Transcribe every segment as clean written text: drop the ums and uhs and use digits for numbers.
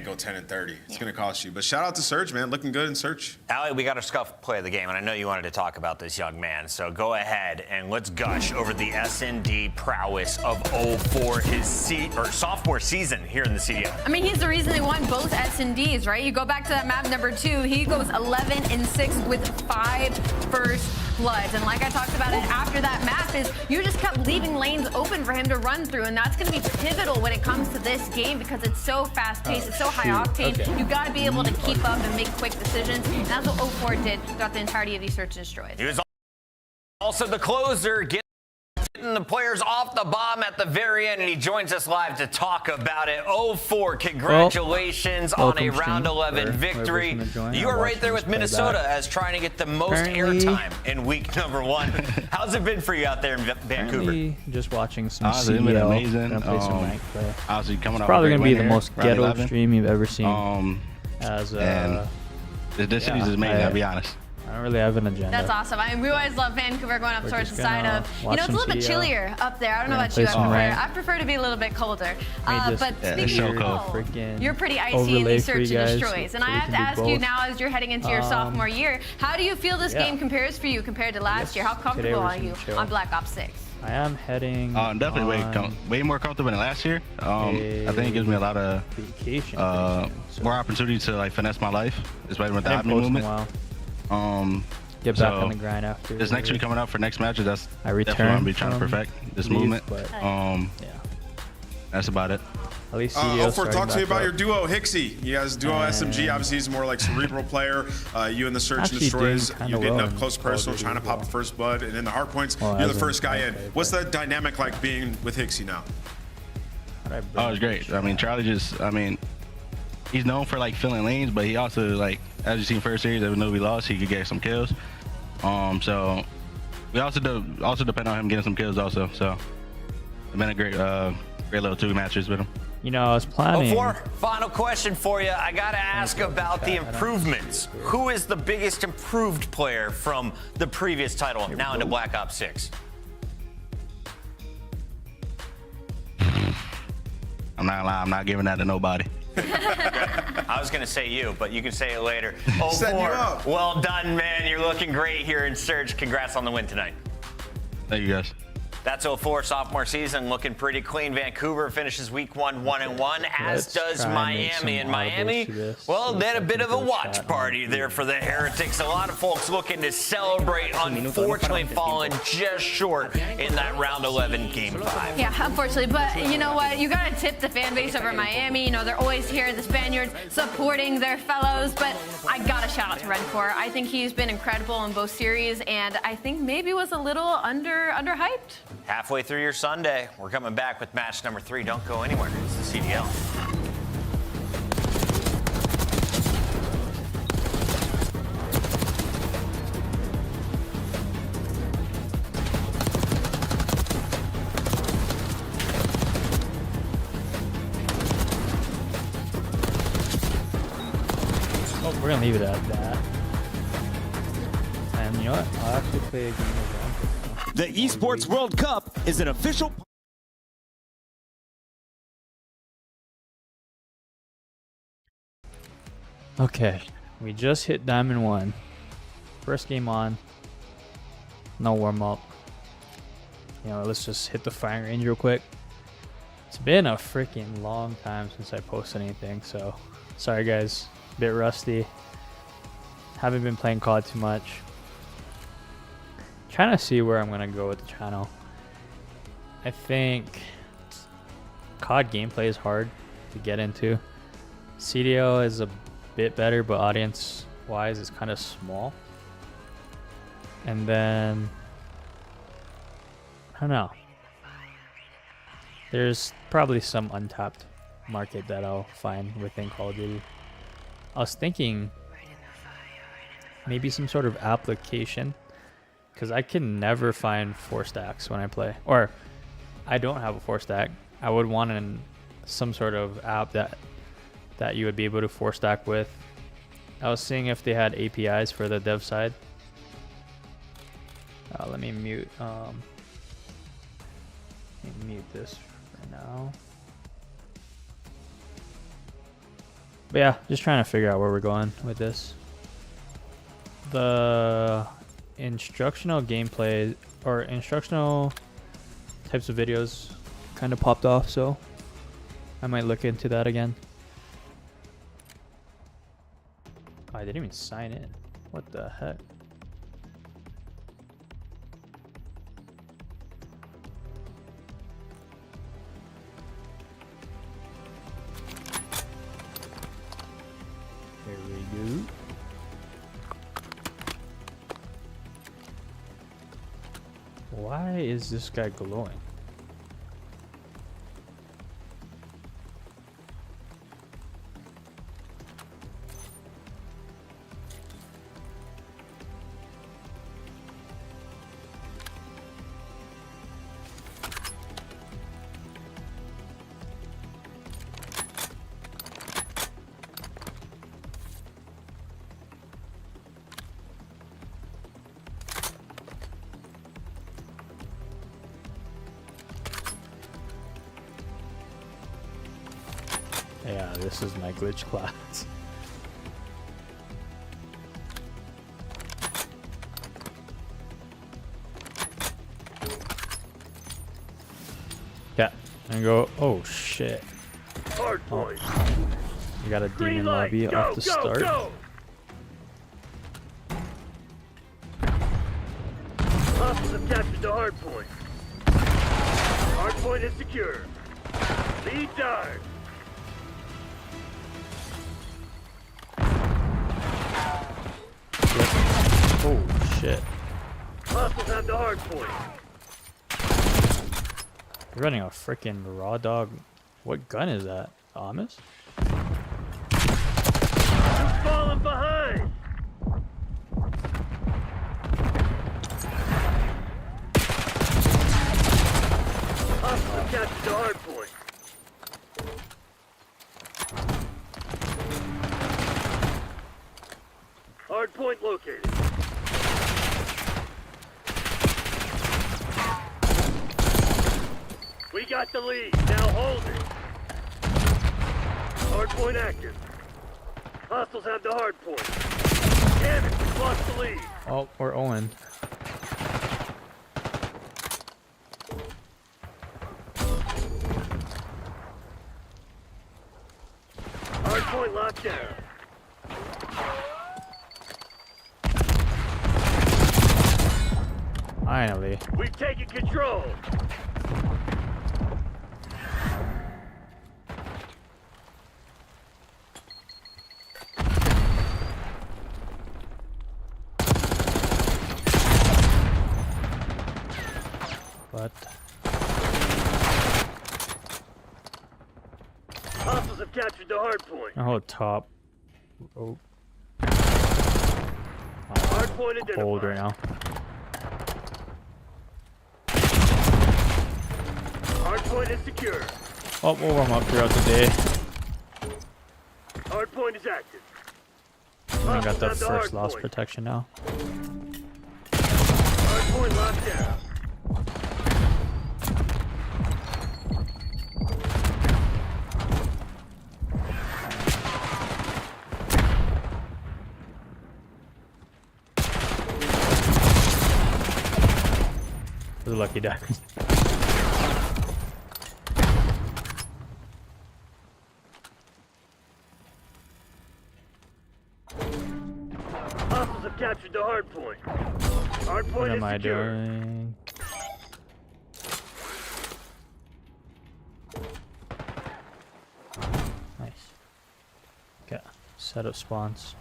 go 10 and 30. It's going to cost you. But shout out to Surge, man. Looking good in Surge. Allie, we got our scuff play of the game, and I know you wanted to talk about this young man. So go ahead and let's gush over the S&D prowess of 04, his sophomore season here in the CDL. I mean, he's the reason they won both S&Ds, right? You go back to that map number 2, he goes 11 and 6 with 5 first bloods. And like I talked about it after that map is you just kept leaving lanes open for him to run through. And that's going to be pivotal when it comes to this game because it's so fast-paced, it's so high octane. You got to be able to keep up and make quick decisions. And that's what 04 did throughout the entirety of these search and destroys. He was also the closer, getting the players off the bomb at the very end, and he joins us live to talk about it. 04, congratulations on a round 11 victory. You are right there with Minnesota as trying to get the most airtime in week number 1. How's it been for you out there in Vancouver? Just watching some CDL. Amazing. Obviously coming probably going to be the most ghetto stream you've ever seen. This city's amazing, I'll be honest. I don't really have an agenda. That's awesome. I mean, we always love Vancouver going up towards the side of, you know, it's a little bit chillier up there. I don't know about you. I prefer to be a little bit colder. But speaking of cold, you're pretty icy in these search and destroys. And I have to ask you now, as you're heading into your sophomore year, how do you feel this game compares for you compared to last year? How comfortable are you on Black Ops 6? I am heading definitely way more comfortable than last year. I think it gives me a lot of more opportunity to like finesse my life, especially with the admin movement. Get back on the grind after. This next week coming up for next matches, that's definitely what I'm gonna be trying to perfect this movement. That's about it. At least talk to me about your duo, Hixie. You guys duo SMG. Obviously, he's more like cerebral player. You in the search and destroys. You getting up close personal, trying to pop a first blood, and in the hard points, you're the first guy in. What's that dynamic like being with Hixie now? Oh, it's great. I mean, Charlie he's known for like filling lanes, but he also like, as you seen first series, even though we lost, he could get some kills. So we also depend on him getting some kills also. So it's been a great little 2 matches with him. You know, I was planning. Final question for you. I got to ask about the improvements. Who is the biggest improved player from the previous title now into Black Ops 6? I'm not lying. I'm not giving that to nobody. I was going to say you, but you can say it later. 04, well done, man. You're looking great here in Surge. Congrats on the win tonight. Thank you, guys. That's 04 sophomore season, looking pretty clean. Vancouver finishes week 1 1-1, as does Miami. And Miami, well, they had a bit of a watch party there for the Heretics. A lot of folks looking to celebrate, unfortunately falling just short in that round 11 game 5. Yeah, unfortunately, but you know what? You got to tip the fan base over Miami. You know, they're always here, the Spaniards, supporting their fellows. But I got to shout out to Rencore. I think he's been incredible in both series, and I think maybe was a little underhyped. Halfway through your Sunday, we're coming back with match number 3. Don't go anywhere. It's the CDL. Oh, we're gonna leave it at that. And you know what? I'll actually play a game of that. The Esports World Cup is an official. Okay, we just hit Diamond 1. First game on. No warm up. You know, let's just hit the firing range real quick. It's been a freaking long time since I posted anything, so sorry guys. A bit rusty. Haven't been playing COD too much. Trying to see where I'm gonna go with the channel. I think COD gameplay is hard to get into. CDL is a bit better, but audience wise it's kind of small. And then I don't know. There's probably some untapped market that I'll find within Call of Duty. I was thinking maybe some sort of application, because I can never find 4 stacks when I play, or I don't have a 4 stack. I would want some sort of app that you would be able to 4 stack with. I was seeing if they had APIs for the dev side. Let me mute this for now. But yeah, just trying to figure out where we're going with this. The instructional gameplay or instructional types of videos kind of popped off, so I might look into that again. Oh, I didn't even sign in. What the heck? There we go. Why is this guy glowing? Yeah, this is my glitch class. Yeah, and go. Oh shit! Oh, you got a demon lobby off the start. Hostiles have captured the hard point. Hard point is secure. Lead dive. Oh shit! Hostiles have the hard point. You're running a freaking raw dog. What gun is that? Thomas? Who's falling behind? Hostiles have captured the hard point. Hard point located. We got the lead. Now hold it. Hard point active. Hostiles have the hard point. Damn it, we lost the lead. Oh, we're Owen. Hard point locked down. Finally. We've taken control. What? Hostiles have captured the hard point. Oh, top. Oh. Hard point Hold right identified. now. Hard point is secure. Oh, we'll warm up throughout the day. Hard point is active. I got the Hostiles have first hard loss point. protection now. Hard point locked down. It was a lucky die. Hostiles have captured the hard point. Hard What point am is I secure. doing? Nice. Okay, set up spawns.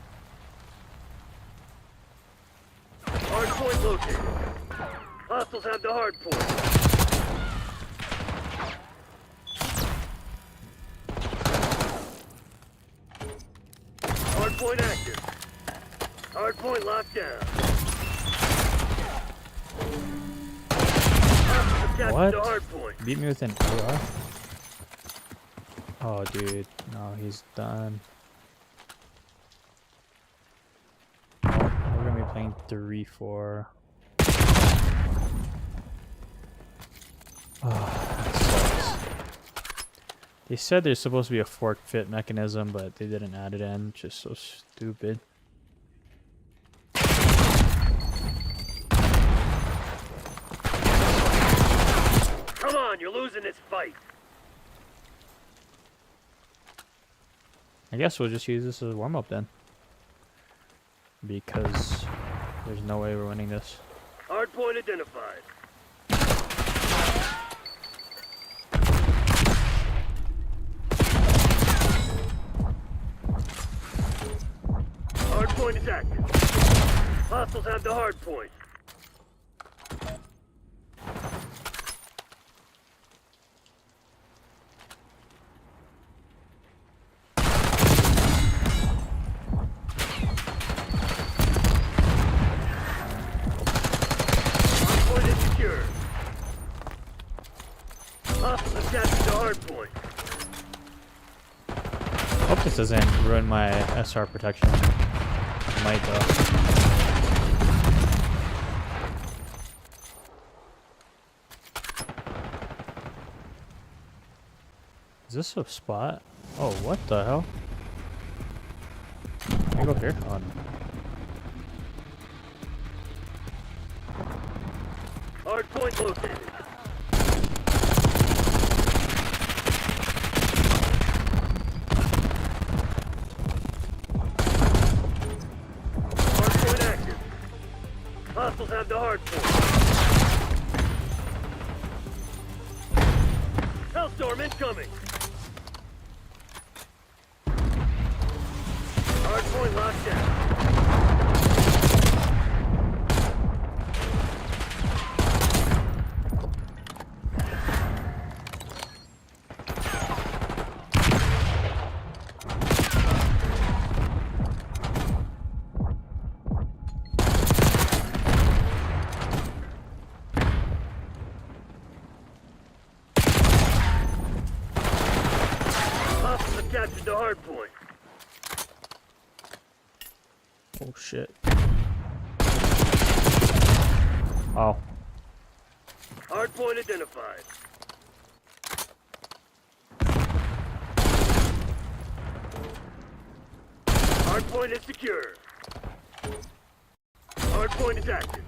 Hard point located. Hostiles have the hard point. Hard point active. Hard point locked down. Hostiles have captured What? the hard point. Beat me with an AR? Oh, dude. No, he's done. We're gonna be playing 3-4. Oh, that sucks. They said there's supposed to be a fork fit mechanism, but they didn't add it in. Just so stupid. Come on, you're losing this fight. I guess we'll just use this as a warm-up then. Because there's no way we're winning this. Hardpoint identified. Hardpoint is active. Hostiles have the hardpoint. Hardpoint is secure. Hostiles have captured the hardpoint. Hope this doesn't ruin my SR protection. It might though. Is this a spot? Oh, what the hell? Can I go here? Oh, no. Hardpoint located. Hardpoint active. Hostiles have the hardpoint. Hellstorm incoming. Hardpoint locked down. Hostiles have captured the hardpoint. Oh shit. Oh. Hardpoint identified. Hardpoint is secure. Hardpoint is active.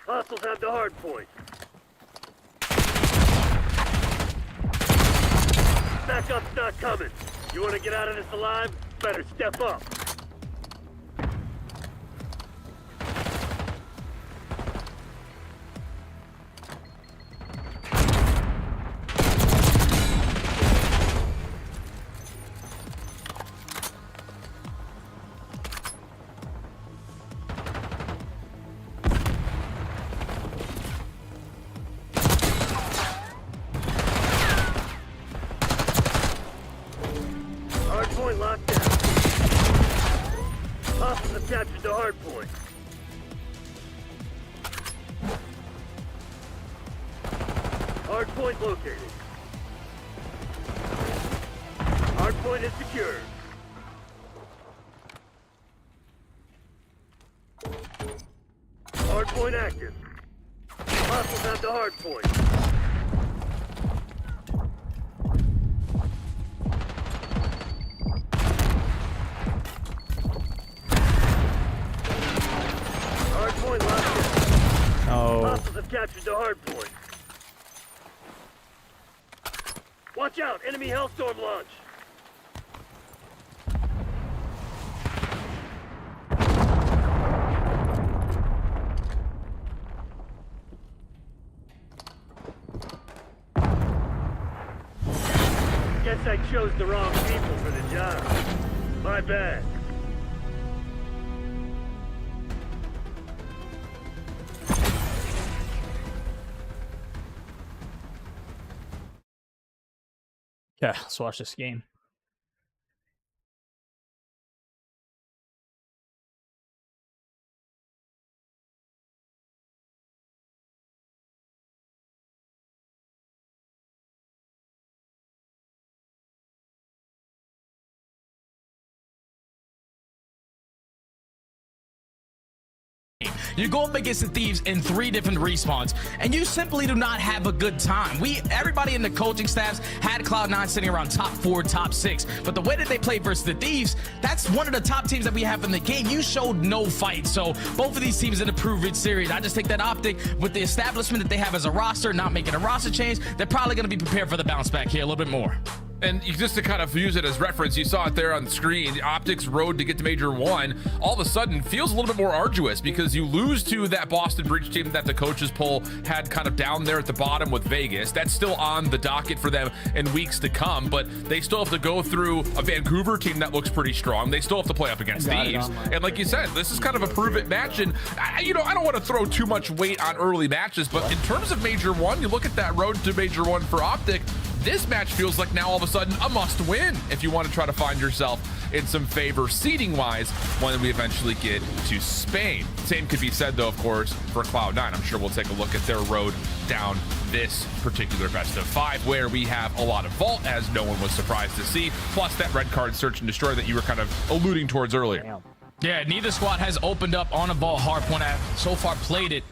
Hostiles have the hardpoint. Backup's not coming. You want to get out of this alive? Better step up. Hardpoint locked down. Hostiles have captured the hardpoint. Hardpoint located. Hardpoint is secure. Hardpoint active. Hostiles have the hardpoint. Hardpoint locked in. Oh. Hostiles have captured the hardpoint. Watch out! Enemy Hellstorm launch! Guess I chose the wrong people for the job. My bad. Yeah, let's watch this game. You go up against the Thieves in 3 different respawns, and you simply do not have a good time. Everybody in the coaching staffs had Cloud9 sitting around top 4, top 6, but the way that they played versus the Thieves, that's one of the top teams that we have in the game. You showed no fight, so both of these teams in the Prove-It series, I just take that Optic with the establishment that they have as a roster, not making a roster change, they're probably going to be prepared for the bounce back here a little bit more. And just to kind of use it as reference, you saw it there on the screen, Optic's road to get to Major 1 all of a sudden feels a little bit more arduous because you lose to that Boston Breach team that the coaches poll had kind of down there at the bottom with Vegas. That's still on the docket for them in weeks to come, but they still have to go through a Vancouver team that looks pretty strong. They still have to play up against Thieves. And like you said, this is kind of a prove-it match, and I don't want to throw too much weight on early matches, but in terms of Major 1, you look at that road to Major 1 for Optic, this match feels like now all of a sudden a must-win if you want to try to find yourself in some favor seeding-wise when we eventually get to Spain. Same could be said, though, of course, for Cloud9. I'm sure we'll take a look at their road down this particular best of 5, where we have a lot of vault, as no one was surprised to see, plus that red card search and destroy that you were kind of alluding towards earlier. Yeah, neither squad has opened up on a vault hardpoint. I've so far played it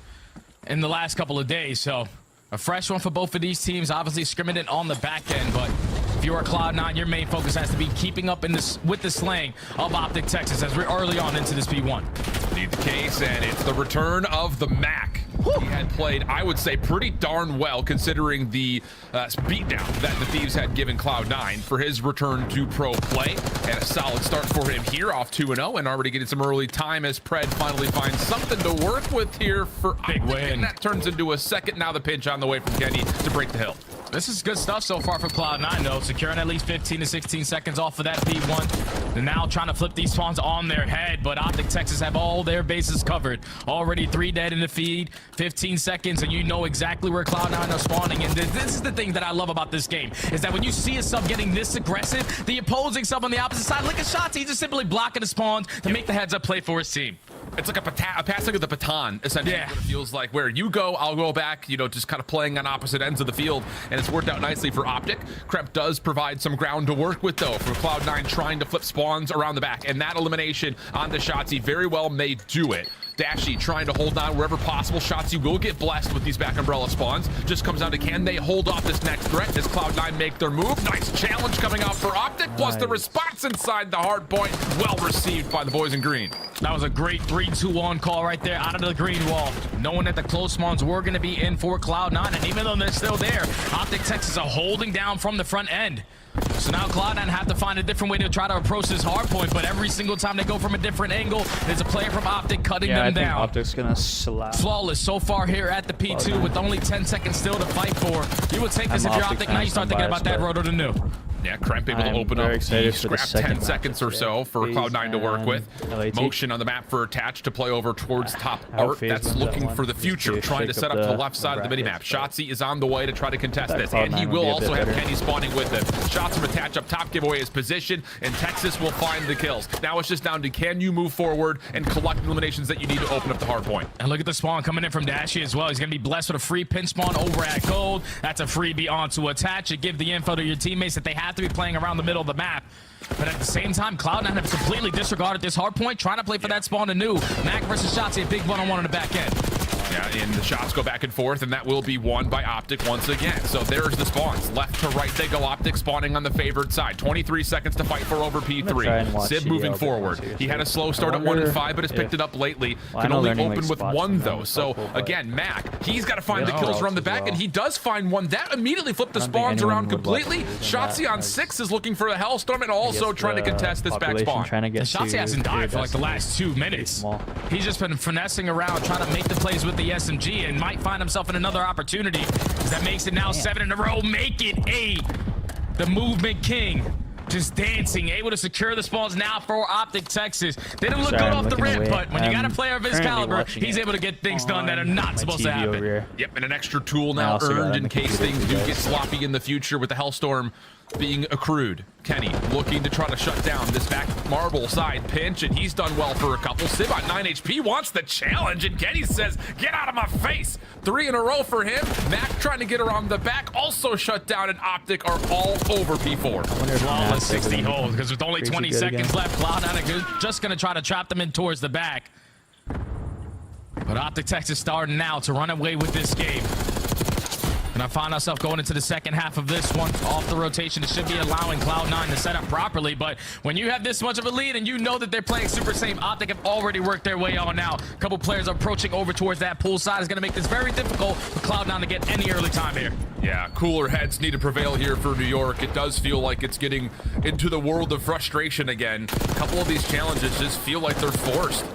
in the last couple of days, so a fresh one for both of these teams, obviously scrimming it on the back end, but if you're a Cloud9, your main focus has to be keeping up with the slaying of Optic Texas as we're early on into this P1. Indeed the case, and it's the return of the Mac. He had played, I would say, pretty darn well considering the beatdown that the Thieves had given Cloud9 for his return to pro play. And a solid start for him here, off 2-0, and already getting some early time as Pred finally finds something to work with here for big Optic, win. and that turns into a second. Now the pinch on the way from Kenny to break the hill. This is good stuff so far for Cloud9, though. Securing at least 15 to 16 seconds off of that P1. They're now trying to flip these spawns on their head, but Optic Texas have all their bases covered. Already 3 dead in the feed, 15 seconds, and you know exactly where Cloud9 are spawning. And this is the thing that I love about this game, is that when you see a sub getting this aggressive, the opposing sub on the opposite side, look at shots, he's just simply blocking the spawns to make the heads up play for his team. It's like a passing of the baton, essentially. Yeah. What it feels like, where you go, I'll go back, just kind of playing on opposite ends of the field, and it's worked out nicely for Optic. Kremp does provide some ground to work with, though, for Cloud9 trying to flip spawns around the back, and that elimination on the Shotzzy very well may do it. Dashy trying to hold on wherever possible. Shotzzy will get blessed with these back umbrella spawns. Just comes down to, can they hold off this next threat? Does Cloud9 make their move? Nice challenge coming out for Optic, plus the response inside the hard point. Well received by the boys in green. That was a great 3-2-1 call right there out of the green wall, knowing that the close spawns were going to be in for Cloud9, and even though they're still there, Optic Texas are holding down from the front end. So now Cloud9 have to find a different way to try to approach this hard point, but every single time they go from a different angle, there's a player from Optic cutting them down. Optic's gonna slap. Flawless so far here at the P2 with only 10 seconds still to fight for. You would take this if you're Optic. Now you start thinking about that road or the new. Yeah, Kremp able to open up the scrap 10 seconds or so for Cloud9 to work with. Motion on the map for Attach to play over towards top art. That's looking for the future, trying to set up the left side of the minimap. Shotzzy is on the way to try to contest this, and he will also have Kenny spawning with him. Shots from Attach up top give away his position, and Texas will find the kills. Now it's just down to, can you move forward and collect the eliminations that you need to open up the hard point. And look at the spawn coming in from Dashy as well. He's going to be blessed with a free pinch spawn over at Gold. That's a freebie onto Attach. It give the info to your teammates that they have to be playing around the middle of the map. But at the same time, Cloud9 have completely disregarded this hard point, trying to play for that spawn anew. Mac versus Shotzzy, a big one-on-one on the back end. Yeah, and the shots go back and forth, and that will be won by Optic once again. So there's the spawns. Left to right they go. Optic spawning on the favored side. 23 seconds to fight for over P3. Sib moving forward. He had a slow start at 1-5, but has picked it up lately. Can only open with 1, though. So again, Mac, he's got to find the kills around the back, and he does find one. That immediately flipped the spawns around completely. Shotzzy on 6 is looking for a Hellstorm and also trying to contest this back spawn. Shotzzy hasn't died for like the last 2 minutes. He's just been finessing around, trying to make the plays with the SMG, and might find himself in another opportunity. That makes it now 7 in a row. Make it 8. The movement king just dancing, able to secure the spawns now for Optic Texas. They didn't look good off the ramp, but when you got a player of his caliber, he's able to get things done that are not supposed to happen. Yep, and an extra tool now earned in case things do get sloppy in the future with the Hellstorm being accrued. Kenny looking to try to shut down this back marble side pinch, and he's done well for a couple. Sib on 9 HP wants the challenge, and Kenny says, get out of my face. 3 in a row for him. Mac trying to get around the back, also shut down, and Optic are all over P4. Flawless 60 holds, because with only 20 seconds left, Cloud9 just going to try to trap them in towards the back. But Optic Texas starting now to run away with this game. And I find ourselves going into the second half of this one. Off the rotation, it should be allowing Cloud9 to set up properly. But when you have this much of a lead and you know that they're playing super safe, Optic have already worked their way on now. A couple players approaching over towards that pool side is going to make this very difficult for Cloud9 to get any early time here. Yeah, cooler heads need to prevail here for New York. It does feel like it's getting into the world of frustration again. A couple of these challenges just feel like they're forced.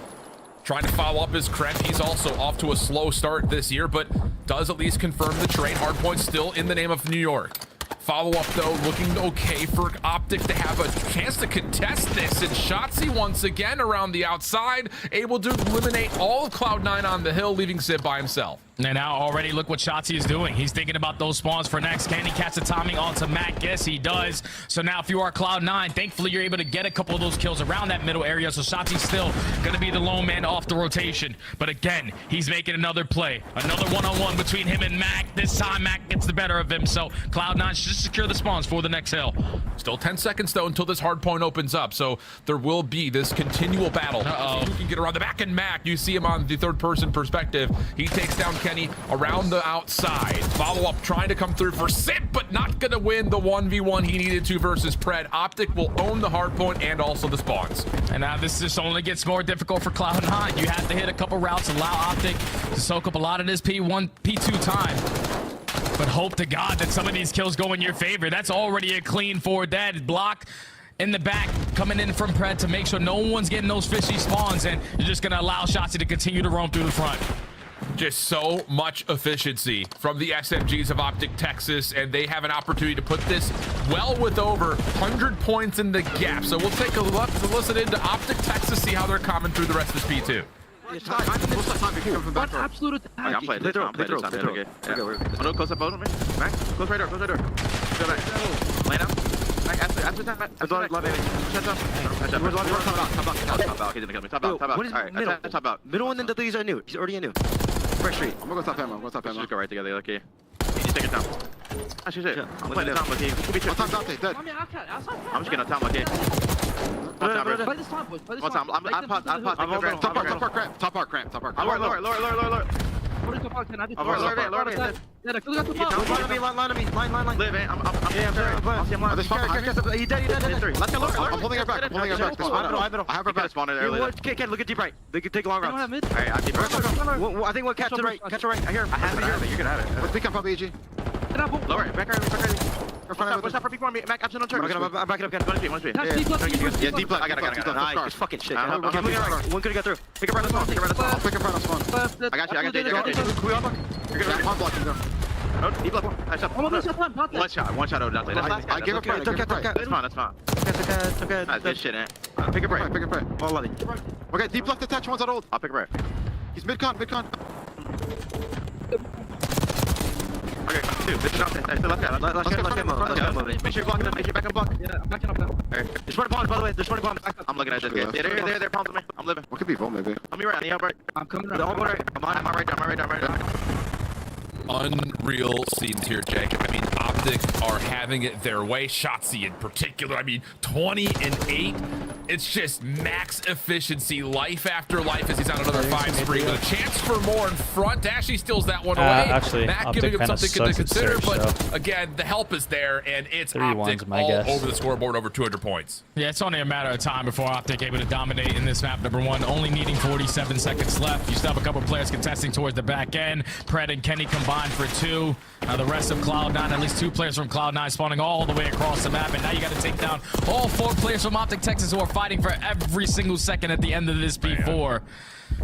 Trying to follow up his Kremp. He's also off to a slow start this year, but does at least confirm the trade. Hardpoint still in the name of New York. Follow up, though, looking okay for Optic to have a chance to contest this. And Shotzzy once again around the outside, able to eliminate all of Cloud9 on the hill, leaving Sib by himself. And now already look what Shotzzy is doing. He's thinking about those spawns for next. Can he catch the timing onto Mac? Yes, he does. So now if you are Cloud9, thankfully you're able to get a couple of those kills around that middle area. So Shotzzy's still going to be the lone man off the rotation. But again, he's making another play. Another one-on-one between him and Mac. This time Mac gets the better of him. So Cloud9 should secure the spawns for the next hill. Still 10 seconds, though, until this hard point opens up. So there will be this continual battle. Who can get around the back? And Mac, you see him on the third-person perspective. He takes down Kenny around the outside. Follow-up trying to come through for Sip, but not going to win the 1v1 he needed to versus Pred. Optic will own the hard point and also the spawns. And now this just only gets more difficult for Cloud9. You have to hit a couple routes, allow Optic to soak up a lot of this P1, P2 time. But hope to God that some of these kills go in your favor. That's already a clean forward dead block in the back coming in from Pred to make sure no one's getting those fishy spawns, and you're just going to allow Shotzzy to continue to roam through the front. Just so much efficiency from the SMGs of Optic Texas, and they have an opportunity to put this well with over 100 points in the gap. So we'll take a look to listen into Optic Texas, see how they're coming through the rest of this P2. What absolute I'm playing this time. Okay. Oh no, close up both of me. Max, close right door, close right door. Go back. Lay down. Max, after that, Max. Love baby. Shut up. Where's love? Top out. He's gonna kill me. Top out. Alright, top out. Middle one and the these are new. He's already new. Fresh street. I'm gonna go top ammo. Just go right together, okay? Just take your time. Shit. I'm playing this time, okay? I'm just gonna time, okay? Play this time, boys. Play this time. I'm top part cramp. Lower. What is the fuck? Can I do lower? Yeah, line on me. Live, man. I'm dead. I'm holding her back. I have her back. Ken, look at deep right. They can take long routes. Alright, I'm deep right. I think we'll catch the right. Catch the right. I hear him. I have it. You can have it. Let's pick up probably EG. Lower. Back ready. Watch out for people on me. Mac, absent on turn. I'm backing up, Ken. One speed. Yeah, deep left. I got it. Nice. Fucking shit. One could get through. Pick up right on spawn. I got you. Can we unblock? You're good. I'm blocking them. No, deep left. One shot over that lane. I gave up right. That's fine. Okay. Nice, good shit, man. Pick up right. Oh, love it. Okay, deep left attach. One's on old. I'll pick up right. He's mid-con. Okay, two. This is not it. Left guy. Make sure you block them. Make sure you back and block. Yeah, I'm backing up now. Alright. There's 20 bombs, by the way. There's 20 bombs. I'm looking at this guy. They're bombs on me. I'm living. What could be vault, maybe? I'm right. I'm right. I'm coming right. I'm right. Unreal scenes here, Jake. I mean, Optic are having it their way. Shotzzy in particular. I mean, 20 and 8. It's just max efficiency, life after life, as he's on another 5 spree with a chance for more in front. Ashley steals that one away. Actually, Matt Optic giving him something to consider, search, but so. Again, the help is there, and it's 31's Optic my all guess. over the scoreboard, over 200 points. Yeah, it's only a matter of time before Optic able to dominate in this map. Number one, only needing 47 seconds left. You still have a couple players contesting towards the back end. Pred and Kenny combined for 2. The rest of Cloud9, at least 2 players from Cloud9 spawning all the way across the map. And now you got to take down all 4 players from Optic Texas who are fighting for every single second at the end of this P4.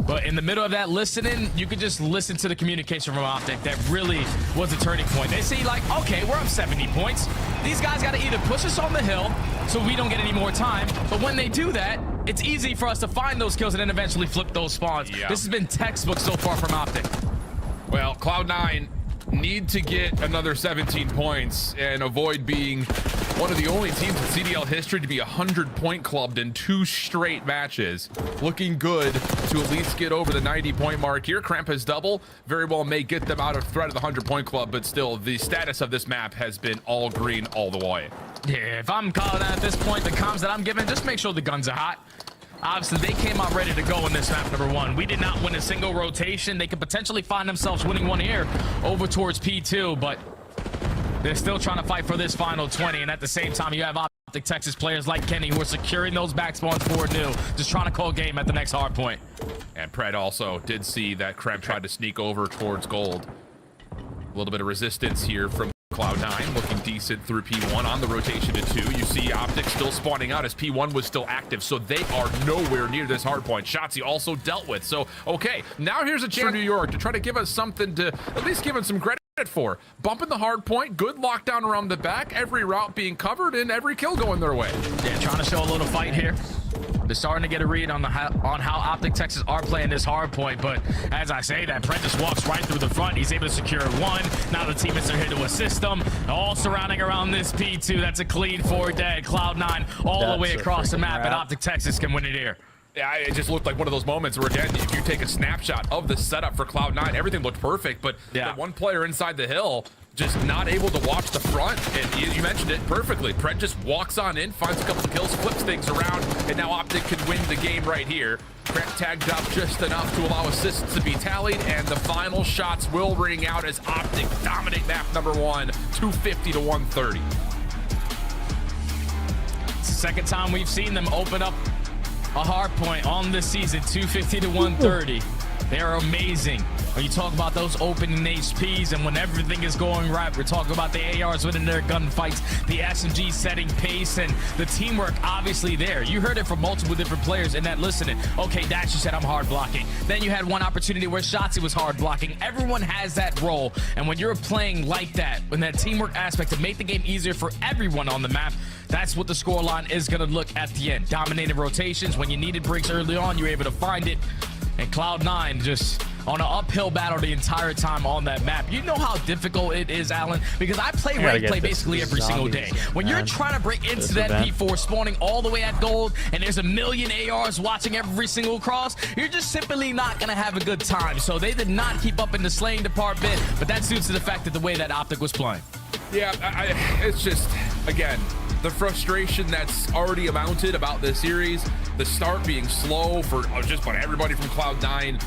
But in the middle of that listening, you could just listen to the communication from Optic. That really was a turning point. They see like, okay, we're up 70 points. These guys got to either push us on the hill so we don't get any more time. But when they do that, it's easy for us to find those kills and then eventually flip those spawns. Yeah. This has been textbook so far from Optic. Well, Cloud9 need to get another 17 points and avoid being one of the only teams in CDL history to be 100-point clubbed in 2 straight matches. Looking good to at least get over the 90-point mark here. Kremp has double. Very well may get them out of threat of the 100-point club, but still, the status of this map has been all green all the way. Yeah, if I'm calling at this point, the comms that I'm giving, just make sure the guns are hot. Obviously, they came out ready to go in this map, number 1. We did not win a single rotation. They could potentially find themselves winning one here over towards P2, but they're still trying to fight for this final 20. And at the same time, you have Optic Texas players like Kenny who are securing those back spawns for new, just trying to call game at the next hard point. And Pred also did see that Krem tried to sneak over towards gold. A little bit of resistance here from Cloud9, looking decent through P1 on the rotation to 2. You see Optic still spawning out as P1 was still active, so they are nowhere near this hard point. Shotzzy also dealt with. So, okay, now here's a chance for New York to try to give us something to at least give them some credit for. Bumping the hard point, good lockdown around the back, every route being covered and every kill going their way. Yeah, trying to show a little fight here. They're starting to get a read on how Optic Texas are playing this hard point, but as I say that, Brent just walks right through the front. He's able to secure 1. Now the teammates are here to assist him. All surrounding around this P2. That's a clean 4 dead. Cloud9 all the way across the map, and Optic Texas can win it here. Yeah, it just looked like one of those moments where, again, if you take a snapshot of the setup for Cloud9, everything looked perfect, but that one player inside the hill just not able to watch the front. And you mentioned it perfectly. Pred just walks on in, finds a couple of kills, flips things around, and now Optic can win the game right here. Pred tagged up just enough to allow assists to be tallied, and the final shots will ring out as Optic dominate map number 1, 250 to 130. It's the second time we've seen them open up a hard point on this season, 250 to 130. They are amazing. When you talk about those opening HPs and when everything is going right, we're talking about the ARs winning their gunfights, the SMG setting pace, and the teamwork obviously there. You heard it from multiple different players in that listening. Okay, Dash, you said I'm hard blocking. Then you had one opportunity where Shotzzy was hard blocking. Everyone has that role, and when you're playing like that, when that teamwork aspect to make the game easier for everyone on the map, that's what the scoreline is going to look at the end. Dominated rotations. When you needed breaks early on, you were able to find it. And Cloud9 just on an uphill battle the entire time on that map. You know how difficult it is, Alan, because I play rank play basically every single day. When you're trying to break into that P4, spawning all the way at gold, and there's a million ARs watching every single cross, you're just simply not going to have a good time. So they did not keep up in the slaying department, but that's due to the fact that the way that Optic was playing. Yeah, it's just, again, the frustration that's already amounted about this series, the start being slow for just about everybody from Cloud9.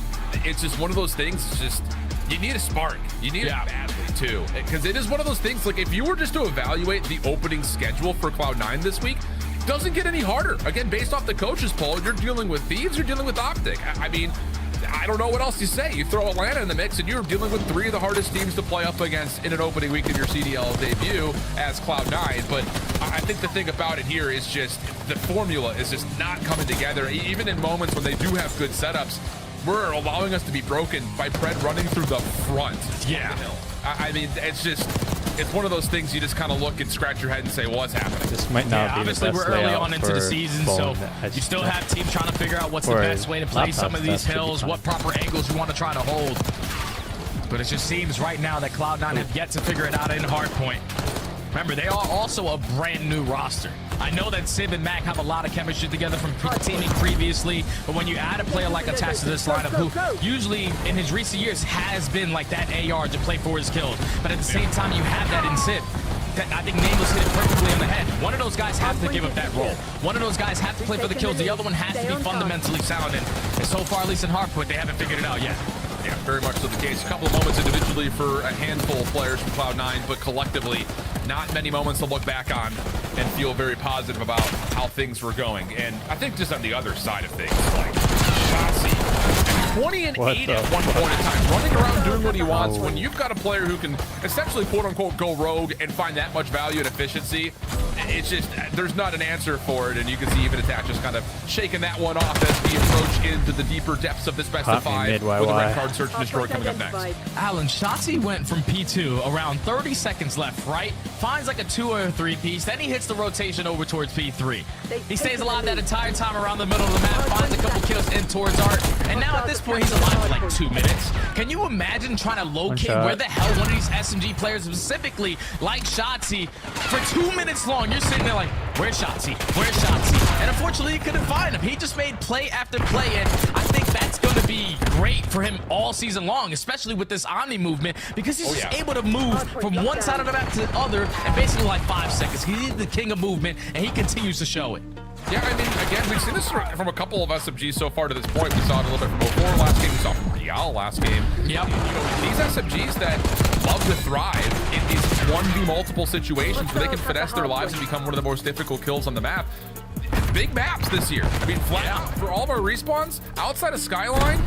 It's just one of those things. It's just, you need a spark. You need it badly too, because it is one of those things. Like, if you were just to evaluate the opening schedule for Cloud9 this week, it doesn't get any harder. Again, based off the coaches poll, you're dealing with Thieves, you're dealing with Optic. I mean, I don't know what else to say. You throw Atlanta in the mix, and you're dealing with 3 of the hardest teams to play up against in an opening week of your CDL debut as Cloud9. But I think the thing about it here is just the formula is just not coming together. Even in moments when they do have good setups, we're allowing us to be broken by Pred running through the front. Yeah. I mean, it's one of those things you just kind of look and scratch your head and say, well, what's happening? This might not be obviously the best we're early on into the season, so you still have teams trying to figure out what's the best way to play some of these hills, what proper angles you want to try to hold. But it just seems right now that Cloud9 have yet to figure it out in hardpoint. Remember, they are also a brand new roster. I know that Civ and Mac have a lot of chemistry together from teaming previously, but when you add a player like Attached to this lineup, who usually in his recent years has been like that AR to play for his kills, but at the same time you have that in Civ. I think Nameless hit it perfectly in the head. One of those guys has to give up that role. One of those guys has to play for the kills. The other one has to be fundamentally sound. And so far, at least in hardpoint, they haven't figured it out yet. Yeah, very much so the case. A couple of moments individually for a handful of players from Cloud9, but collectively, not many moments to look back on and feel very positive about how things were going. And I think just on the other side of things, like Shotzzy, 20 and 8 at one point in time, running around doing what he wants. When you've got a player who can essentially, quote unquote, go rogue and find that much value and efficiency, it's just, there's not an answer for it. And you can see even Attach just kind of shaking that one off as we approach into the deeper depths of this best of 5 with the red card search and destroy coming up next. Alan, Shotzzy went from P2 around 30 seconds left, right? Finds like a 2 or a 3 piece. Then he hits the rotation over towards P3. He stays alive that entire time around the middle of the map, finds a couple kills in towards Art. And now at this point, he's alive for like 2 minutes. Can you imagine trying to locate where the hell one of these SMG players, specifically like Shotzzy, for 2 minutes long? You're sitting there like, where's Shotzzy? Where's Shotzzy? And unfortunately, you couldn't find him. He just made play after play, and I think that's going to be great for him all season long, especially with this Omni movement, because he's just able to move from one side of the map to the other in basically like 5 seconds. He's the king of movement, and he continues to show it. Yeah, I mean, again, we've seen this from a couple of SMGs so far to this point. We saw it a little bit from 04 last game. We saw it from Real last game. Yep. You know, these SMGs that love to thrive in these 1v multiple situations where they can finesse their lives and become one of the most difficult kills on the map. Big maps this year. I mean, flat out, for all of our respawns, outside of Skyline,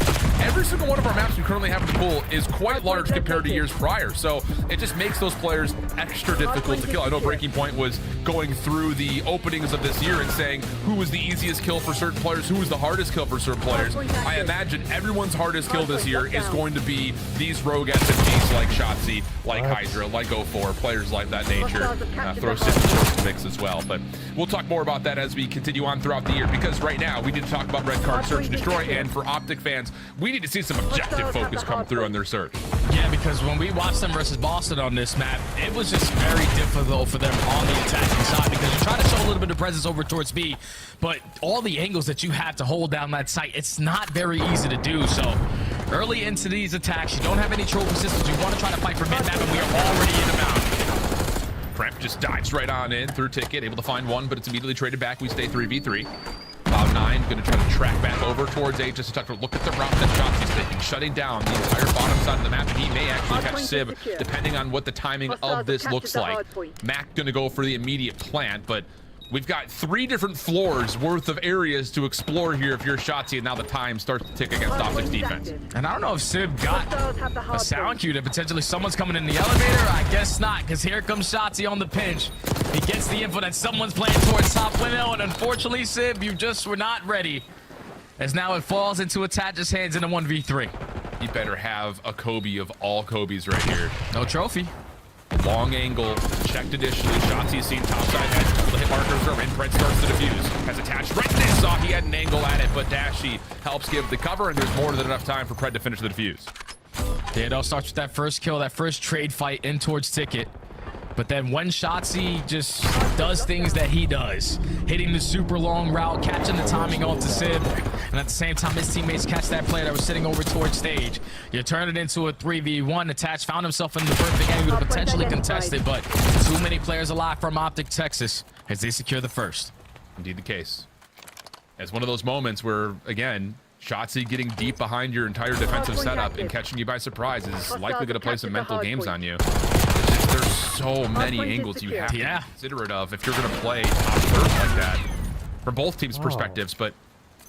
every single one of our maps we currently have in the pool is quite large compared to years prior. So it just makes those players extra difficult to kill. I know Breaking Point was going through the openings of this year and saying who was the easiest kill for certain players, who was the hardest kill for certain players. I imagine everyone's hardest kill this year is going to be these rogue SMGs like Shotzzy, like Hydra, like 04, players like that nature. Throw Sip in the mix as well. But we'll talk more about that as we continue on throughout the year, because right now we need to talk about Red Card Search and Destroy, and for Optic fans, we need to see some objective focus come through on their search. Yeah, because when we watched them versus Boston on this map, it was just very difficult for them on the attacking side, because you try to show a little bit of presence over towards B, but all the angles that you have to hold down that site, it's not very easy to do. So early into these attacks, you don't have any trophy systems, you want to try to fight for mid-map, and we are already in a mount. Prep just dives right on in through Ticket, able to find one, but it's immediately traded back. We stay 3v3. Cloud9 going to try to track back over towards A just to look at the route that Shotzzy's taking, shutting down the entire bottom side of the map. He may actually catch Sib, depending on what the timing of this looks like. Mac going to go for the immediate plant, but we've got 3 different floors worth of areas to explore here if you're Shotzzy, and now the time starts to tick against Optic's defense. And I don't know if Sib got a sound cue that potentially someone's coming in the elevator. I guess not, because here comes Shotzzy on the pinch. He gets the info that someone's playing towards top window, and unfortunately, Sib, you just were not ready. As now it falls into Attach's hands in a 1v3. You better have a Kobe of all Kobe's right here. No trophy. Long angle, checked additionally. Shotzzy seen topside head. The hit markers are in. Pred starts to defuse. Has attached right there. Saw he had an angle at it, but Dashy helps give the cover, and there's more than enough time for Pred to finish the defuse. It all starts with that first kill, that first trade fight in towards Ticket. But then when Shotzzy just does things that he does, hitting the super long route, catching the timing off to Sib, and at the same time his teammates catch that player that was sitting over towards stage. You turn it into a 3v1. Attach found himself in the perfect angle to potentially contest it, but too many players alive from Optic Texas as they secure the first. Indeed the case. It's one of those moments where, again, Shotzzy getting deep behind your entire defensive setup and catching you by surprise is likely going to play some mental games on you. There's so many angles you have to be considerate of if you're going to play top third like that from both teams' perspectives. But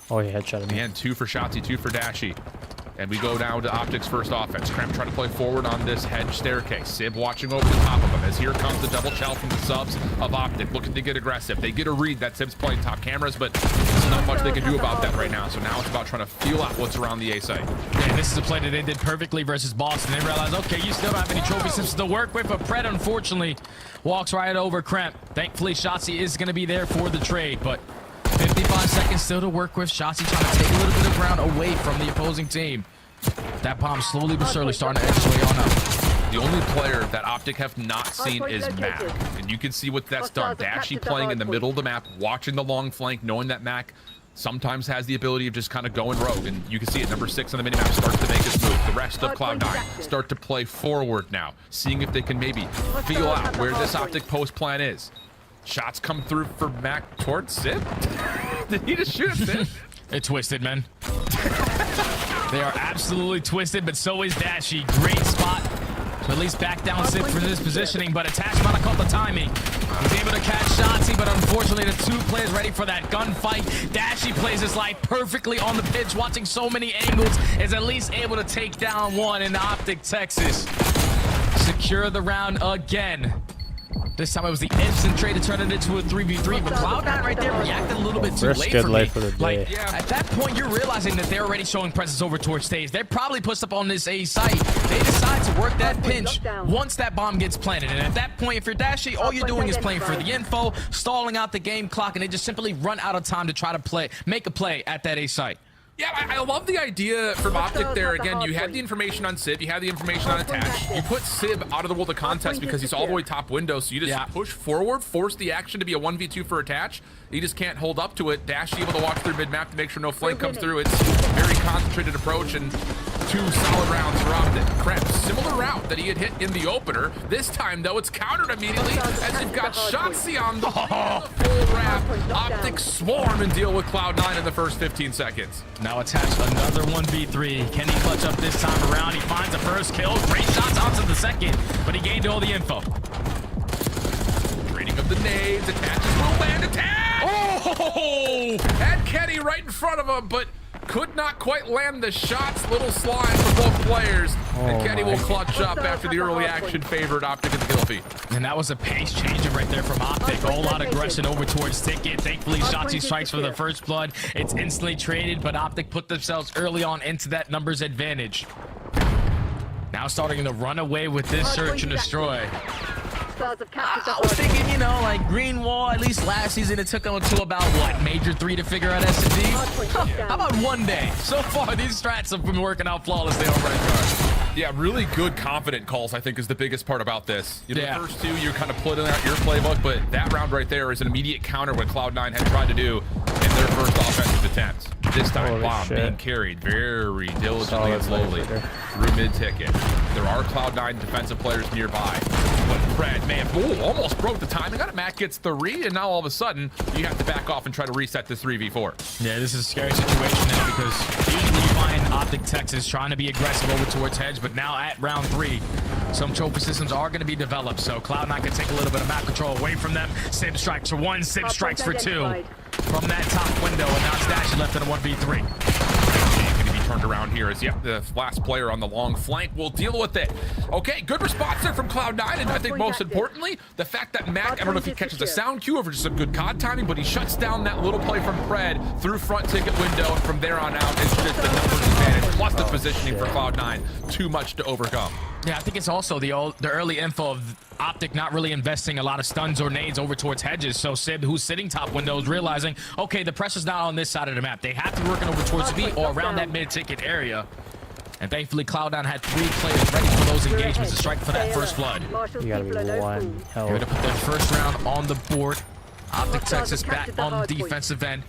oh, he headshot me. Man, 2 for Shotzzy, 2 for Dashy. And we go down to Optic's first offense. Kremp trying to play forward on this hedge staircase. Sib watching over the top of him as here comes the double shell from the subs of Optic, looking to get aggressive. They get a read that Sib's playing top cameras, but there's not much they can do about that right now. So now it's about trying to feel out what's around the A site. Yeah, this is a play that they did perfectly versus Boston. They realized, okay, you still don't have any trophy systems to work with, but Pred unfortunately walks right over Kremp. Thankfully, Shotzzy is going to be there for the trade, but 55 seconds still to work with. Shotzzy trying to take a little bit of ground away from the opposing team. That bomb slowly but surely starting to edge its way on up. The only player that Optic have not seen is Mac, and you can see what that's done. Dashy playing in the middle of the map, watching the long flank, knowing that Mac sometimes has the ability of just kind of going rogue, and you can see it. Number 6 on the minimap starts to make his move. The rest of Cloud9 start to play forward now, seeing if they can maybe feel out where this Optic post plan is. Shots come through for Mac towards Sib. Did he just shoot at Sib? It twisted, man. They are absolutely twisted, but so is Dashy. Great spot to at least back down Sib for this positioning, but Attach might have caught the timing. He's able to catch Shotzzy, but unfortunately the 2 players ready for that gunfight. Dashy plays his life perfectly on the pitch, watching so many angles, is at least able to take down one in Optic Texas. Secure the round again. This time it was the instant trade to turn it into a 3v3, but Cloud9 right there reacted a little bit too late for me. Like, at that point, you're realizing that they're already showing presence over towards stage. They're probably pushed up on this A site. They decide to work that pinch once that bomb gets planted. And at that point, if you're Dashy, all you're doing is playing for the info, stalling out the game clock, and they just simply run out of time to try to make a play at that A site. Yeah, I love the idea from Optic there. Again, you had the information on Sib, you had the information on Attach. You put Sib out of the world of contest because he's all the way top window, so you just push forward, force the action to be a 1v2 for Attach. He just can't hold up to it. Dash able to walk through mid-map to make sure no flank comes through. It's a very concentrated approach, and 2 solid rounds for Optic. Crap, similar route that he had hit in the opener. This time, though, it's countered immediately as you've got Shotzzy on the full wrap. Optic swarm and deal with Cloud9 in the first 15 seconds. Now attached another 1v3. Can he clutch up this time around? He finds the first kill. Great shots onto the second, but he gained all the info. Trading of the nades. Attaches will land. Attack! Oh! Had Kenny right in front of him, but could not quite land the shots. Little slime for both players. And Kenny will clutch up after the early action favored Optic in the kill feed. And that was a pace changer right there from Optic. A whole lot of aggression over towards Ticket. Thankfully, Shotzzy strikes for the first blood. It's instantly traded, but Optic put themselves early on into that numbers advantage. Now starting to run away with this search and destroy. I was thinking, you know, like Green Wall, at least last season, it took them to about, what, Major 3 to figure out S&D? How about one day? So far, these strats have been working out flawlessly on Red Guard. Yeah, really good, confident calls, I think, is the biggest part about this. You know, the first two, you're kind of putting out your playbook, but that round right there is an immediate counter what Cloud9 had tried to do in their first offensive attempt. This time, Bomb being carried very diligently and slowly through mid-ticket. There are Cloud9 defensive players nearby, but Fred may have almost broke the timing on it. Matt gets 3, and now all of a sudden, you have to back off and try to reset this 3v4. Yeah, this is a scary situation now because usually you find Optic Texas trying to be aggressive over towards Hedge, but now at round 3, some trophy systems are going to be developed, so Cloud9 can take a little bit of map control away from them. Sib strikes for 1, Sib strikes for 2 from that top window, and now Stashy left in a 1v3. Going to be turned around here as, the last player on the long flank will deal with it. Okay, good response there from Cloud9, and I think most importantly, the fact that Mac, I don't know if he catches a sound cue or just some good COD timing, but he shuts down that little play from Pred through front ticket window, and from there on out, it's just the numbers advantage, plus the positioning for Cloud9, too much to overcome. Yeah, I think it's also the early info of Optic not really investing a lot of stuns or nades over towards Hedges. So Sib, who's sitting top windows, realizing, okay, the pressure's not on this side of the map. They have to be working over towards B or around that mid-ticket area. And thankfully, Cloud9 had 3 players ready for those engagements to strike for that first blood. You gotta be one hell. They're gonna put their first round on the board. Optic Texas back on the defensive end.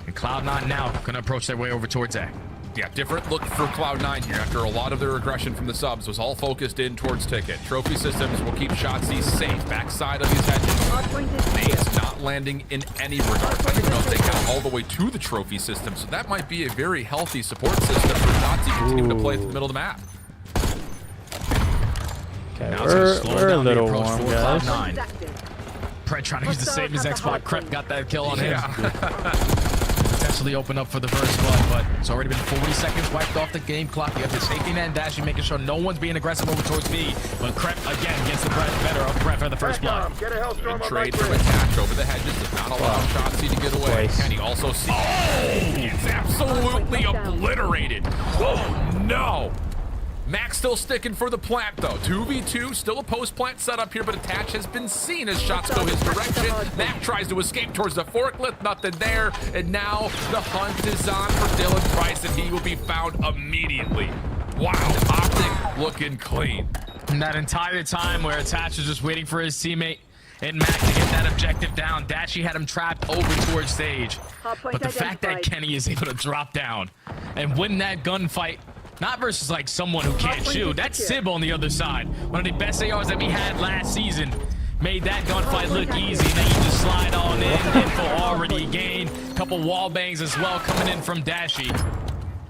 And Cloud9 now gonna approach their way over towards A. Yeah, different look for Cloud9 here after a lot of their aggression from the subs was all focused in towards Ticket. Trophy systems will keep Shotzzy safe backside of these hedges. Nades not landing in any regard. I don't even know if they got all the way to the trophy system, so that might be a very healthy support system for Shotzzy continuing to play through the middle of the map. Okay, Now it's slow we're a down the little approach warm, for guys. Cloud9. Pred trying to use the same exact spot. Crep got that kill on him. Potentially open up for the first blood, but it's already been 40 seconds wiped off the game clock. You have the safety net and Dashy making sure no one's being aggressive over towards B, but Crep again gets the better of Crep for the first blood. Good trade from Attach over the hedges does not allow Shotzzy to get away. Kenny also sees. Oh, it's absolutely obliterated. Oh no. Max still sticking for the plant, though. 2v2, still a post-plant setup here, but Attach has been seen as shots go his direction. Mac tries to escape towards the forklift, nothing there. And now the hunt is on for Dylan Price, and he will be found immediately. Wow, Optic looking clean. And that entire time where Attach was just waiting for his teammate and Mac to get that objective down, Dashy had him trapped over towards stage. But the fact that Kenny is able to drop down and win that gunfight, not versus like someone who can't shoot. That's Sib on the other side. One of the best ARs that we had last season. Made that gunfight look easy. Then you just slide on in. Info already gained. Couple wall bangs as well coming in from Dashy.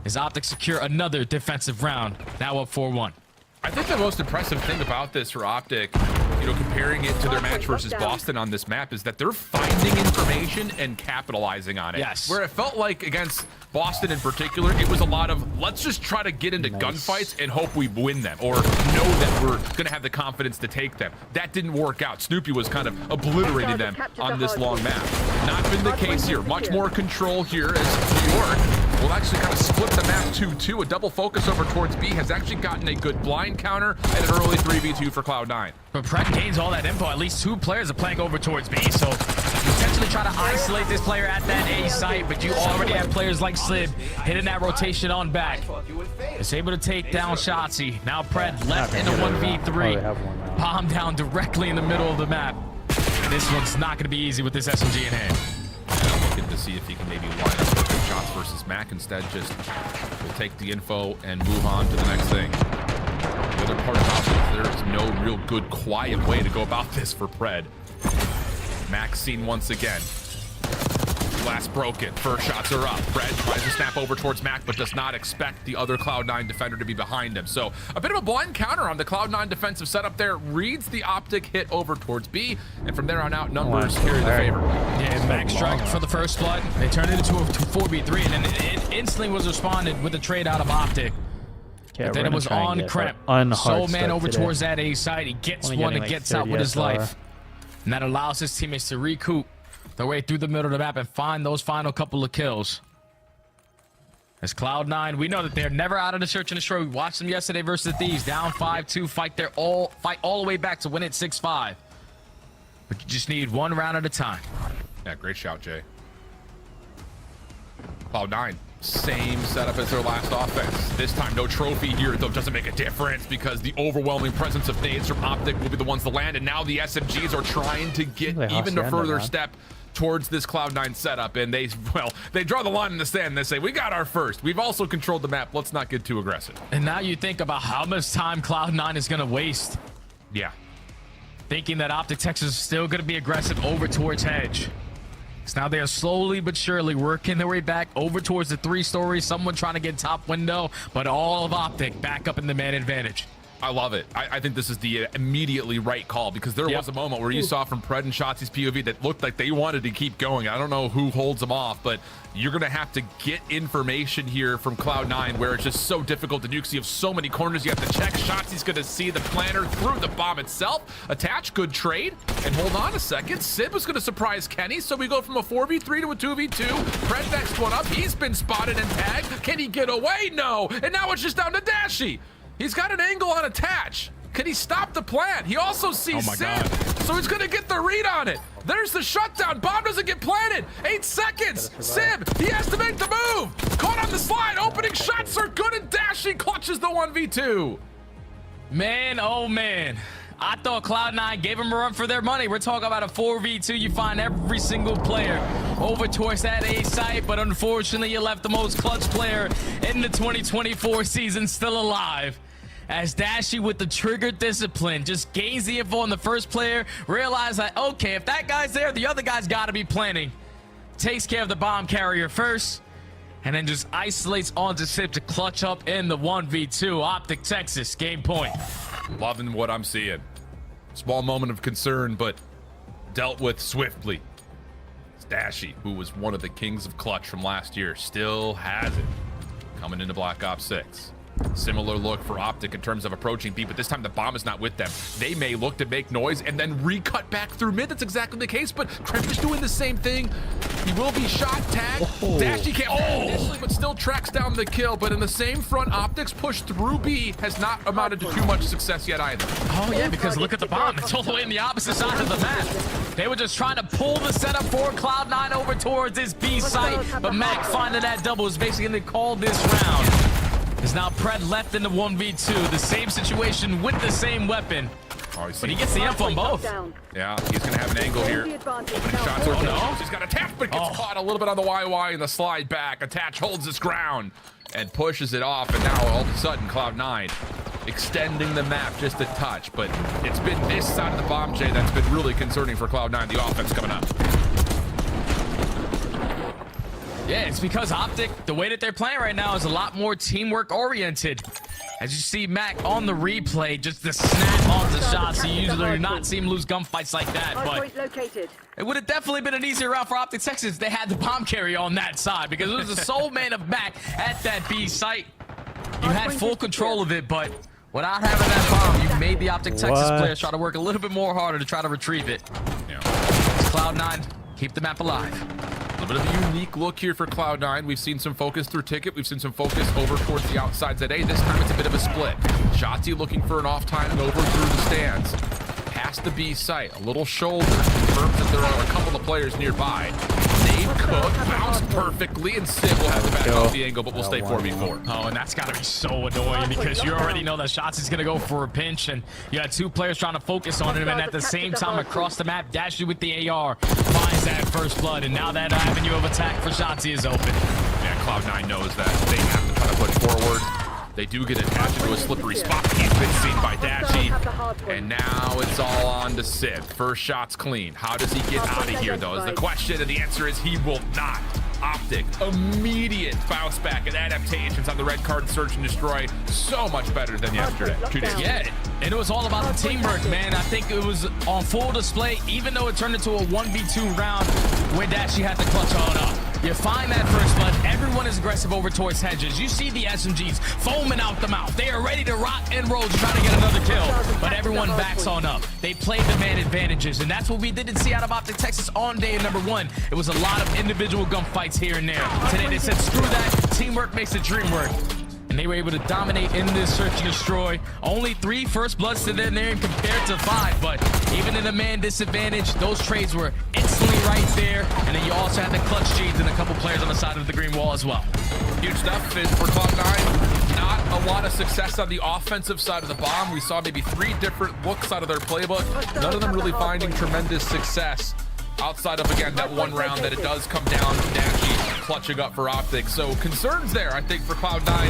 As Optic secure another defensive round. Now up 4-1. I think the most impressive thing about this for Optic, you know, comparing it to their match versus Boston on this map, is that they're finding information and capitalizing on it. Yes. Where it felt like against Boston in particular, it was a lot of let's just try to get into gunfights and hope we win them or know that we're going to have the confidence to take them. That didn't work out. Snoopy was kind of obliterating them on this long map. Not been the case here. Much more control here as New York will actually kind of split the map 2-2. A double focus over towards B has actually gotten a good blind counter and an early 3v2 for Cloud9. But Pred gains all that info. At least 2 players are playing over towards B, so you potentially try to isolate this player at that A site, but you already have players like Slib hitting that rotation on back. It's able to take down Shotzzy. Now Pred left in a 1v3. Bomb down directly in the middle of the map. And this one's not going to be easy with this SMG in hand. I'm looking to see if he can maybe line up shots versus Mac instead just will take the info and move on to the next thing. The other part about this, there is no real good, quiet way to go about this for Pred. Mac seen once again. Glass broken. First shots are up. Pred tries to snap over towards Mac, but does not expect the other Cloud9 defender to be behind him. So a bit of a blind counter on the Cloud9 defensive setup there. Reads the optic hit over towards B, and from there on out, numbers carry the favor. Yeah, Mac struck for the first blood. They turned it into a 4v3, and then it instantly was responded with a trade out of optic. But then it was on Crep. So man over towards that A side. He gets one and gets out with his life. And that allows his teammates to recoup their way through the middle of the map and find those final couple of kills. As Cloud9, we know that they're never out of the search and destroy. We watched them yesterday versus the Thieves, down 5-2, fight all the way back to win it 6-5. But you just need one round at a time. Yeah, great shout, Jay. Cloud9, same setup as their last offense. This time, no trophy here, though, doesn't make a difference because the overwhelming presence of nades from Optic will be the ones to land, and now the SMGs are trying to get even a further step towards this Cloud9 setup, and they draw the line in the sand and they say, we got our first. We've also controlled the map. Let's not get too aggressive. And now you think about how much time Cloud9 is going to waste. Yeah. Thinking that Optic Texas is still going to be aggressive over towards Hedge. So now they are slowly but surely working their way back over towards the 3-story. Someone trying to get top window, but all of Optic back up in the man advantage. I love it. I think this is the immediately right call because there was a moment where you saw from Pred and Shotzi's POV that looked like they wanted to keep going. I don't know who holds them off, but you're going to have to get information here from Cloud9 where it's just so difficult to nuke. So you have so many corners you have to check. Shotzi's going to see the planter through the bomb itself. Attach, good trade. And hold on a second. Sib was going to surprise Kenny. So we go from a 4v3 to a 2v2. Pred next one up. He's been spotted and tagged. Can he get away? No. And now it's just down to Dashy. He's got an angle on attach. Can he stop the plant? He also sees Sib, so he's gonna get the read on it. There's the shutdown. Bomb doesn't get planted. 8 seconds. Sib, he has to make the move. Caught on the slide. Opening shots are good, and Dashy clutches the 1v2. Man, oh man. I thought Cloud9 gave him a run for their money. We're talking about a 4v2. You find every single player over towards that A site, but unfortunately you left the most clutch player in the 2024 season still alive. As Dashy with the trigger discipline just gains the info on the first player, realize that, okay, if that guy's there, the other guy's got to be planning. Takes care of the bomb carrier first, and then just isolates onto Sib to clutch up in the 1v2. Optic Texas, game point. Loving what I'm seeing. Small moment of concern, but dealt with swiftly. Dashy, who was one of the kings of clutch from last year, still has it. Coming into Black Ops 6. Similar look for Optic in terms of approaching B, but this time the bomb is not with them. They may look to make noise and then recut back through mid. That's exactly the case, but Kremp is doing the same thing. He will be shot, tagged. Dashy can't initially, but still tracks down the kill. But in the same front, Optic's push through B has not amounted to too much success yet either. Oh yeah, because look at the bomb. It's all the way in the opposite side of the map. They were just trying to pull the setup for Cloud9 over towards this B site, but Mac finding that double is basically going to call this round. Is now Pred left in the 1v2. The same situation with the same weapon. Oh, but he gets the info on both. Yeah, he's going to have an angle here. Opening shots are no. He's got attached, but gets caught a little bit on the YY and the slide back. Attach holds his ground and pushes it off. And now all of a sudden, Cloud9 extending the map just a touch. But it's been this side of the bomb, Jay, that's been really concerning for Cloud9, the offense coming up. Yeah, it's because Optic, the way that they're playing right now is a lot more teamwork oriented. As you see Mac on the replay, just the snap onto shots. You usually do not see him lose gunfights like that, but it would have definitely been an easier route for Optic Texas if they had the bomb carry on that side, because it was the sole man of Mac at that B site. You had full control of it, but without having that bomb, you made the Optic Texas players try to work a little bit more harder to try to retrieve it. Yeah. Cloud9, keep the map alive. A little bit of a unique look here for Cloud9. We've seen some focus through Ticket. We've seen some focus over towards the outsides at A. This time it's a bit of a split. Shotzi looking for an off time and over through the stands. Past the B site. A little shoulder. Confirms that there are a couple of players nearby. Nade Cook bounced perfectly, and Sid will have to back off the angle, but we'll stay 4v4. Oh, and that's got to be so annoying because you already know that Shotzi's going to go for a pinch, and you had two players trying to focus on him, and at the same time across the map, Dashy with the AR finds that first blood, and now that avenue of attack for Shotzi is open. Yeah, Cloud9 knows that they have to try to push forward. They do get attached into a slippery spot. He's been seen by Dashy. And now it's all on to Sid. First shot's clean. How does he get out of here, though, is the question. And the answer is he will not. Optic, immediate bounce back and adaptations on the red card search and destroy. So much better than yesterday. 2 days. Yeah, and it was all about the teamwork, man. I think it was on full display, even though it turned into a 1v2 round where Dashy had to clutch on up. You find that first blood, everyone is aggressive over towards hedges. You see the SMGs foaming out the mouth. They are ready to rock and roll to try to get another kill, but everyone backs on up. They play the man advantages, and that's what we didn't see out of Optic Texas on day number 1. It was a lot of individual gunfights here and there. Today they said, screw that, teamwork makes the dream work. And they were able to dominate in this search and destroy. Only 3 first bloods to them there compared to 5, but even in a man disadvantage, those trades were instantly right there. And then you also had the clutch trades and a couple players on the side of the green wall as well. Huge stuff is for Cloud9. Not a lot of success on the offensive side of the bomb. We saw maybe 3 different looks out of their playbook. None of them really finding tremendous success outside of, again, that one round that it does come down to Dashy clutching up for Optic. So concerns there, I think, for Cloud9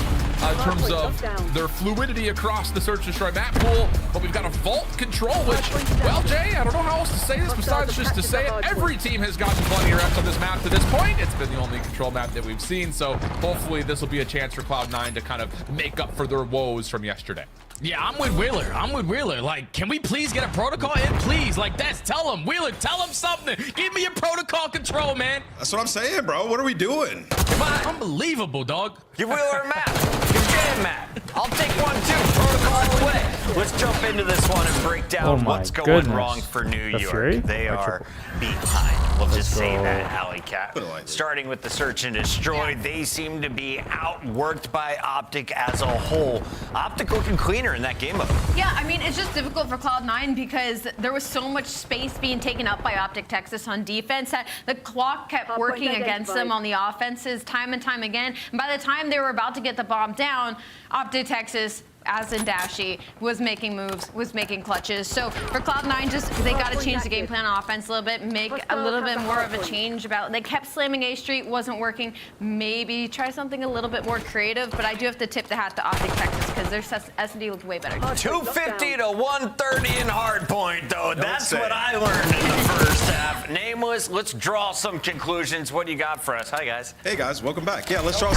in terms of their fluidity across the search and destroy map pool. But we've got a vault control, which, well, Jay, I don't know how else to say this besides just to say it. Every team has gotten plenty of reps on this map to this point. It's been the only control map that we've seen. So hopefully this will be a chance for Cloud9 to kind of make up for their woes from yesterday. Yeah, I'm with Wheeler. I'm with Wheeler. Like, can we please get a protocol in? Please, like, that's, tell him. Wheeler, tell him something. Give me a protocol control, man. That's what I'm saying, bro. What are we doing? Come on. Unbelievable, dog. Give Wheeler a map. Give Jay a map. I'll take one, too. Protocol all the way. Let's jump into this one and break down what's going wrong for New York. They are behind. We'll just say that, Alley Cat. Starting with the search and destroy, they seem to be outworked by Optic as a whole. Optic looking cleaner in that game mode. Yeah, I mean, it's just difficult for Cloud9 because there was so much space being taken up by Optic Texas on defense that the clock kept working against them on the offenses time and time again. And by the time they were about to get the bomb down, Optic Texas, as in Dashy, was making moves, was making clutches. So for Cloud9, just they got to change the game plan on offense a little bit, make a little bit more of a change about. They kept slamming A Street, wasn't working. Maybe try something a little bit more creative. But I do have to tip the hat to Optic Texas because their S&D looked way better. 250 to 130 in hardpoint, though. That's what I learned in the first half. Nameless, let's draw some conclusions. What do you got for us? Hi, guys. Hey, guys. Welcome back. Yeah, let's draw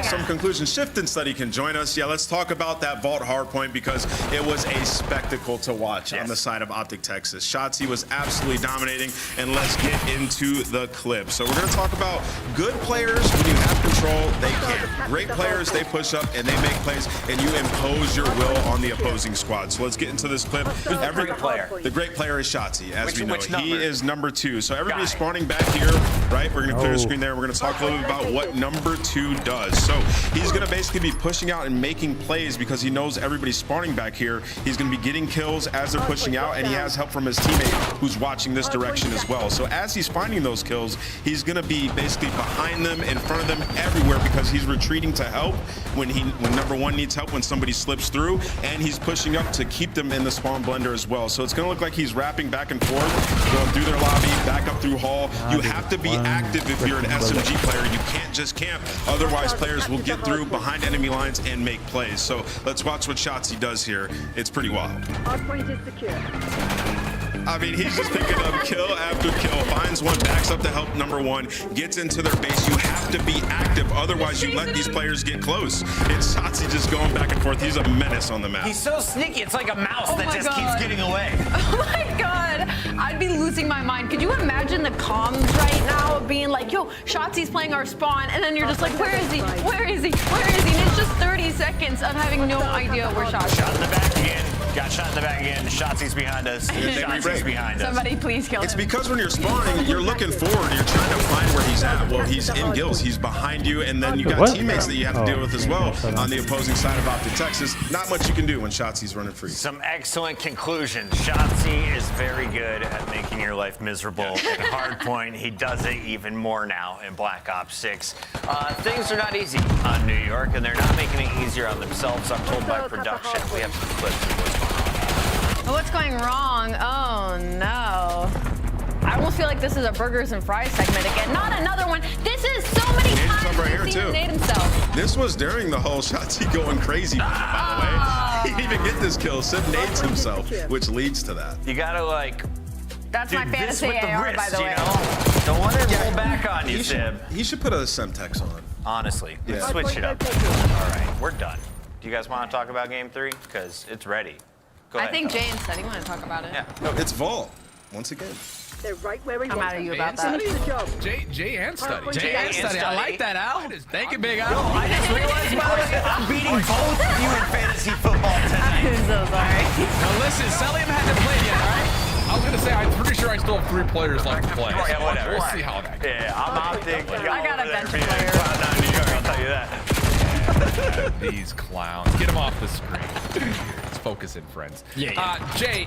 some conclusions. Shift and Study can join us. Yeah, let's talk about that vault hardpoint because it was a spectacle to watch on the side of Optic Texas. Shotzzy was absolutely dominating, and let's get into the clip. So we're going to talk about good players. When you have control, they can. Great players, they push up and they make plays, and you impose your will on the opposing squad. So let's get into this clip. Every player. The great player is Shotzzy, as we know. He is number 2. So everybody's Got it. spawning back here, right? We're going to clear the screen there. We're going to talk a little bit about what number 2 does. So he's going to basically be pushing out and making plays because he knows everybody's spawning back here. He's going to be getting kills as they're pushing out, and he has help from his teammate who's watching this direction as well. So as he's finding those kills, he's going to be basically behind them, in front of them, everywhere because he's retreating to help when number 1 needs help, when somebody slips through, and he's pushing up to keep them in the spawn blender as well. So it's going to look like he's wrapping back and forth, going through their lobby, back up through hall. You have to be active if you're an SMG player. You can't just camp. Otherwise, players will get through behind enemy lines and make plays. So let's watch what Shotzzy does here. It's pretty wild. Hardpoint is secure. I mean, he's just picking up kill after kill, finds one, backs up to help number 1, gets into their base. You have to be active, otherwise you let these players get close. It's Shotzzy just going back and forth. He's a menace on the map. He's so sneaky. It's like a mouse that just keeps getting away. Oh my God, I'd be losing my mind. Could you imagine the comms right now being like, yo, Shotzi's playing our spawn, and then you're just like, where is he? Where is he? Where is he? And it's just 30 seconds of having no idea where Shotzi. Shot in the back again. Got shot in the back again. Shotzi's behind us. Shotzi's behind us. Somebody please kill him. It's because when you're spawning, you're looking forward. You're trying to find where he's at. Well, he's in gills. He's behind you, and then you got teammates that you have to deal with as well on the opposing side of Optic Texas. Not much you can do when Shotzi's running free. Some excellent conclusions. Shotzi is very good at making your life miserable. At Hardpoint, he does it even more now in Black Ops 6. Things are not easy on New York, and they're not making it easier on themselves, I'm told by production. We have some clips of what's going on. What's going wrong? Oh no. I almost almost feel like this is a burgers and fries segment again. Not another one. This is so many times we've seen him nade himself. This was during the whole Shotzi going crazy, by the way. He didn't even get this kill. Sim nades himself, which leads to that. You gotta like. That's my fantasy with the AR, wrist, by the way. You know? Don't let it roll back on you, Sim. He should put a Semtex on. Honestly, Yeah. switch it up. All right, we're done. Do you guys want to talk about game 3? Because it's ready. Go ahead. I think Jane said he wanted to talk about it. Yeah. No, it's Vault, once again. They're right where we I'm want mad at you them. about that. Jay and Study. Jay and Study. I like that, Al. Thank you, Big Al. I just realized, by the way, I'm beating both of you in fantasy football tonight. I'm so sorry. Now listen, Selim hasn't played yet, all right? I was gonna say, I'm pretty sure I still have 3 players left to play. Yeah, So whatever. We'll see how that goes. Yeah, I'm optic. I got a bench player. Cloud9 New York, I'll tell you that. These clowns. Get them off the screen. Let's focus in, friends. Yeah. Jay,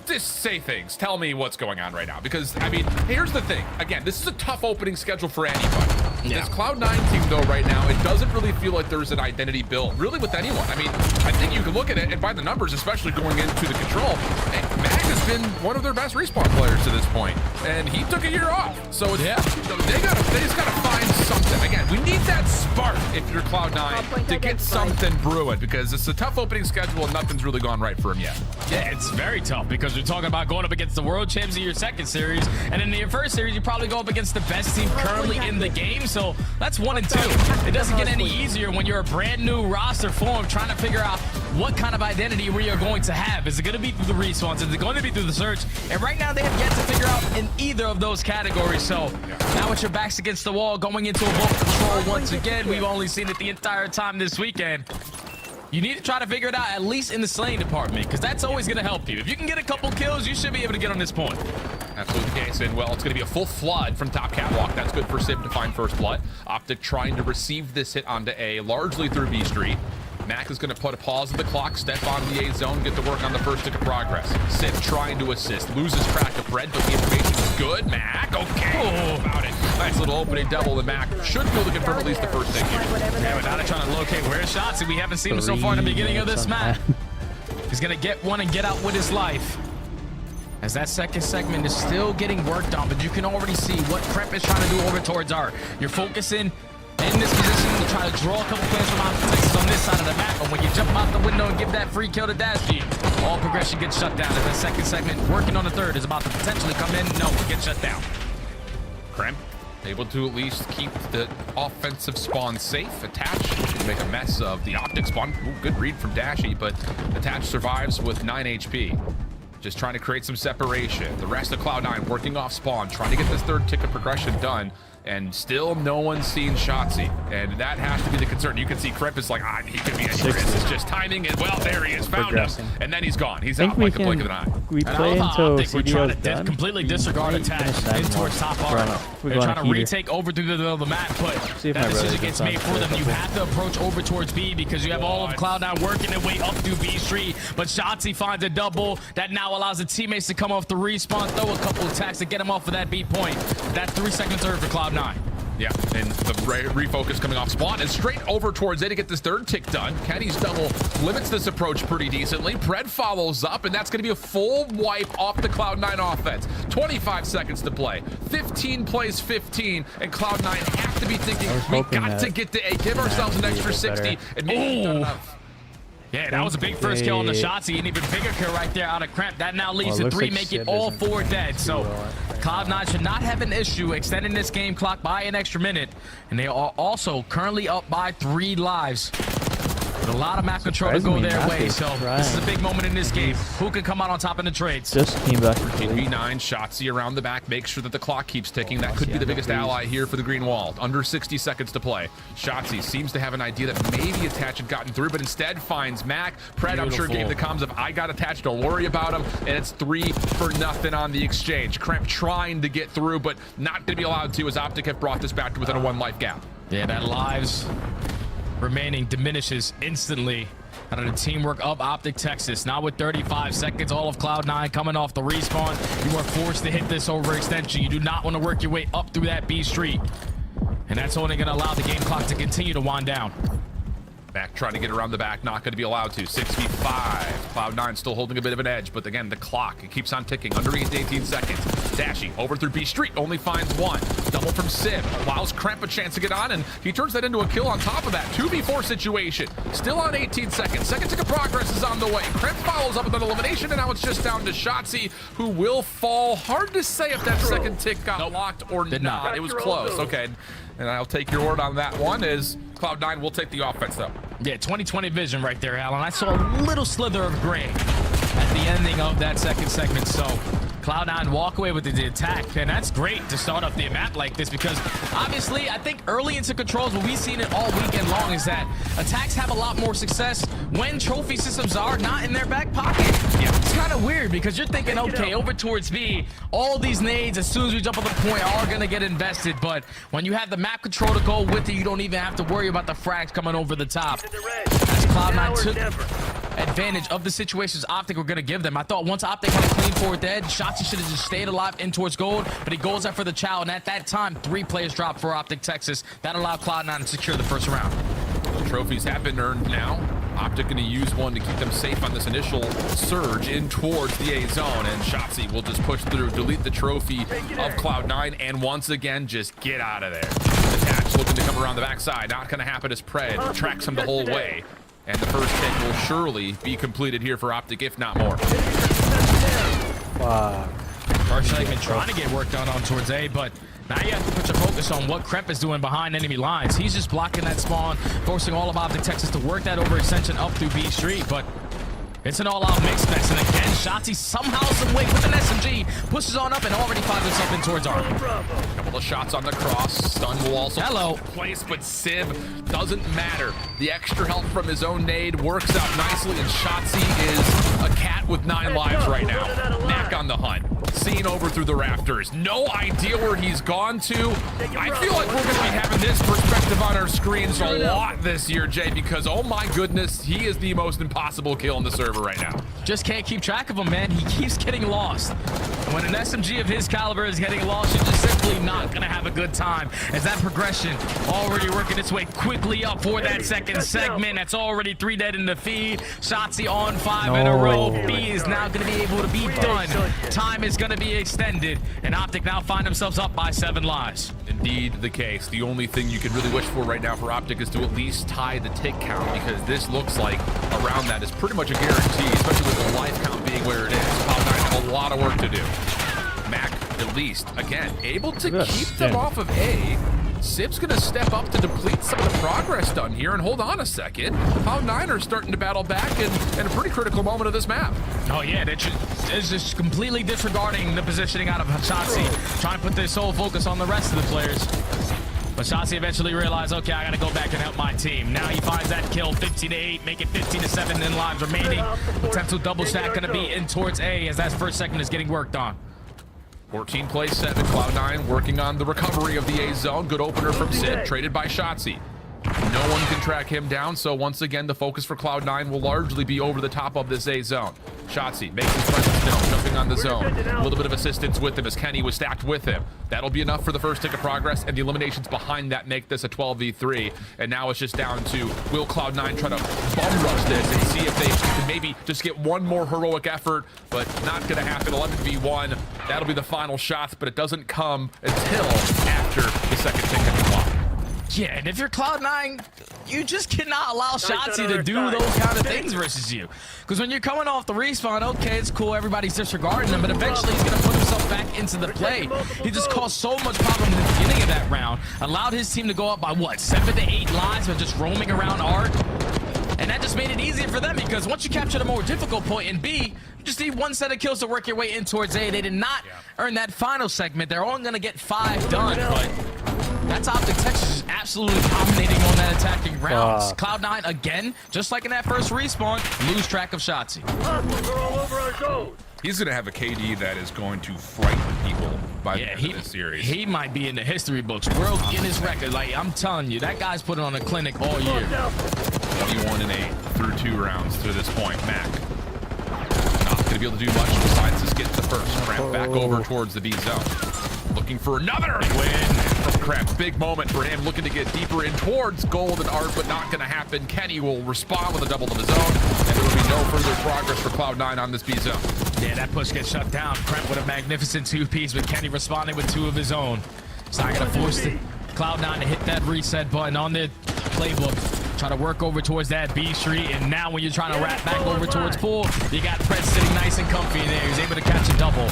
just say things. Tell me what's going on right now. Because, I mean, here's the thing. Again, this is a tough opening schedule for anybody. Yeah. This Cloud9 team, though, right now, it doesn't really feel like there's an identity built, really, with anyone. I mean, I think you can look at it, and by the numbers, especially going into the control, Mac has been one of their best respawn players to this point, and he took a year off. So, it's, so they just gotta find something. Again, we need that spark if you're Cloud9 to get something brewing, because it's a tough opening schedule, and nothing's really gone right for him yet. Yeah, it's very tough because you're talking about going up against the world champs in your second series, and in your first series, you probably go up against the best team currently in the game. So that's 1 and 2. It doesn't get any easier when you're a brand new roster form trying to figure out what kind of identity we are going to have. Is it going to be through the respawns? Is it going to be through the search? And right now, they have yet to figure out in either of those categories. So now with your backs against the wall, going into a Wolf Control once again, we've only seen it the entire time this weekend. You need to try to figure it out, at least in the slaying department, because that's always going to help you. If you can get a couple kills, you should be able to get on this point. Absolutely the case, and well, it's going to be a full flood from top catwalk. That's good for Sim to find first blood. Optic trying to receive this hit onto A, largely through B Street. Mac is going to put a pause on the clock, step on the A zone, get to work on the first tick of progress. Sim trying to assist, loses track of Fred, but the information is good. Mac, okay, about it. Nice little opening double, and Mac should be able to confirm at least the first thing here. Yeah, but now they're trying to locate where Shotzi. We haven't seen him so far in the beginning of this map. He's going to get one and get out with his life. As that second segment is still getting worked on, but you can already see what Prep is trying to do over towards R. You're focusing in this position to try to draw a couple plays from Optic Texas on this side of the map, and when you jump out the window and give that free kill to Dashy, all progression gets shut down. As that second segment, working on the third, is about to potentially come in. No, get shut down. Krem able to at least keep the offensive spawn safe. Attach make a mess of the Optic spawn. Ooh, good read from Dashy, but Attach survives with 9 HP. Just trying to create some separation. The rest of Cloud9 working off spawn, trying to get this third tick of progression done. And still no one's seen Shotzi. And that has to be the concern. You can see Crep is like, he could be anywhere. It's just timing. And well, there he is. Found him. And then he's gone. He's out like a blink of an eye. We play until We're trying CDL to completely disregard Attach in towards top R. They're trying to retake over through the middle of the map, but that decision gets made for them. You have to approach over towards B because you have all of Cloud9 working their way up through B Street. But Shotzi finds a double that now allows the teammates to come off the respawn, throw a couple attacks to get him off of that B point. That's 3 seconds third for Cloud9. Yeah, and the refocus coming off spawn is straight over towards A to get this third tick done. Kenny's double limits this approach pretty decently. Pred follows up, and that's going to be a full wipe off the Cloud9 offense. 25 seconds to play. 15 plays 15, and Cloud9 have to be thinking, we got to get to A, give ourselves an extra 60, and maybe it's not enough. Yeah, that was a big first kill on the Shotzi, and even bigger kill right there out of Cramp. That now leads to 3, making all 4 dead. So Cloud9 should not have an issue extending this game clock by an extra minute. And they are also currently up by 3 lives. With a lot of map control to go their way. So this is a big moment in this game. Who can come out on top in the trades? Just came back. B9, Shotzi around the back, make sure that the clock keeps ticking. That could be the biggest ally here for the Green Wall. Under 60 seconds to play. Shotzi seems to have an idea that maybe Attach had gotten through, but instead finds Mac. Pred, I'm sure, gave the comms of, I got Attached, don't worry about him. And it's 3 for nothing on the exchange. Kremp trying to get through, but not going to be allowed to, as Optic have brought this back to within a 1 life gap. Yeah, that lives remaining diminishes instantly out of the teamwork of Optic Texas. Now with 35 seconds, all of Cloud9 coming off the respawn. You are forced to hit this overextension. You do not want to work your way up through that B Street. And that's only going to allow the game clock to continue to wind down. Mac trying to get around the back, not going to be allowed to. 6v5. Cloud9 still holding a bit of an edge, but again, the clock, it keeps on ticking. Under 18 seconds. Dashie over through B Street, only finds one. Double from Civ, allows Kremp a chance to get on, and he turns that into a kill on top of that. 2v4 situation, still on 18 seconds. Second tick of progress is on the way. Kremp follows up with an elimination, and now it's just down to Shotzzy, who will fall. Hard to say if that second tick got locked or not. It was close. Okay, and I'll take your word on that one, as Cloud9 will take the offense, though. Yeah, 20/20 vision right there, Alan. I saw a little slither of gray at the ending of that second segment, so Cloud9 walk away with the attack, and that's great to start off the map like this, because obviously I think early into controls, what we've seen it all weekend long, is that attacks have a lot more success when trophy systems are not in their back pocket. Yeah, it's kind of weird, because you're thinking, okay, over towards B, all these nades, as soon as we jump on the point, are going to get invested, but when you have the map control to go with it, you don't even have to worry about the frags coming over the top. As Cloud9 took advantage of the situations Optic were going to give them. I thought once Optic had a clean forward edge, Shotzzy should have just stayed alive in towards gold, but he goes out for the chow, and at that time, 3 players dropped for Optic Texas. That allowed Cloud9 to secure the first round. The trophies have been earned now. Optic going to use one to keep them safe on this initial surge in towards the A zone, and Shotzzy will just push through, delete the trophy of Cloud9, and once again, just get out of there. Attach looking to come around the backside. Not going to happen as Pred tracks him the whole way. And the first hit will surely be completed here for Optic, if not more. Wow. First segment trying to get work done on towards A, but now you have to put your focus on what Kremp is doing behind enemy lines. He's just blocking that spawn, forcing all of Optic Texas to work that overextension up through B Street, but it's an all-out mix mess, and again, Shotzzy somehow, some way with an SMG, pushes on up and already finds himself in towards Arm. Couple of shots on the cross. Stun will also place, but Civ doesn't matter. The extra help from his own nade works out nicely, and Shotzzy is a cat with 9 lives right now. Mac on the hunt. Seen over through the rafters. No idea where he's gone to. I feel like we're going to be having this perspective on our screens a lot this year, Jay, because, oh my goodness, he is the most impossible kill in the server right now. Just can't keep track of him, man. He keeps getting lost. And when an SMG of his caliber is getting lost, you're just simply not going to have a good time. As that progression already working its way quickly up for that second segment. That's already 3 dead in the feed. Shotzzy on 5 in a row. B is now going to be able to be done. Time is going to be extended, and Optic now find themselves up by 7 lives. Indeed the case. The only thing you can really wish for right now for Optic is to at least tie the tick count, because this looks like around that is pretty much a guarantee, especially with the life count being where it is. Cloud9 have a lot of work to do. Mac, at least, again, able to keep them off of A. Civ's going to step up to deplete some of the progress done here, and hold on a second. Cloud9 are starting to battle back in a pretty critical moment of this map. Oh yeah, it's just completely disregarding the positioning out of Shotzzy, trying to put their sole focus on the rest of the players. But Shotzzy eventually realized, okay, I got to go back and help my team. Now he finds that kill, 15-8, make it 15-7 in lives remaining. Potential double stack going to be in towards A, as that first segment is getting worked on. 14 plays 7. Cloud9 working on the recovery of the A zone. Good opener from Sid, traded by Shotzzy. No one can track him down, so once again, the focus for Cloud9 will largely be over the top of this A zone. Shotzzy makes his presence known, jumping on the zone. A little bit of assistance with him as Kenny was stacked with him. That'll be enough for the first tick of progress, and the eliminations behind that make this a 12v3. And now it's just down to, will Cloud9 try to bum rush this and see if they can maybe just get one more heroic effort, but not going to happen. 11v1. That'll be the final shots, but it doesn't come until after the second tick of the clock. Yeah, and if you're Cloud9, you just cannot allow Shotzzy to do those kind of things versus you. Because when you're coming off the respawn, okay, it's cool, everybody's disregarding him, but eventually he's going to put himself back into the play. He just caused so much problem in the beginning of that round, allowed his team to go up by, what, 7 to 8 lives by just roaming around Art? And that just made it easier for them, because once you capture the more difficult point in B, you just need 1 set of kills to work your way in towards A. They did not earn that final segment. They're only going to get 5 done, but that's Optic Texas is absolutely dominating on that attacking rounds. Cloud9, again, just like in that first respawn, lose track of Shotzzy. He's going to have a KD that is going to frighten people by the end of this series. He might be in the history books. World Guinness record. Like, I'm telling you, that guy's putting on a clinic all year. 21-8 through 2 rounds to this point. Mac not going to be able to do much besides just get the first. Ramp back over towards the B zone. Looking for another win. from Krep. Big moment for him, looking to get deeper in towards gold and art, but not going to happen. Kenny will respond with a double of his own, and there will be no further progress for Cloud9 on this B zone. Yeah, that push gets shut down. Krep with a magnificent 2-piece, with Kenny responding with 2 of his own. It's not going to force Cloud9 to hit that reset button on their playbook. Try to work over towards that B street, and now when you're trying to wrap back over towards pool, you got Pred sitting nice and comfy in there. He's able to catch a double.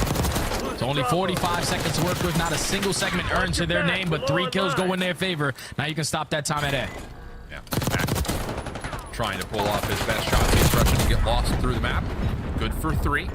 It's only 45 seconds to work with. Not a single segment earned to their name, but 3 kills go in their favor. Now you can stop that time at A. Yeah, Matt trying to pull off his best shot. He's rushing to get lost through the map. Good for 3.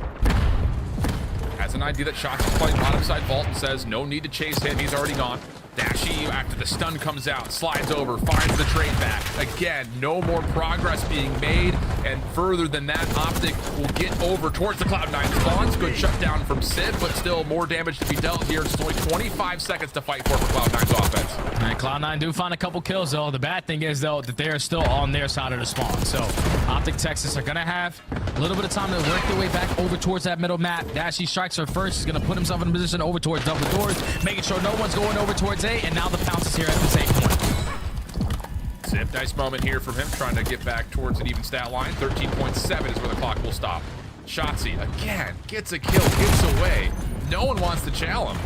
Has an idea that shots is playing bottom side vault and says no need to chase him. He's already gone. Dashy, after the stun comes out, slides over, finds the trade back. Again, no more progress being made, and further than that, Optic will get over towards the Cloud9 spawns. Good shutdown from Sid, but still more damage to be dealt here. It's only 25 seconds to fight for Cloud9's offense. All right, Cloud9 do find a couple kills, though. The bad thing is, though, that they're still on their side of the spawn. So Optic Texas are going to have a little bit of time to work their way back over towards that middle map. Dashy strikes her first. He's going to put himself in a position over towards double doors, making sure no one's going over towards A, and now the pounce is here at the same point. Zip, nice moment here from him, trying to get back towards an even stat line. 13.7 is where the clock will stop. Shotzzy, again, gets a kill, gets away. No one wants to chow him.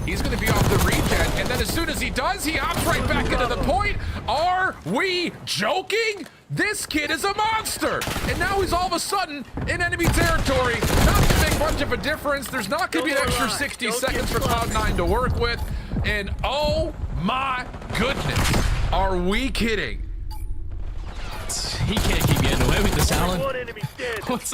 He's going to be off the regen, and then as soon as he does, he hops right back into the point. Are we joking? This kid is a monster, and now he's all of a sudden in enemy territory. Not to make much of a difference. There's not going to be an extra 60 seconds for Cloud9 to work with, and oh my goodness, are we kidding? He can't keep getting away with this, Alan. What's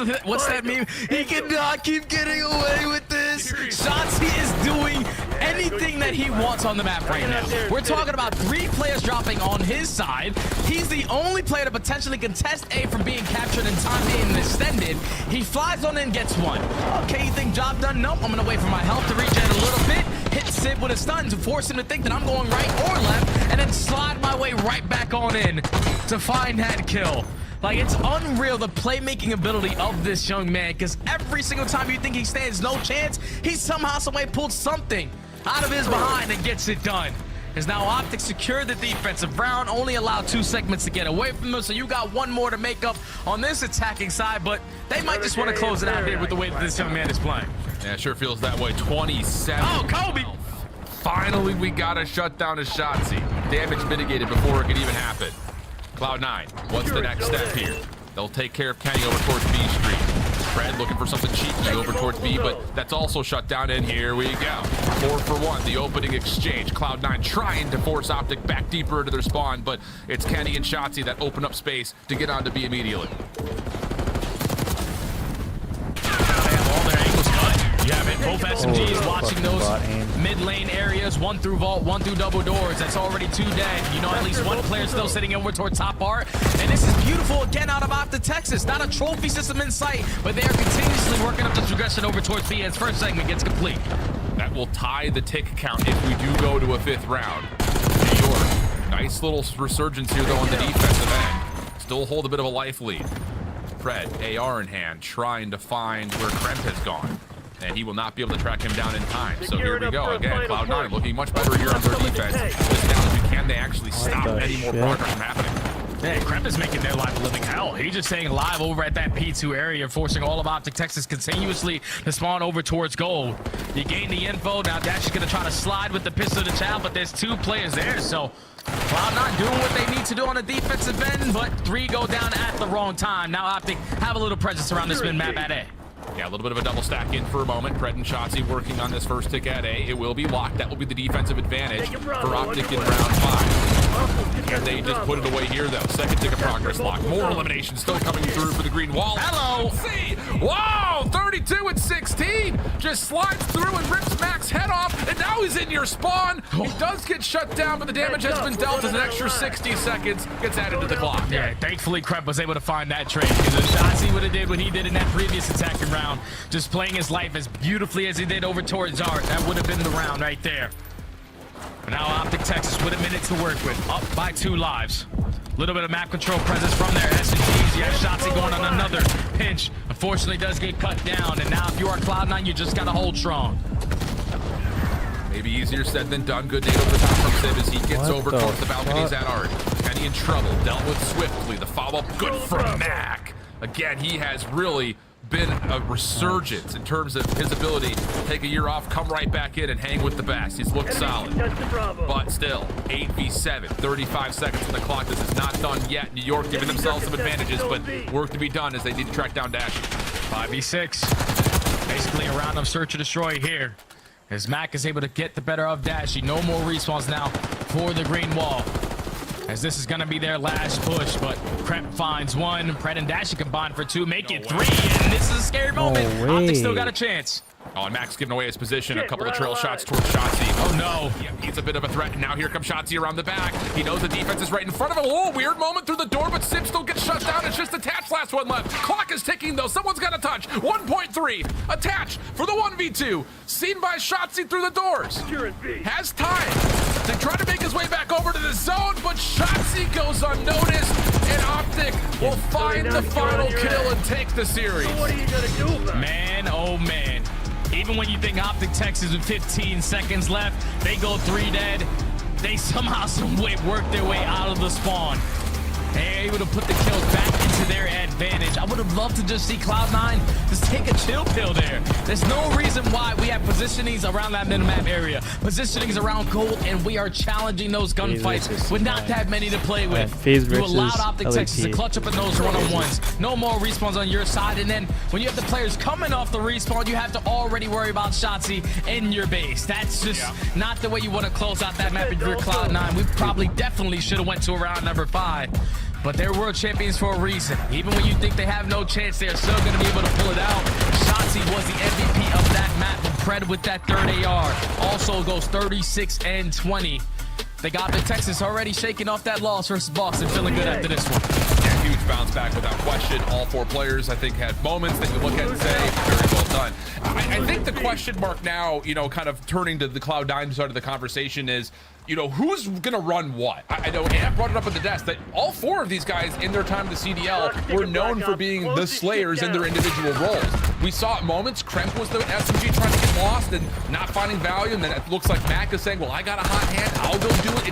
that meme? He cannot keep getting away with this. Shotzzy is doing anything that he wants on the map right now. We're talking about 3 players dropping on his side. He's the only player to potentially contest A from being captured and time being extended. He flies on in, gets 1. Okay, you think job done? Nope, I'm gonna wait for my health to regen a little bit. Hit Sid with a stun to force him to think that I'm going right or left, and then slide my way right back on in to find that kill. Like, it's unreal, the playmaking ability of this young man, because every single time you think he stands no chance, he somehow, someway pulled something out of his behind and gets it done. As now Optic secured the defensive round, only allowed 2 segments to get away from them, so you got 1 more to make up on this attacking side, but they might just want to close it out here with the way that this young man is playing. Yeah, it sure feels that way. 27. Oh, Kobe! Finally, we got a shutdown to Shotzzy. Damage mitigated before it could even happen. Cloud9, what's the next step here? They'll take care of Kenny over towards B Street. Fred looking for something cheeky over towards B, but that's also shut down, and here we go. 4 for 1, the opening exchange. Cloud9 trying to force Optic back deeper into their spawn, but it's Kenny and Shotzzy that open up space to get onto B immediately. You have it, both SMGs watching those mid lane areas, 1 through vault, 1 through double doors. That's already 2 dead. You know, at least 1 player still sitting over towards top bar. And this is beautiful again out of Optic Texas. Not a trophy system in sight, but they are continuously working up this regression over towards B as first segment gets complete. That will tie the tick count if we do go to a 5th round. New York, nice little resurgence here though on the defensive end. Still hold a bit of a life lead. Fred, AR in hand, trying to find where Kremp has gone. And he will not be able to track him down in time. So here we go again. Cloud9 looking much better here on their defense. As down as we can, they actually stop any more progress from happening. Yeah, Kremp is making their life a living hell. He's just staying alive over at that P2 area, forcing all of Optic Texas continuously to spawn over towards gold. You gain the info. Now Dash is going to try to slide with the pistol to chow, but there's 2 players there. So Cloud9 doing what they need to do on the defensive end, but 3 go down at the wrong time. Now Optic have a little presence around this mid-map at A. Yeah, a little bit of a double stack in for a moment. Pred and Shotzzy working on this first tick at A. It will be locked. That will be the defensive advantage for Optic in round 5. And they just put it away here, though. Second tick of progress lock. More eliminations still coming through for the green wall. Hello! See? Wow! 32 and 16. Just slides through and rips Mac's head off. And now he's in your spawn. He does get shut down, but the damage has been dealt as an extra 60 seconds gets added to the clock. Yeah, thankfully Kremp was able to find that trade, because if Shotzzy would have did what he did in that previous attacking round, just playing his life as beautifully as he did over towards Art, that would have been the round right there. But now Optic Texas with a minute to work with, up by 2 lives. A little bit of map control presence from their SMGs. Yeah, Shotzzy going on another pinch. Unfortunately, does get cut down. And now if you are Cloud9, you just got to hold strong. Maybe easier said than done. Good nade over the top from Sib as he gets over towards the balconies at Art. Kenny in trouble, dealt with swiftly. The follow-up good from Mac. Again, he has really been a resurgence in terms of his ability to take a year off, come right back in and hang with the best. He's looked solid. But still, 8v7, 35 seconds on the clock. This is not done yet. New York giving themselves some advantages, but work to be done as they need to track down Dashy. 5v6. Basically a round of search and destroy here. As Mac is able to get the better of Dashy. No more respawns now for the green wall. As this is going to be their last push, but Crep finds one. Pred and Dashy combine for 2, make it 3, and this is a scary moment. Optic still got a chance. Oh, and Max giving away his position. A couple of trail shots towards Shotzi. Oh, no. Yeah, he's a bit of a threat. And now here comes Shotzi around the back. He knows the defense is right in front of him. Oh, weird moment through the door, but Sim still gets shut down. It's just Attach, last one left. Clock is ticking, though. Someone's got to touch. 1.3. Attach for the 1v2. Seen by Shotzi through the doors. Has time to try to make his way back over to the zone, but Shotzi goes unnoticed, and Optic will find the final kill and take the series. So what are you going to do about it? Man, oh, man. Even when you think Optic Texas with 15 seconds left, they go 3 dead. They somehow, some way work their way out of the spawn. They're able to put the kills back into their advantage. I would have loved to just see Cloud9 just take a chill pill there. There's no reason why we have positionings around that minimap area, positionings around gold, and we are challenging those gunfights with not that many to play with. You allowed Optic Texas to clutch up in those one-on-ones. No more respawns on your side, and then when you have the players coming off the respawn, you have to already worry about Shotzi in your base. That's just not the way you want to close out that map if you're Cloud9. We probably definitely should have went to round number 5. But they're world champions for a reason. Even when you think they have no chance, they're still going to be able to pull it out. Shotzi was the MVP of that map, but Pred with that third AR also goes 36 and 20. They got the Texas already shaking off that loss versus Boston, feeling good after this one. Yeah, huge bounce back without question. All 4 players, I think, had moments that you look at and say, very well done. I think the question mark now, you know, kind of turning to the Cloud9 side of the conversation is, you know, who's going to run what? I know Amp brought it up at the desk that all 4 of these guys in their time in the CDL were known for being the slayers in their individual roles. We saw at moments, Kremp was the SMG trying to get lost and not finding value, and then it looks like Mac is saying, well, I got a hot hand, I'll go do it.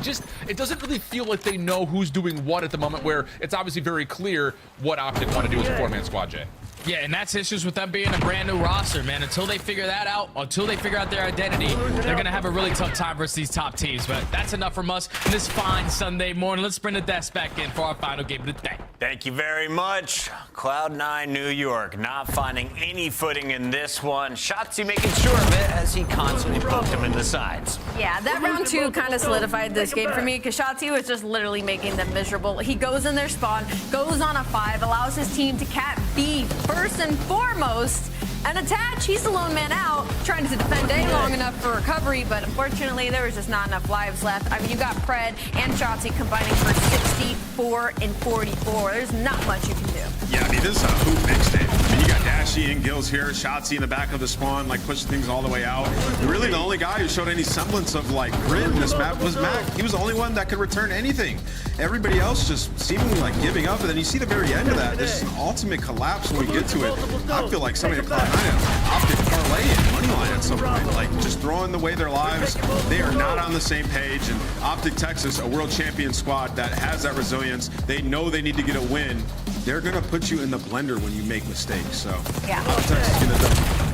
It doesn't really feel like they know who's doing what at the moment, where it's obviously very clear what Optic want to do as a 4-man squad, Jay. Yeah, and that's issues with them being a brand new roster, man. Until they figure that out, until they figure out their identity, they're going to have a really tough time versus these top teams. But that's enough from us on this fine Sunday morning. Let's bring the desk back in for our final game of the day. Thank you very much. Cloud9 New York not finding any footing in this one. Shotzi making sure of it as he constantly poked him in the sides. Yeah, that round 2 kind of solidified this game for me because Shotzi was just literally making them miserable. He goes in their spawn, goes on a 5, allows his team to cat B first and foremost, and Attach, he's the lone man out, trying to defend A long enough for recovery, but unfortunately there was just not enough lives left. I mean, you got Pred and Shotzi combining for 64 and 44. There's not much you can do. Yeah, I mean, this is a hoop mixtape. I mean, you got Dashy and Gills here, Shotzi in the back of the spawn, like pushing things all the way out. Really, the only guy who showed any semblance of like grit in this map was Mac. He was the only one that could return anything. Everybody else just seemingly like giving up, and then you see the very end of that. This is an ultimate collapse when we get to it. I feel like somebody at Cloud9 Optic parlay and money line at some point, like just throwing away their lives. They are not on the same page, and Optic Texas, a world champion squad that has that resilience. They know they need to get a win. They're gonna put you in the blender when you make mistakes. So yeah, Optic Texas gonna do.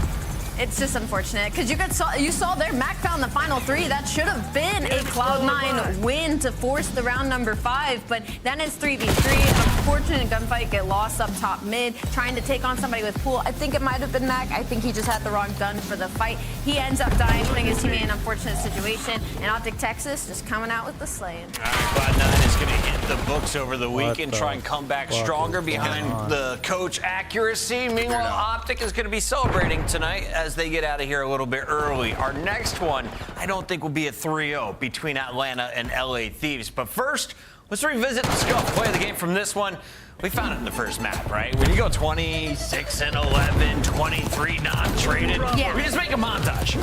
It's just unfortunate because you saw there Mac found the final 3. That should have been a Cloud9 win to force the round number 5, but then it's 3v3. An unfortunate gunfight, get lost up top mid, trying to take on somebody with pool. I think it might have been Mac. I think he just had the wrong gun for the fight. He ends up dying, putting his teammate in an unfortunate situation, and Optic Texas just coming out with the slaying. All right, Cloud9 is going to hit the books over the weekend, try and come back stronger behind the coach accuracy. Meanwhile, Optic is going to be celebrating tonight as they get out of here a little bit early. Our next one, I don't think will be a 3-0 between Atlanta and LA Thieves. But first, Let's revisit the scope, play of the game from this one. We found it in the first map, right? When you go 26 and 11, 23 not traded, we just make a montage.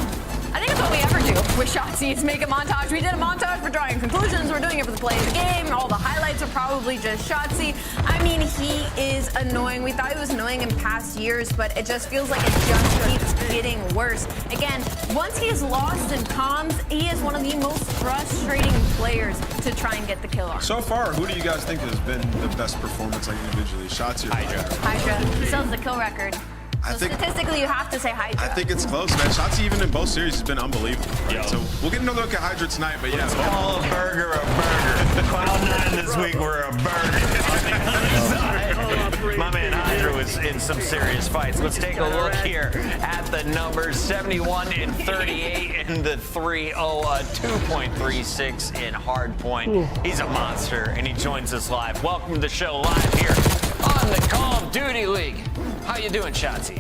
I think that's what we ever do with Shotzzy, is make a montage. We did a montage for drawing conclusions. We're doing it for the play of the game. All the highlights are probably just Shotzzy. I mean, he is annoying. We thought he was annoying in past years, but it just feels like it just keeps getting worse. Again, once he is lost in comms, he is one of the most frustrating players to try and get the kill on. So far, who do you guys think has been the best performance, like individually? Shotzzy or Hydra? Hydra. He sells the kill record. So statistically, you have to say Hydra. I think it's close, man. Shotzzy, even in both series, has been unbelievable. Right? So we'll get another look at Hydra tonight, but yeah. Call a burger a burger. Cloud9 this week were a burger. My man Hydra was in some serious fights. Let's take a look here at the numbers. 71 and 38 in the 3-0, 2.36 in hardpoint. He's a monster, and he joins us live. Welcome to the show live here on the Call of Duty League. How you doing, Shotzzy?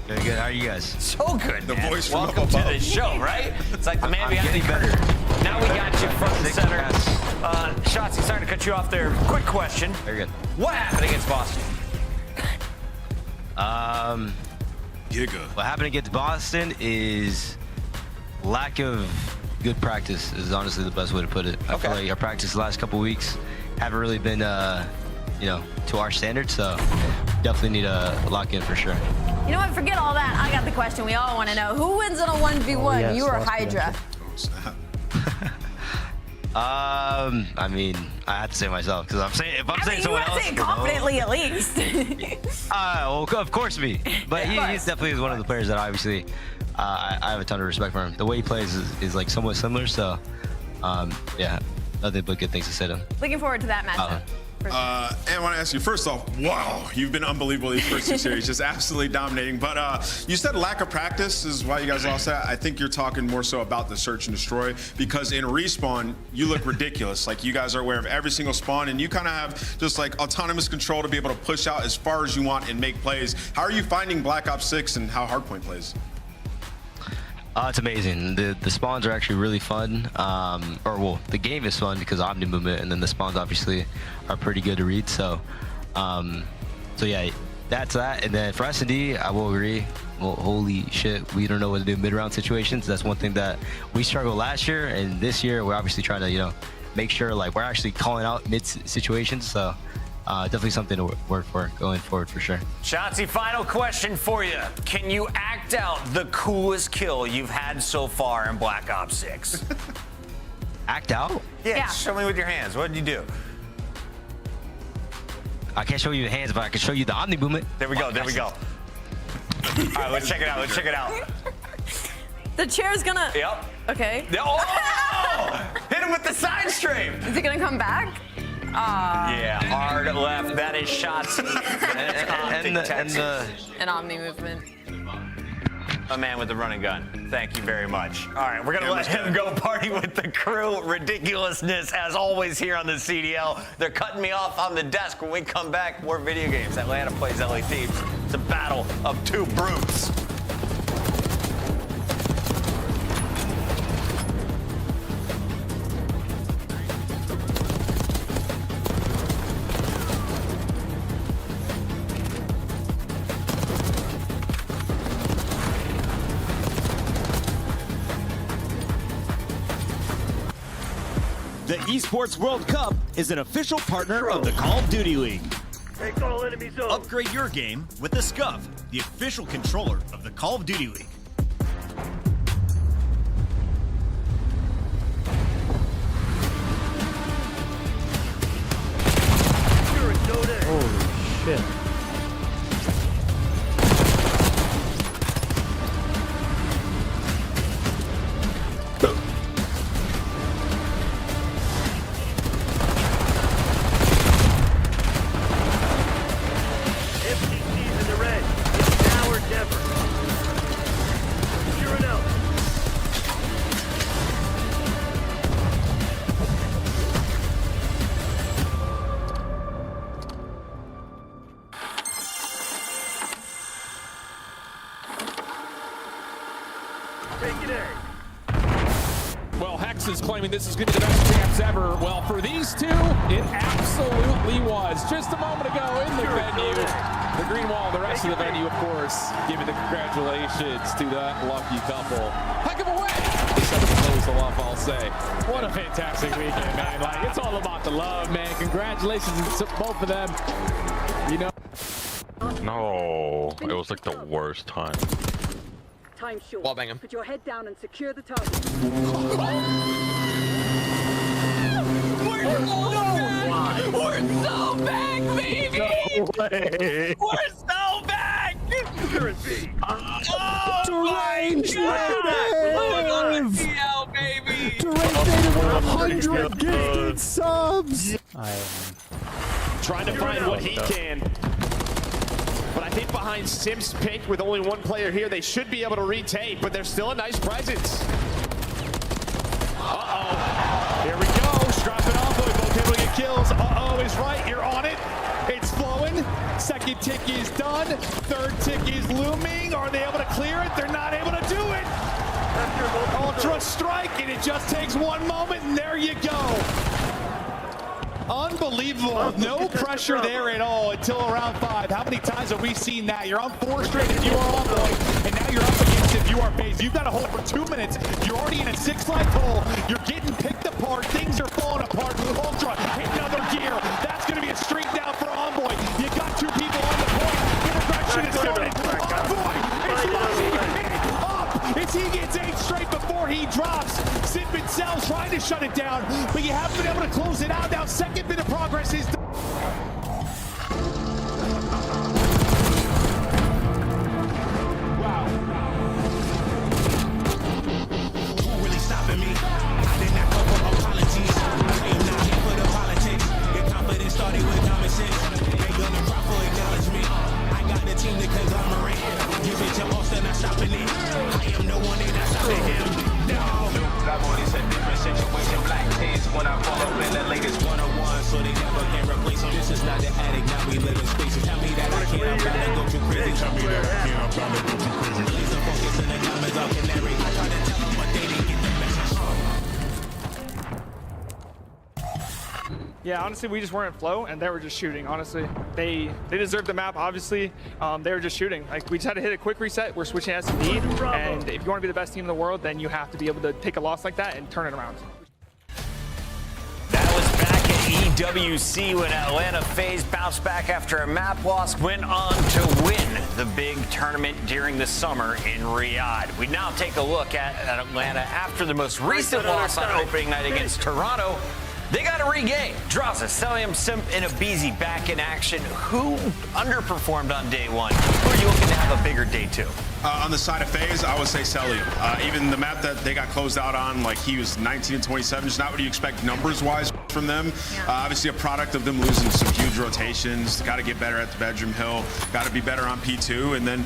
Very good. How are you guys? So good, man. The voice from Welcome up to above. the show, right? It's like the man I'm behind the getting curtain. better. Now we got you front and center. Shotzzy, sorry to cut you off there. Quick question. Very good. What happened against Boston? What happened against Boston is lack of good practice is honestly the best way to put it. I feel like our practice the last couple weeks haven't really been, you know, to our standards, so definitely need to lock in for sure. You know what? Forget all that. I got the question we all want to know. Who wins in a 1v1? You or Hydra? I mean, I have to say myself because if I'm saying someone else, say it confidently at least. well, of course me. But he definitely is one of the players that obviously I have a ton of respect for him. The way he plays is like somewhat similar, so yeah, nothing but good things to say to him. Looking forward to that matchup. And I want to ask you, first off, wow, you've been unbelievable these first two series, just absolutely dominating. But you said lack of practice is why you guys lost that. I think you're talking more so about the search and destroy, because in respawn, you look ridiculous. Like, you guys are aware of every single spawn, and you kind of have just like autonomous control to be able to push out as far as you want and make plays. How are you finding Black Ops 6 and how Hardpoint plays? It's amazing. The spawns are actually really fun. Well, the game is fun because Omni movement, and then the spawns obviously are pretty good to read. So, so yeah, that's that. And then for S&D, I will agree. Well, holy shit, we don't know what to do in mid-round situations. That's one thing that we struggled last year, and this year we're obviously trying to, you know, make sure like we're actually calling out mid situations. So. Definitely something to work for going forward for sure. Shotzzy, final question for you. Can you act out the coolest kill you've had so far in Black Ops 6? Act out? Yeah, show me with your hands. What did you do? I can't show you the hands, but I can show you the Omni movement. There we go, there we go. All right, let's check it out, let's check it out. The chair's gonna... Yep. Okay. Oh! Hit him with the side stream. Is he gonna come back? Yeah, hard left. That is Shotzzy. An Omni movement. A man with the running gun. Thank you very much. All right, we're going to let him go party with the crew. Ridiculousness, as always, here on the CDL. They're cutting me off on the desk. When we come back, more video games. Atlanta plays LA Thieves. It's a battle of two brutes. The Esports World Cup is an official partner of the Call of Duty League. Take all enemy zones. Upgrade your game with the SCUF, the official controller of the Call of Duty League. Holy shit. sources claiming this is going to be the best champs ever. Well, for these two, it absolutely was. Just a moment ago in the venue, the green wall, the rest of the venue, of course, giving the congratulations to that lucky couple. Heck of a way to close the love, I'll say. What a fantastic weekend, man. Like, it's all about the love, man. Congratulations to both of them. You know. No, it was like the worst time. Time short. Wall bang him. Put your head down and secure the target. We're so back, baby! No way! We're so back! Deranged on the CDL, baby! Deranged 100 gifted subs! I am Trying to find what he can. But I think behind Sims Pink, with only one player here, they should be able to retake, but there's still a nice presence. Uh-oh. Here we go. Strap it off. Both able to get kills. Uh-oh is right. You're on it. It's flowing. Second tick is done. Third tick is looming. Are they able to clear it? They're not able to do it. Ultra strike, and it just takes one moment, and there you go. Unbelievable. No pressure there at all until around 5. How many times have we seen that? You're on 4 straight if you are on point, and now you're up against if you are phased. You've got a hold for 2 minutes. You're already in a 6-life hole. You're getting picked apart. Things are falling apart. Ultra, another gear. That's going to be a streak down for Envoy. You got 2 people on the point. The progression is started. Envoy is locking it up as he gets 8 straight before he drops. Sidman Cell's trying to shut it down, but you haven't been able to close it out. Now, second bit of progress is done. Wow. Who really stopping me? I did not come for apologies. I am not here for the politics. Your confidence started with common sense. They gonna proper acknowledge me. I got the team to conglomerate. You bitch, I'm also not stopping it. I am no one, they not stopping him. No. It's a different situation. Black kids when I fall up in the latest 101, so they never can replace them. This is not the attic, now we live in spaces. Tell me that I can't, I'm bound to go too crazy. Tell me that I can't, I'm bound to go too crazy. Laser focus and the diamonds all canary. I try to tell them, but they didn't get the message. Yeah, honestly, we just weren't in flow, and they were just shooting, honestly. They deserved the map, obviously. They were just shooting. Like, we just had to hit a quick reset. We're switching S&D, and if you want to be the best team in the world, then you have to be able to take a loss like that and turn it around. That was back at EWC when Atlanta FaZe bounced back after a map loss, went on to win the big tournament during the summer in Riyadh. We now take a look at Atlanta after the most recent loss on opening night against Toronto. They got to regain. Draza, Celium, Simp, and Abizi back in action. Who underperformed on day 1? Who are you looking to have a bigger day 2? On the side of FaZe, I would say Celium. Even the map that they got closed out on, like he was 19 and 27, just not what you expect numbers-wise from them. Obviously a product of them losing some huge rotations. Got to get better at the Bedroom Hill. Got to be better on P2. And then,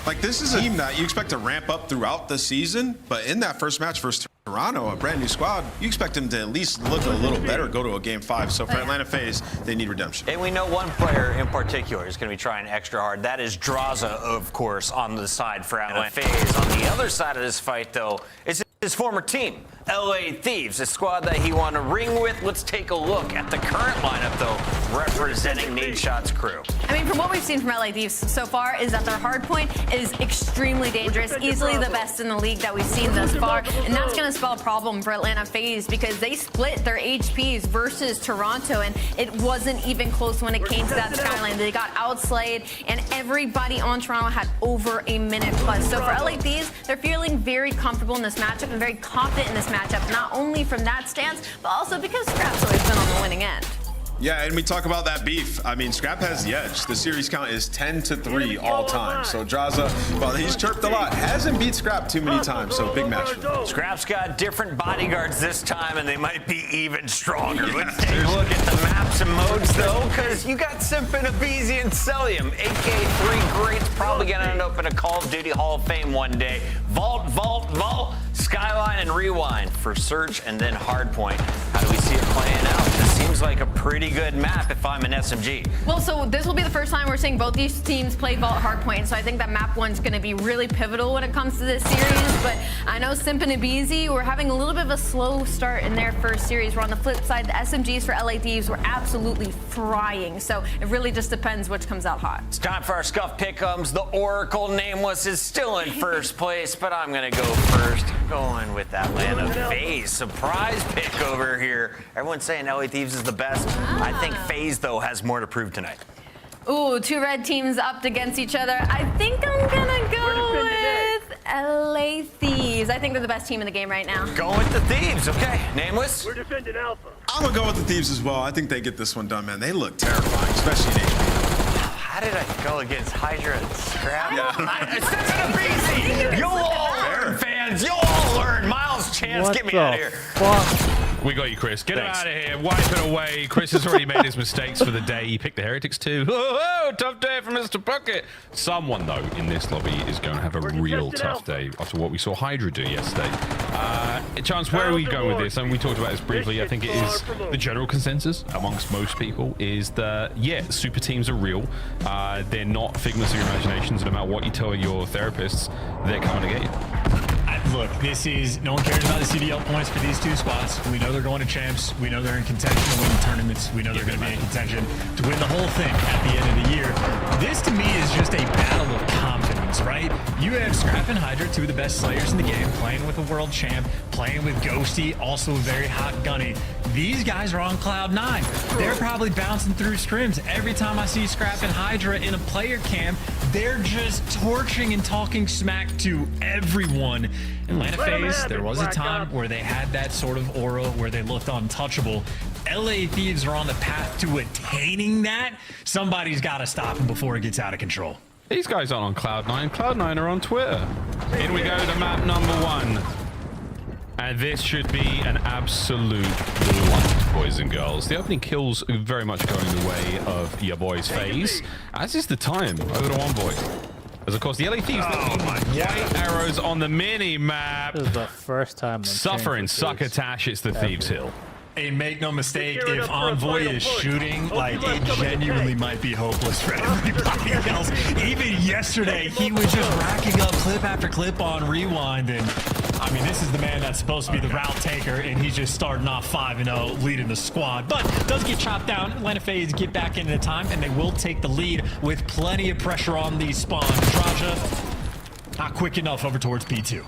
like, this is a team that you expect to ramp up throughout the season, but in that first match versus Toronto, a brand new squad, you expect them to at least look a little better, go to a game 5. So for Atlanta FaZe, they need redemption. And we know one player in particular is going to be trying extra hard. That is Draza, of course, on the side for Atlanta FaZe. On the other side of this fight, though, is his former team, LA Thieves, a squad that he won a ring with. Let's take a look at the current lineup, though, representing Nadeshot's crew. I mean, from what we've seen from LA Thieves so far is that their hardpoint is extremely dangerous, easily the best in the league that we've seen thus far, and that's going to spell a problem for Atlanta FaZe because they split their HPs versus Toronto, and it wasn't even close when it came to that skyline. They got outslayed, and everybody on Toronto had over a minute plus. So for LA Thieves, they're feeling very comfortable in this matchup and very confident in this matchup, not only from that stance, but also because Scrap's always been on the winning end. Yeah, and we talk about that beef. I mean, Scrap has the edge. The series count is 10-3 all time. So Draza, well, he's chirped a lot. Hasn't beat Scrap too many times, so big match for him. Scrap's got different bodyguards this time, and they might be even stronger. Let's take a look at the maps and modes, though, because you got Simp and Abizi and Celium. AK3 Greats probably going to end up in a Call of Duty Hall of Fame one day. Vault, Vault, Vault, Skyline, and Rewind for Search, and then Hardpoint. How do we see it playing out? This seems like a pretty good map if I'm an SMG. Well, so this will be the first time we're seeing both these teams play Vault Hardpoint, so I think that map one's going to be really pivotal when it comes to this series. But I know Simp and Abizi were having a little bit of a slow start in their first series. We're on the flip side, the SMGs for LA Thieves were absolutely frying, so it really just depends which comes out hot. It's time for our Scuff Pick'ems. The Oracle Nameless is still in first place, but I'm going to go first. I'm going with Atlanta FaZe. Surprise pick over here. Everyone's saying LA Thieves is the best. I think FaZe, though, has more to prove tonight. Ooh, two red teams up against each other. I think I'm gonna go with LA Thieves. I think they're the best team in the game right now. Going with the Thieves, okay. Nameless? We're defending Alpha. I'm gonna go with the Thieves as well. I think they get this one done, man. They look terrifying, especially in HP. How did I go against Hydra and Scrap? Yeah. You'll all learn, fans. You'll all learn. Miles Chance, get me out of here. We got you, Chris. Get him out of here. Wipe it away. Chris has already made his mistakes for the day. He picked the Heretics too. Oh, tough day for Mr. Bucket. Someone, though, in this lobby is going to have a real tough day after what we saw Hydra do yesterday. Chance, where are we going with this? And we talked about this briefly. I think it is the general consensus amongst most people is that, yeah, super teams are real. They're not figments of your imaginations. No matter what you tell your therapists, they're coming to get you. Look, this is, no one cares about the CDL points for these two spots. We know they're going to champs. We know they're in contention to win the tournaments. We know they're going to be in contention to win the whole thing at the end of the year. This, to me, is just a battle of confidence, right? You have Scrap and Hydra, two of the best slayers in the game, playing with a world champ, playing with Ghosty, also very hot gunny. These guys are on cloud 9. They're probably bouncing through scrims. Every time I see Scrap and Hydra in a player cam, they're just torching and talking smack to everyone. In Atlanta FaZe, there was a time where they had that sort of aura where they looked untouchable. LA Thieves are on the path to attaining that. Somebody's got to stop them before it gets out of control. These guys aren't on Cloud9. Cloud9 are on Twitter. In we go to map number 1. And this should be an absolute blunt, boys and girls. The opening kills are very much going the way of your boys' FaZe, as is the time over to Envoy. As of course the LA Thieves, white arrows on the mini map. This is the first time I'm suffering succotash. It's the Thieves Hill. And make no mistake, if Envoy is shooting, like, it genuinely might be hopeless for everybody else. Even yesterday, he was just racking up clip after clip on Rewind, and I mean, this is the man that's supposed to be the route taker, and he's just starting off 5-0, leading the squad. But does get chopped down. Atlanta FaZe get back into time, and they will take the lead with plenty of pressure on these spawns. Draja, not quick enough over towards P2.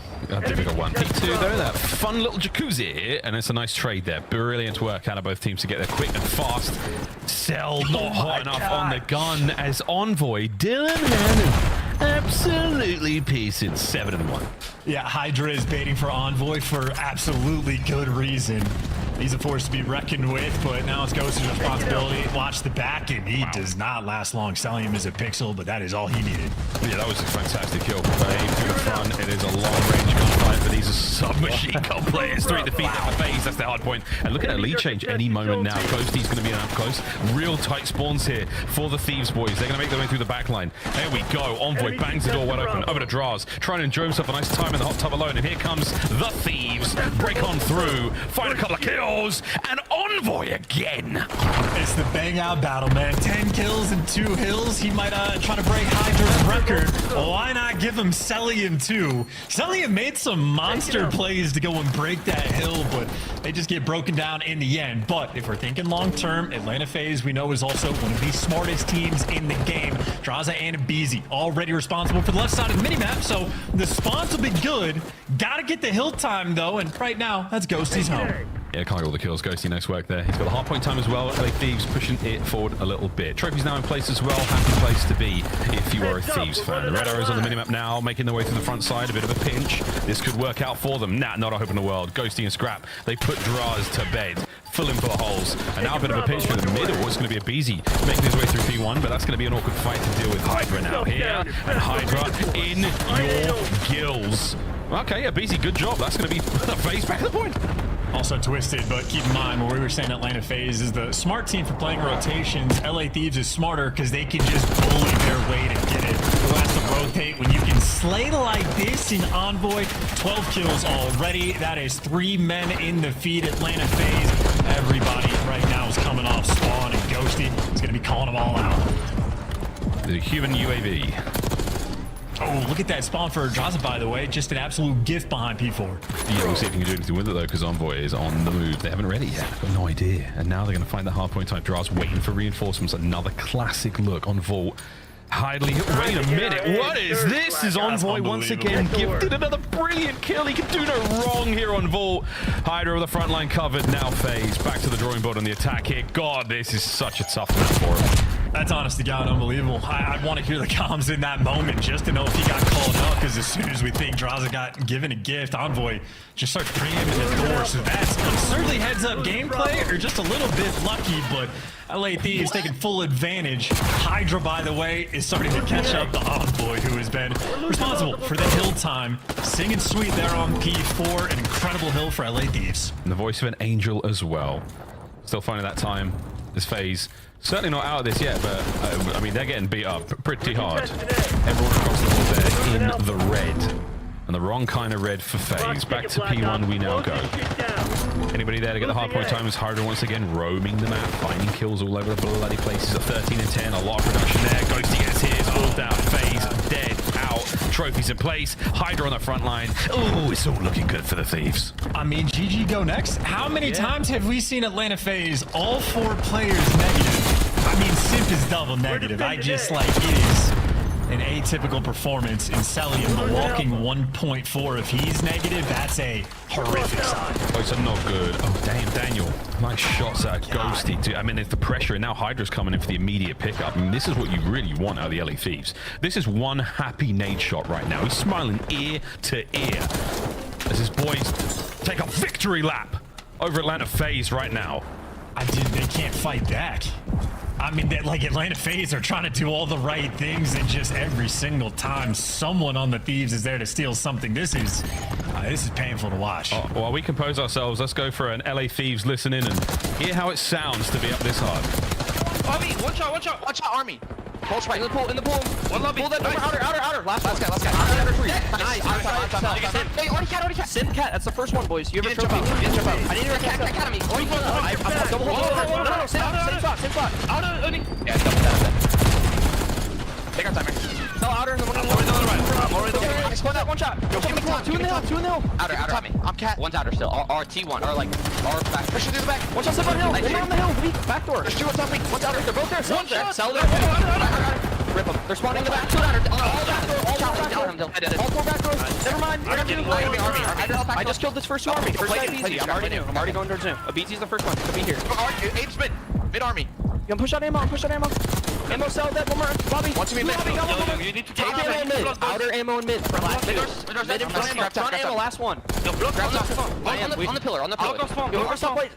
Difficult one. P2 though, that fun little jacuzzi here, and it's a nice trade there. Brilliant work out of both teams to get there quick and fast. Cell not hot enough on the gun as Envoy. Dylan Hannon absolutely piecing 7-1. Yeah, Hydra is baiting for Envoy for absolutely good reason. He's a force to be reckoned with, but now it's Ghost's responsibility. Watch the back, and he does not last long. Selling him as a pixel, but that is all he needed. Yeah, that was a fantastic kill. Aim to the front. It is a long-range gunfight, but these are submachine gun players. 3 defeat at the FaZe. That's the hard point. And look at that lead change any moment now. Ghosty's going to be up close. Real tight spawns here for the Thieves boys. They're going to make their way through the back line. There we go. Envoy bangs the door wide open. Over to Draz. Trying to enjoy himself a nice time in the hot tub alone. And here comes the Thieves. Break on through. Find a couple of kills. And Envoy again. It's the bang out battle, man. 10 kills and 2 hills. He might try to break Hydra's record. Why not give him Cellium too? Cellium made some monster plays to go and break that hill, but they just get broken down in the end. But if we're thinking long term, Atlanta FaZe we know is also one of the smartest teams in the game. Draza and Abizi already responsible for the left side of the minimap, so the spawns will be good. Gotta get the hill time though, and right now that's Ghosty's home. Yeah, can't get all the kills. Ghosty, nice work there. He's got the hard point time as well. LA Thieves pushing it forward a little bit. Trophy's now in place as well. Happy place to be if you are a Thieves fan. The red arrows on the minimap now, making their way through the front side. A bit of a pinch. This could work out for them. Nah, not a hope in the world. Ghosty and Scrap, they put Draz to bed. Full in full of holes. And now a bit of a pinch for the middle. It's going to be a Abizi making his way through P1, but that's going to be an awkward fight to deal with Hydra now here. And Hydra in your gills. Okay, Abizi, good job. That's going to be the FaZe back at the point. Also twisted, but keep in mind what we were saying Atlanta FaZe is the smart team for playing rotations. LA Thieves is smarter because they can just bully their way to get it. Who has to rotate when you can slay like this in Envoy? 12 kills already. That is 3 men in the feed. Atlanta FaZe Everybody right now is coming off spawn, and Ghosty is going to be calling them all out. The human UAV. Oh, look at that spawn for Draza, by the way. Just an absolute gift behind P4. Yeah, we'll see if we can do anything with it, though, because Envoy is on the move. They haven't read it yet. I've got no idea. And now they're going to find the hardpoint type. Dra's waiting for reinforcements. Another classic look on Vault. Hidely. Wait a minute. What is this? Is Envoy once again gifted another brilliant kill? He can do no wrong here on Vault. Hydra with the front line covered. Now FaZe back to the drawing board on the attack here. God, this is such a tough map for him. That's honest to God unbelievable. I'd want to hear the comms in that moment just to know if he got called out, because as soon as we think Draza got given a gift, Envoy just starts preempting the door. So that's certainly heads up gameplay, or just a little bit lucky, but LA Thieves taking full advantage. Hydra, by the way, is starting to catch up to Envoy, who has been responsible for the hill time. Singing sweet there on P4, an incredible hill for LA Thieves. And the voice of an angel as well. Still finding that time. This FaZe certainly not out of this yet, but I mean, they're getting beat up pretty hard. Everyone across the board there in the red. And the wrong kind of red for FaZe. Back to P1 we now go. Anybody there to get the hardpoint time as Hydra once again roaming the map, finding kills all over the bloody places at 13 and 10. A lot of production there. Ghosty gets his, all down. FaZe dead, out. Trophies in place. Hydra on the front line. Oh, it's all looking good for the Thieves. I mean, GG go next. How many times have we seen Atlanta FaZe all 4 players negative? I mean, Simp is double negative. I just like, it is an atypical performance in Selly and the walking 1.4. If he's negative, that's a horrific sign. Oh, it's not good. Oh, damn, Daniel. Nice shots at Ghosty. Dude, I mean, if the pressure, and now Hydra's coming in for the immediate pickup. I mean, this is what you really want out of the LA Thieves. This is one happy nade shot right now. He's smiling ear to ear as his boys take a victory lap over Atlanta FaZe right now. They can't fight back. I mean, like, Atlanta FaZe are trying to do all the right things, and just every single time someone on the Thieves is there to steal something, this is painful to watch. While we compose ourselves, let's go for an LA Thieves listen in and hear how it sounds to be up this hard. Army, watch out, Army. Pulse right, in the pool. One lobby. Pull that door, outer. Last guy. Outer 3. Nice. Hey, already cat. Sim cat, that's the first one, boys. You have a trophy. Jump out. I need to cat academy. No, same spot. Outer, yeah, double that. Take our timer. Fell outer in the one. I'm already there. I spawned out, one shot. Yo, give me two in the hill. Outer. I'm cat. One's outer still. Our T1, or like, our back. Push it through the back. Watch out, step on hill. One on the hill. Weak. Back door. There's 2 on top. One's outer. They're both there. One shot. Sell there. Rip them. They're spawning in the back. 2 outer. All back door. All 4 back doors. Never mind. I just killed this first army. First guy's easy. I'm already going towards new. ABT's the first one. Be here. Abe's mid army. You can push out ammo. Ammo cell dead. One more. Bobby. Watch me mid. You need to take ammo in mid. Outer ammo in mid. Mid in front ammo. Last one. On the pillar.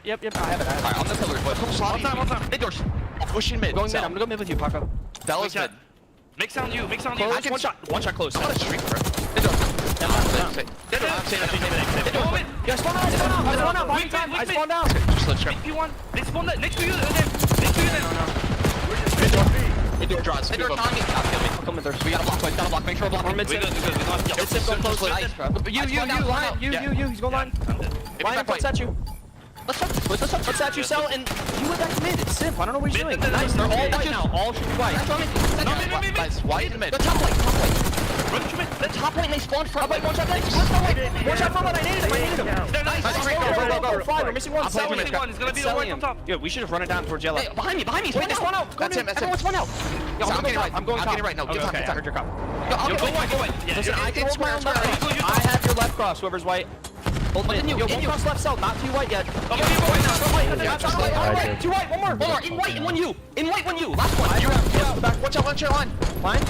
Yep. I have it. Alright, on the pillar. One time. Mid doors. Pushing mid. Going mid. I'm gonna go mid with you, Paco. Bella's mid. Make sound you. One shot close. I'm gonna streak for it. Mid doors. Yeah, spawn out. I spawned out. Just let's try. They spawned next to you. Mid door draws. Mid door on me. I'll kill me. We gotta block. Make sure I block. We're mid. It's Sim going close. You. He's going line. Lion puts at you. Let's at you, Cell, and you went back to mid. It's Simp. I don't know what he's doing. Nice. They're all white now. All shooting white. Nice. White in mid. The top white. Run to mid. The top white, and they spawned front white. One shot next. Watch out front white. I needed him. Nice. Go. Fine. We're missing one. Cell missing one. It's gonna be the white on top. Yeah, we should have run it down towards yellow. Hey, behind me. Wait, they spawn out. That's him. Everyone's spawn out. I'm getting right. No, get top. Heard your cop. Go white. Listen, I can square. I have your left cross. Whoever's white. Hold on. Yo, one cross left cell, not too white yet. Too white, one more. In white, one you. Last one. You're out. Back. Watch out line. Line.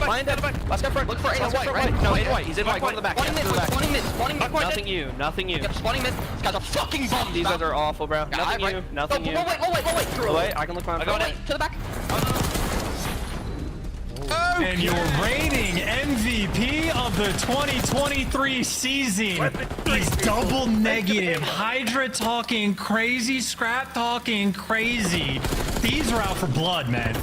Line dead. Last guy front. Look for 8 white, right? No, 8 white. He's in white. Go to the back. Spawning mid. Nothing you. Spawning mid. This guy's a fucking bum. These guys are awful, bro. Nothing you. Wait. I can look around. To the back. And your reigning MVP of the 2023 season is double negative. Hydra talking crazy, Scrap talking crazy. Thieves are out for blood, man.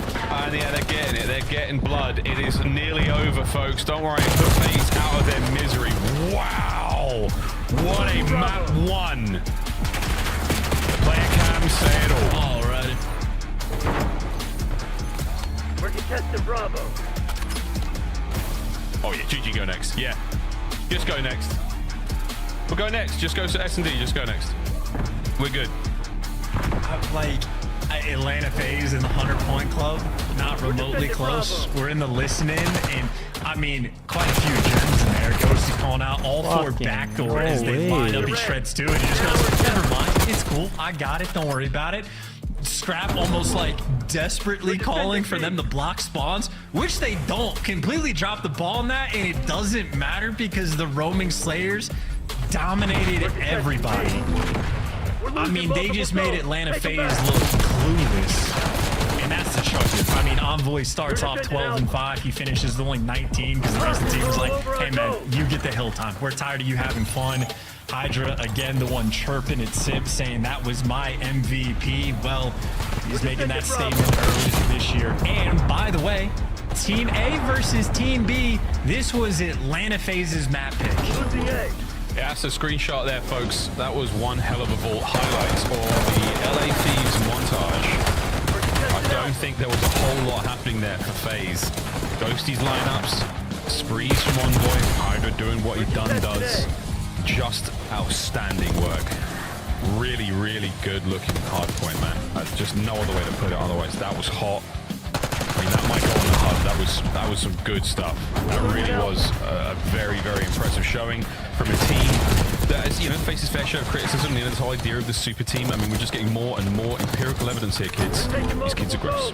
Yeah, they're getting it. They're getting blood. It is nearly over, folks. Don't worry. Put FaZe out of their misery. Wow. What a map 1. Player cam I'm saying Alrighty. We're contesting Bravo. Oh yeah, GG go next. Yeah. Just go next. We'll go next. Just go to S&D. Just go next. We're good. Like Atlanta FaZe in the 100-point club, not remotely close. We're in the listening, and I mean, quite a few gems in there. Ghosty calling out all four backdoor as they line up. He shreds two, and he just goes, never mind, it's cool. I got it. Don't worry about it. Scrap almost like desperately calling for them to block spawns, which they don't. Completely drop the ball on that, and it doesn't matter because the roaming Slayers dominated everybody. I mean, they just made Atlanta FaZe look clueless. And that's the truth. I mean, Envoy starts off 12-5. He finishes only 19 because the rest of the team was like, hey, man, you get the hill time. We're tired of you having fun. Hydra, again, the one chirping at Simp, saying that was my MVP. Well, he's making that statement early this year. And, by the way, Team A versus Team B, this was Atlanta FaZe's map pick. Yeah, that's a screenshot there, folks. That was one hell of a vault. Highlights of the LA Thieves montage. I don't think there was a whole lot happening there for FaZe. Ghosty's lineups, sprees from Envoy, Hydra doing what he does. Just outstanding work. Really, really good looking hardpoint, man. Just no other way to put it otherwise. That was hot. I mean, that might go on the HUD. That was some good stuff. That really was a very, very impressive showing from a team that, as you know, faces fair share of criticism. You know, this whole idea of the super team. I mean, we're just getting more and more empirical evidence here, kids. These kids are gross.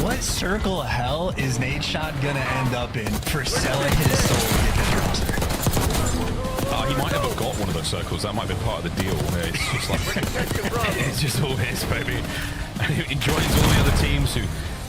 What circle of hell is Nadeshot gonna end up in for selling his soul to get this roster? He might have got one of those circles. That might have been part of the deal. It's just like it's just all his, baby. And he joins all the other teams who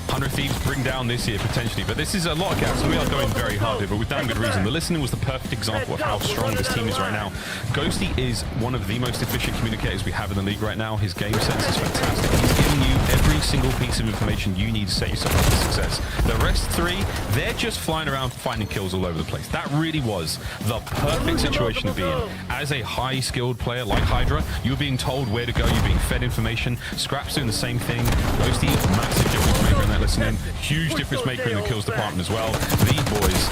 100 Thieves bring down this year potentially, but this is a lot of gaps. We are going very hard here, but with damn good reason. The listening was the perfect example of how strong this team is right now. Ghosty is one of the most efficient communicators we have in the league right now. His game sense is fantastic. He's giving you every single piece of information you need to set yourself up for success. The rest three, they're just flying around finding kills all over the place. That really was the perfect situation to be in. As a high-skilled player like Hydra, you're being told where to go, you're being fed information. Scrap's doing the same thing. Ghosty, massive difference maker in that listening. Huge difference maker in the kills department as well. These boys,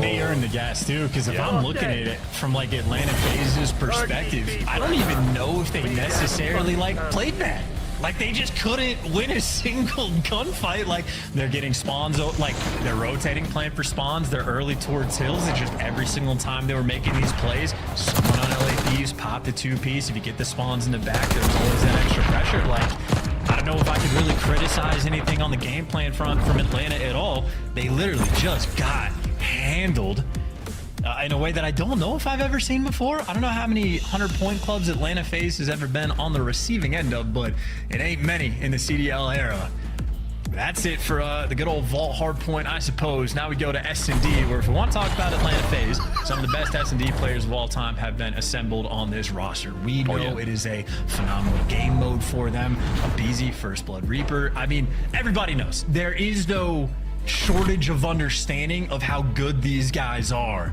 they earn the gas too, because if I'm looking at it from like Atlanta FaZe's perspective, I don't even know if they necessarily like played bad. Like, they just couldn't win a single gunfight. Like, they're getting spawns, like, they're rotating, playing for spawns. They're early towards hills. It's just every single time they were making these plays, someone on LA Thieves popped a two-piece. If you get the spawns in the back, there's always that extra pressure. Like, I don't know if I could really criticize anything on the game plan front from Atlanta at all. They literally just got handled in a way that I don't know if I've ever seen before. I don't know how many 100-point clubs Atlanta FaZe has ever been on the receiving end of, but it ain't many in the CDL era. That's it for the good old Vault hardpoint, I suppose. Now we go to S&D, where if we want to talk about Atlanta FaZe, some of the best S&D players of all time have been assembled on this roster. We know it is a phenomenal game mode for them. A BZ, First Blood Reaper. I mean, everybody knows. There is no shortage of understanding of how good these guys are.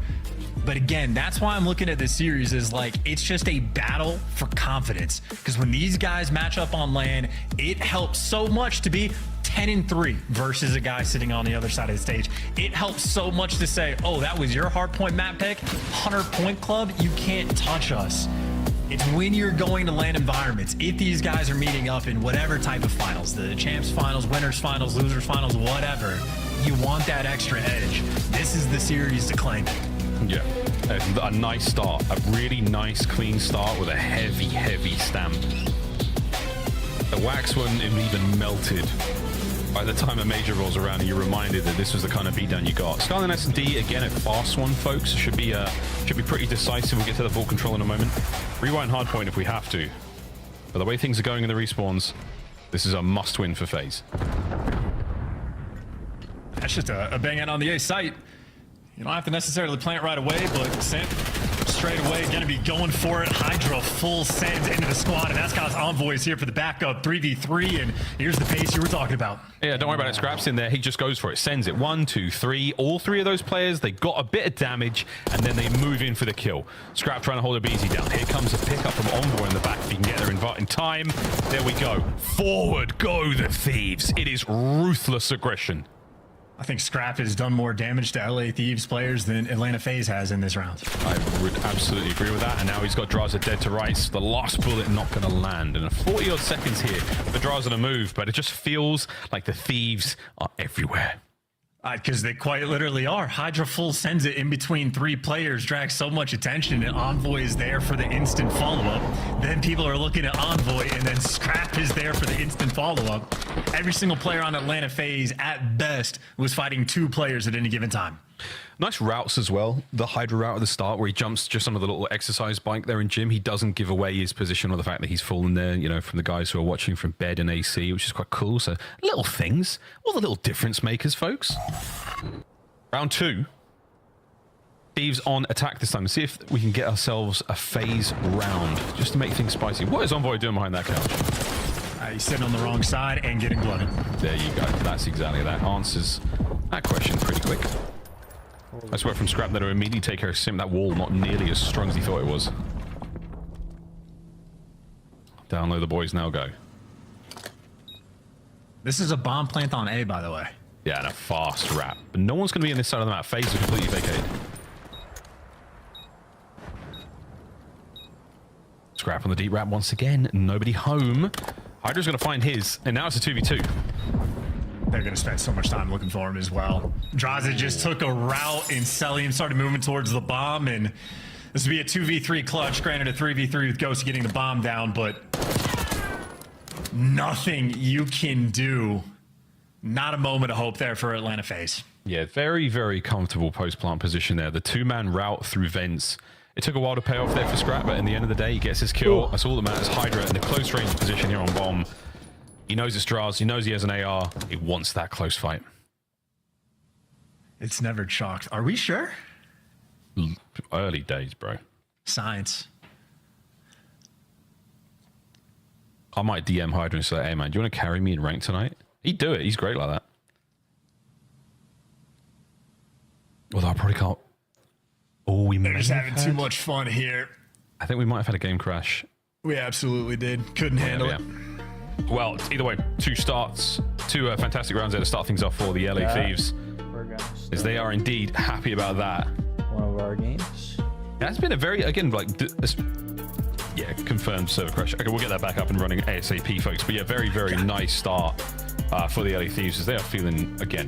But again, that's why I'm looking at this series as like, it's just a battle for confidence. Because when these guys match up on LAN, it helps so much to be 10-3 versus a guy sitting on the other side of the stage. It helps so much to say, oh, that was your hardpoint map pick, 100-point club, you can't touch us. It's when you're going to LAN environments, if these guys are meeting up in whatever type of finals, the champs finals, winners finals, losers finals, whatever, you want that extra edge. This is the series to claim it. Yeah, a nice start, a really nice clean start with a heavy, heavy stamp. The wax wasn't even melted. By the time a major rolls around, you're reminded that this was the kind of beatdown you got. Skyline S&D, again, a fast one, folks. Should be pretty decisive. We'll get to the vault control in a moment. Rewind hardpoint if we have to. But the way things are going in the respawns, this is a must-win for FaZe. That's just a bang out on the A site. You don't have to necessarily plant right away, but Simp straight away. Going to be going for it. Hydra full sends into the squad, and that's got Envoys here for the backup 3v3, and here's the pace you were talking about. Yeah, don't worry about it. Scraps in there. He just goes for it. Sends it. 1, 2, 3. All three of those players, they got a bit of damage, and then they move in for the kill. Scrap trying to hold a BZ down. Here comes a pickup from Envoy in the back. If he can get there in time. There we go. Forward go the Thieves. It is ruthless aggression. I think Scrap has done more damage to LA Thieves players than Atlanta FaZe has in this round. I would absolutely agree with that. And now he's got Draza dead to rights. The last bullet not going to land. And 40 odd seconds here for Draza to move. But it just feels like the Thieves are everywhere. Because they quite literally are. Hydra full sends it in between 3 players, drags so much attention, and Envoy is there for the instant follow-up. Then people are looking at Envoy, and then Scrap is there for the instant follow-up. Every single player on Atlanta FaZe, at best, was fighting 2 players at any given time. Nice routes as well. The Hydra route at the start where he jumps just onto the little exercise bike there in gym. He doesn't give away his position or the fact that he's fallen there, you know, from the guys who are watching from bed and AC, which is quite cool. So little things, all the little difference makers, folks. Round 2. Thieves on attack this time. Let's see if we can get ourselves a FaZe round just to make things spicy. What is Envoy doing behind that couch? He's sitting on the wrong side and getting blooded. There you go. That's exactly that. Answers that question pretty quick. I swear from Scrap that to immediately take care of Sim. That wall not nearly as strong as he thought it was. Down low the boys now go. This is a bomb plant on A, by the way. Yeah, and a fast wrap. But no one's going to be on this side of the map. FaZe are completely vacated. Scrap on the deep wrap once again. Nobody home. Hydra's going to find his, and now it's a 2v2. They're going to spend so much time looking for him as well. Draza just took a route, and Selim started moving towards the bomb, and this would be a 2v3 clutch. Granted, a 3v3 with Ghost getting the bomb down, but nothing you can do. Not a moment of hope there for Atlanta FaZe. Yeah, very, very comfortable post-plant position there. The 2-man route through vents. It took a while to pay off there for Scrap, but in the end of the day, he gets his kill. That's all that matters. Hydra in the close range position here on bomb. He knows it's Draz. He knows he has an AR. He wants that close fight. It's never chalked. Are we sure? Early days, bro. Science. I might DM Hydra and say, hey, man, do you want to carry me in rank tonight? He'd do it. He's great like that. Although I probably can't. Oh, we They're just having too much fun here. I think we might have had a game crash. We absolutely did. Couldn't handle it. Well, either way, 2 starts, 2 fantastic rounds there to start things off for the LA Thieves. As they are indeed happy about that. One of our games. That's been a very, again, like, yeah, confirmed server crash. Okay, we'll get that back up and running ASAP, folks. But yeah, very, very nice start for the LA Thieves as they are feeling, again,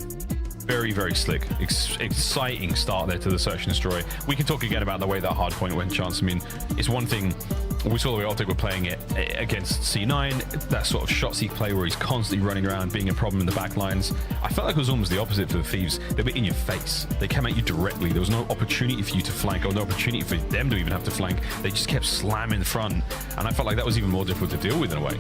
very, very slick. Exciting start there to the Search and Destroy. We can talk again about the way that hardpoint went, Chance. I mean, it's one thing. We saw the way Optic were playing it against C9, that sort of shot-seek play where he's constantly running around, being a problem in the back lines. I felt like it was almost the opposite for the Thieves. They were in your face. They came at you directly. There was no opportunity for you to flank or no opportunity for them to even have to flank. They just kept slamming front, and I felt like that was even more difficult to deal with in a way.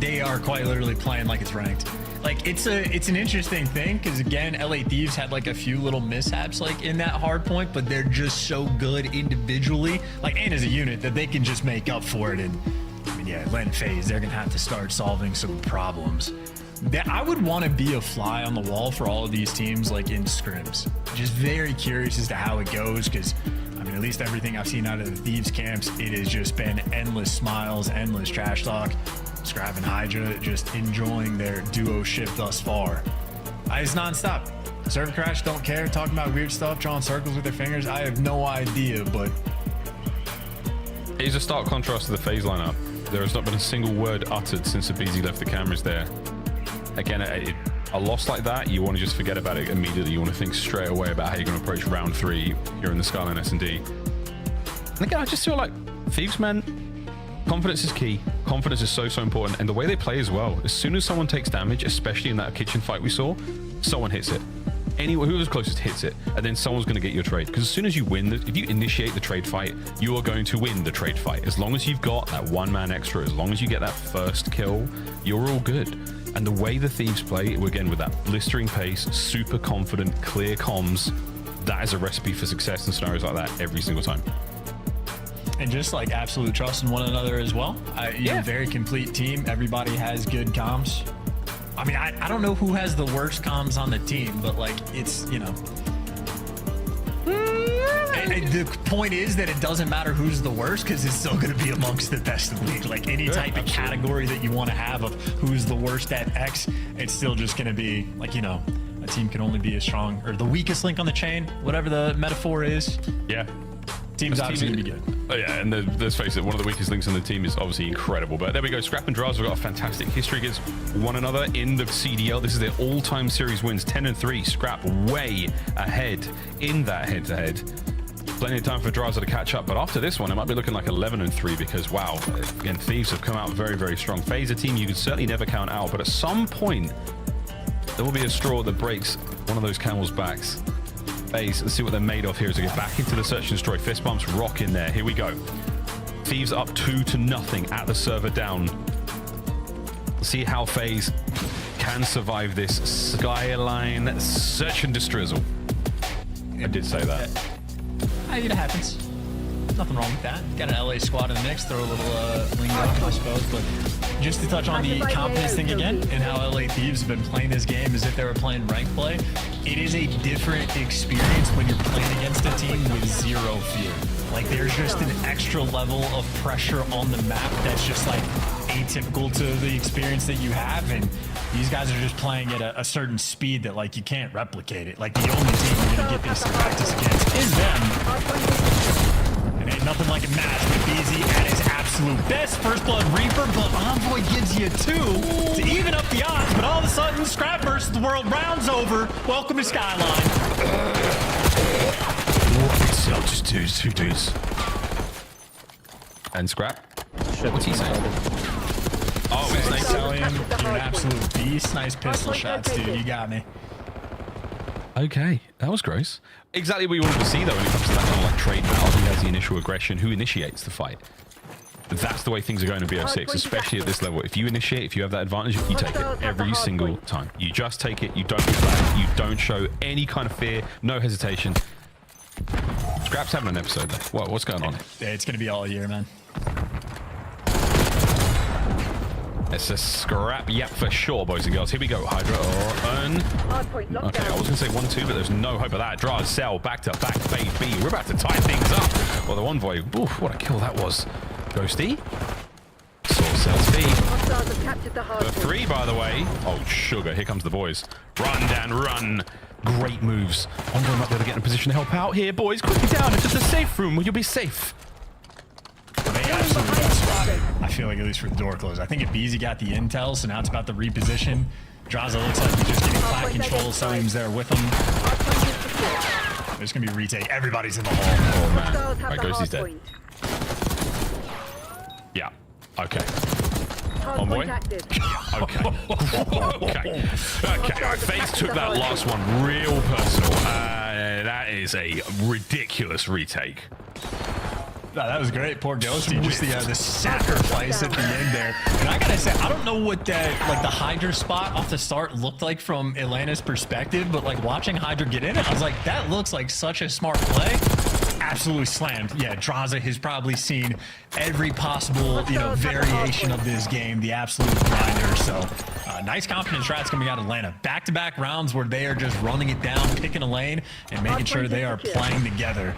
They are quite literally playing like it's ranked. Like, it's an interesting thing because, again, LA Thieves had like a few little mishaps like in that hard point, but they're just so good individually, like, and as a unit, that they can just make up for it. And I mean, yeah, Atlanta FaZe, they're gonna have to start solving some problems. I would want to be a fly on the wall for all of these teams, like in scrims. Just very curious as to how it goes, because I mean, at least everything I've seen out of the Thieves camps, it has just been endless smiles, endless trash talk. Scrap and Hydra just enjoying their duo ship thus far. It's nonstop. Server crash, don't care, talking about weird stuff, drawing circles with their fingers. I have no idea, but it is a stark contrast to the FaZe lineup. There has not been a single word uttered since the BZ left the cameras there. Again, a loss like that, you want to just forget about it immediately. You want to think straight away about how you're going to approach round 3 here in the Skyline S&D. And again, I just feel like Thieves, man, confidence is key. Confidence is so, so important. And the way they play as well. As soon as someone takes damage, especially in that kitchen fight we saw, someone hits it. Anyone whoever's closest hits it, and then someone's going to get your trade. Because as soon as you win, if you initiate the trade fight, you are going to win the trade fight. As long as you've got that 1-man extra, as long as you get that first kill, you're all good. And the way the Thieves play, again, with that blistering pace, super confident, clear comms, that is a recipe for success in scenarios like that every single time. and just like absolute trust in one another as well. You're a very complete team. Everybody has good comms. I mean, I don't know who has the worst comms on the team, but like it's, you know. And the point is that it doesn't matter who's the worst because it's still going to be amongst the best in the league. Like any type of category that you want to have of who's the worst at X, it's still just going to be like, you know, a team can only be as strong or the weakest link on the chain, whatever the metaphor is. Yeah. Team's obviously going to be good. Oh, yeah, and let's face it, one of the weakest links on the team is obviously incredible. But there we go. Scrap and Draws have got a fantastic history against one another in the CDL. This is their all-time series wins, 10-3. Scrap way ahead in that head-to-head. Plenty of time for Draza to catch up, but after this one, it might be looking like 11-3 because, wow, again, Thieves have come out very, very strong. FaZe, a team you can certainly never count out, but at some point, there will be a straw that breaks one of those camel's backs. FaZe, let's see what they're made of here as they get back into the search and destroy. Fist bumps rock in there. Here we go. Thieves up 2-0 at the server down. Let's see how FaZe can survive this Skyline search and destrizzle. I did say that. I mean, it happens. Nothing wrong with that. Got an LA squad in the mix, throw a little lingo, I suppose. But just to touch on the confidence thing again, and how LA Thieves have been playing this game as if they were playing ranked play, it is a different experience when you're playing against a team with zero fear. Like, there's just an extra level of pressure on the map that's just like atypical to the experience that you have, and these guys are just playing at a certain speed that like you can't replicate it. Like, the only team you're gonna get this to practice against is them. And ain't nothing like a match with BZ at his absolute best. First Blood Reaper, but Envoy gives you 2 to even up the odds, but all of a sudden, Scrap versus the world rounds over. Welcome to Skyline. I'll just do 2 dudes. And Scrap? What's he saying? Oh, it's nice. You're an absolute beast. Nice pistol shots, dude. You got me. Okay, that was gross. Exactly what you wanted to see, though, when it comes to that kind of like trade battle. Who has the initial aggression? Who initiates the fight? That's the way things are going to BO6, especially at this level. If you initiate, if you have that advantage, you take it every single time. You just take it. You don't be back. You don't show any kind of fear. No hesitation. Scrap's having an episode there. What, what's going on? Yeah, it's going to be all year, man. It's a Scrap, yep, for sure, boys and girls. Here we go. Hydra or okay, I was going to say 1-2, but there's no hope of that. Draw, sell, back to back, baby. We're about to tie things up. Well, the Envoy, oof, what a kill that was. Ghosty. Source sells B. The 3, by the way. Oh, sugar. Here comes the boys. Run, Dan, run. Great moves. Envoy might be able to get in a position to help out here, boys. Quickly down into the safe room where you'll be safe. They absolutely got spotted. I feel like at least for the door close. I think if BZ got the intel, so now it's about the reposition. Draza looks like he's just getting flat control. Salim's there with him. There's going to be a retake. Everybody's in the hall. Oh, man. All right, Ghosty's dead. Yeah. Okay. Envoy. Okay. Okay. Okay. FaZe took that last one real personal. That is a ridiculous retake. No, that was great. Poor Ghosty, just the sacrifice at the end there. And I gotta say, I don't know what that, like the Hydra spot off the start looked like from Atlanta's perspective, but like watching Hydra get in it, I was like, that looks like such a smart play. Absolutely slammed. Yeah, Draza has probably seen every possible, variation of this game, the absolute grinder. So nice confidence strats coming out of Atlanta. Back-to-back rounds where they are just running it down, picking a lane, and making sure they are playing together.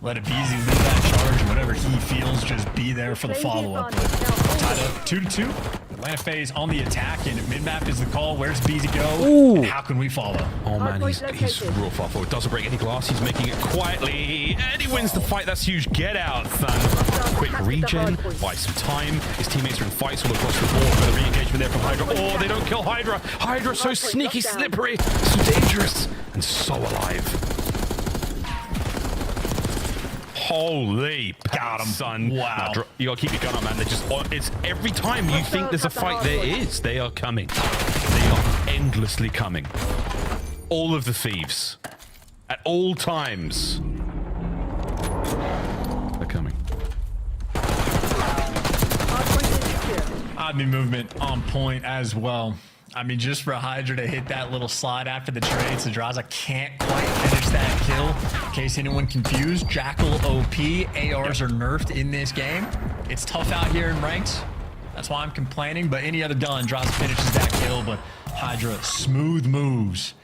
Let it be easy, lead that charge, and whatever he feels, just be there for the follow-up. Tied up 2-2. Atlanta FaZe on the attack, and mid-map is the call. Where's BZ go? Ooh. And how can we follow? Oh, man, he's real far forward. Doesn't break any glass. He's making it quietly, and he wins the fight. That's huge. Get out, son. Quick regen, buy some time. His teammates are in fights all across the board for the re-engagement there from Hydra. Oh, they don't kill Hydra. Hydra's so sneaky, slippery, so dangerous, and so alive. Holy, got him, son! Wow, you gotta keep your gun up, man. They're just—it's every time you think there's a fight, there is. They are coming. They are endlessly coming. All of the thieves, at all times, they're coming. Admin movement on point as well. I mean, just for Hydra to hit that little slide after the trade, so Draza can't quite finish that kill. In case anyone confused, Jackal OP, ARs are nerfed in this game. It's tough out here in ranked. That's why I'm complaining, but any other gun, Droz finishes that kill, but Hydra, smooth moves.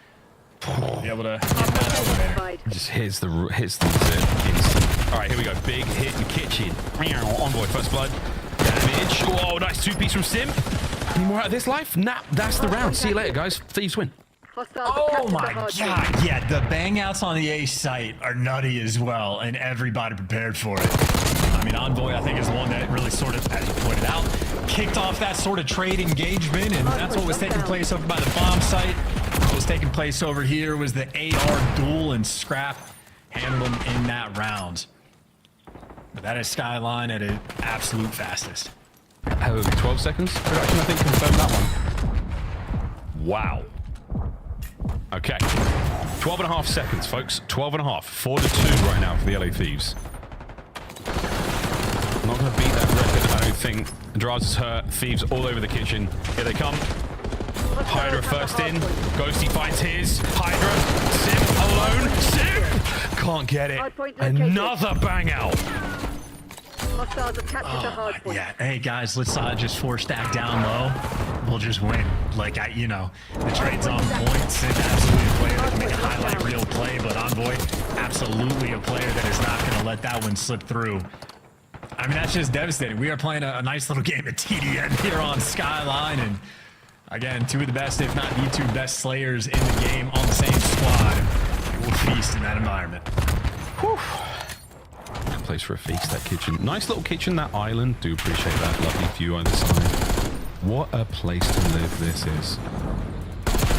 Be able to get that over there. Just hits the instant. All right, here we go. Big hit in the kitchen. Envoy, first blood. Damage. Oh, nice two-piece from Sim. Any more out of this life? Nah, that's the round. See you later, guys. Thieves win. Oh my god, yeah, the bang outs on the A site are nutty as well, and everybody prepared for it. I mean, Envoy, I think, is the one that really sort of, as you pointed out, kicked off that sort of trade engagement, and that's what was taking place over by the bomb site. What was taking place over here was the AR duel, and Scrap handled them in that round. But that is Skyline at its absolute fastest. 12 seconds production, I think, confirmed that one. Wow. Okay. 12.5 seconds, folks. 12.5. 4-2 right now for the LA Thieves. Not going to beat that record, I don't think. Droz is hurt. Thieves all over the kitchen. Here they come. Hydra first in. Ghosty finds his. Hydra. Sim alone. Sim! Can't get it. Another bang out. Yeah, hey guys, let's just 4-stack down low. We'll just win. Like, the trade's on point. Sim, absolutely a player that can make a highlight reel play, but Envoy, absolutely a player that is not going to let that one slip through. I mean, that's just devastating. We are playing a nice little game of TDN here on Skyline, and again, two of the best, if not the two best slayers in the game on the same squad. We will feast in that environment. Whew. Place for a feast, that kitchen. Nice little kitchen, that island. Do appreciate that lovely view on the side. What a place to live this is.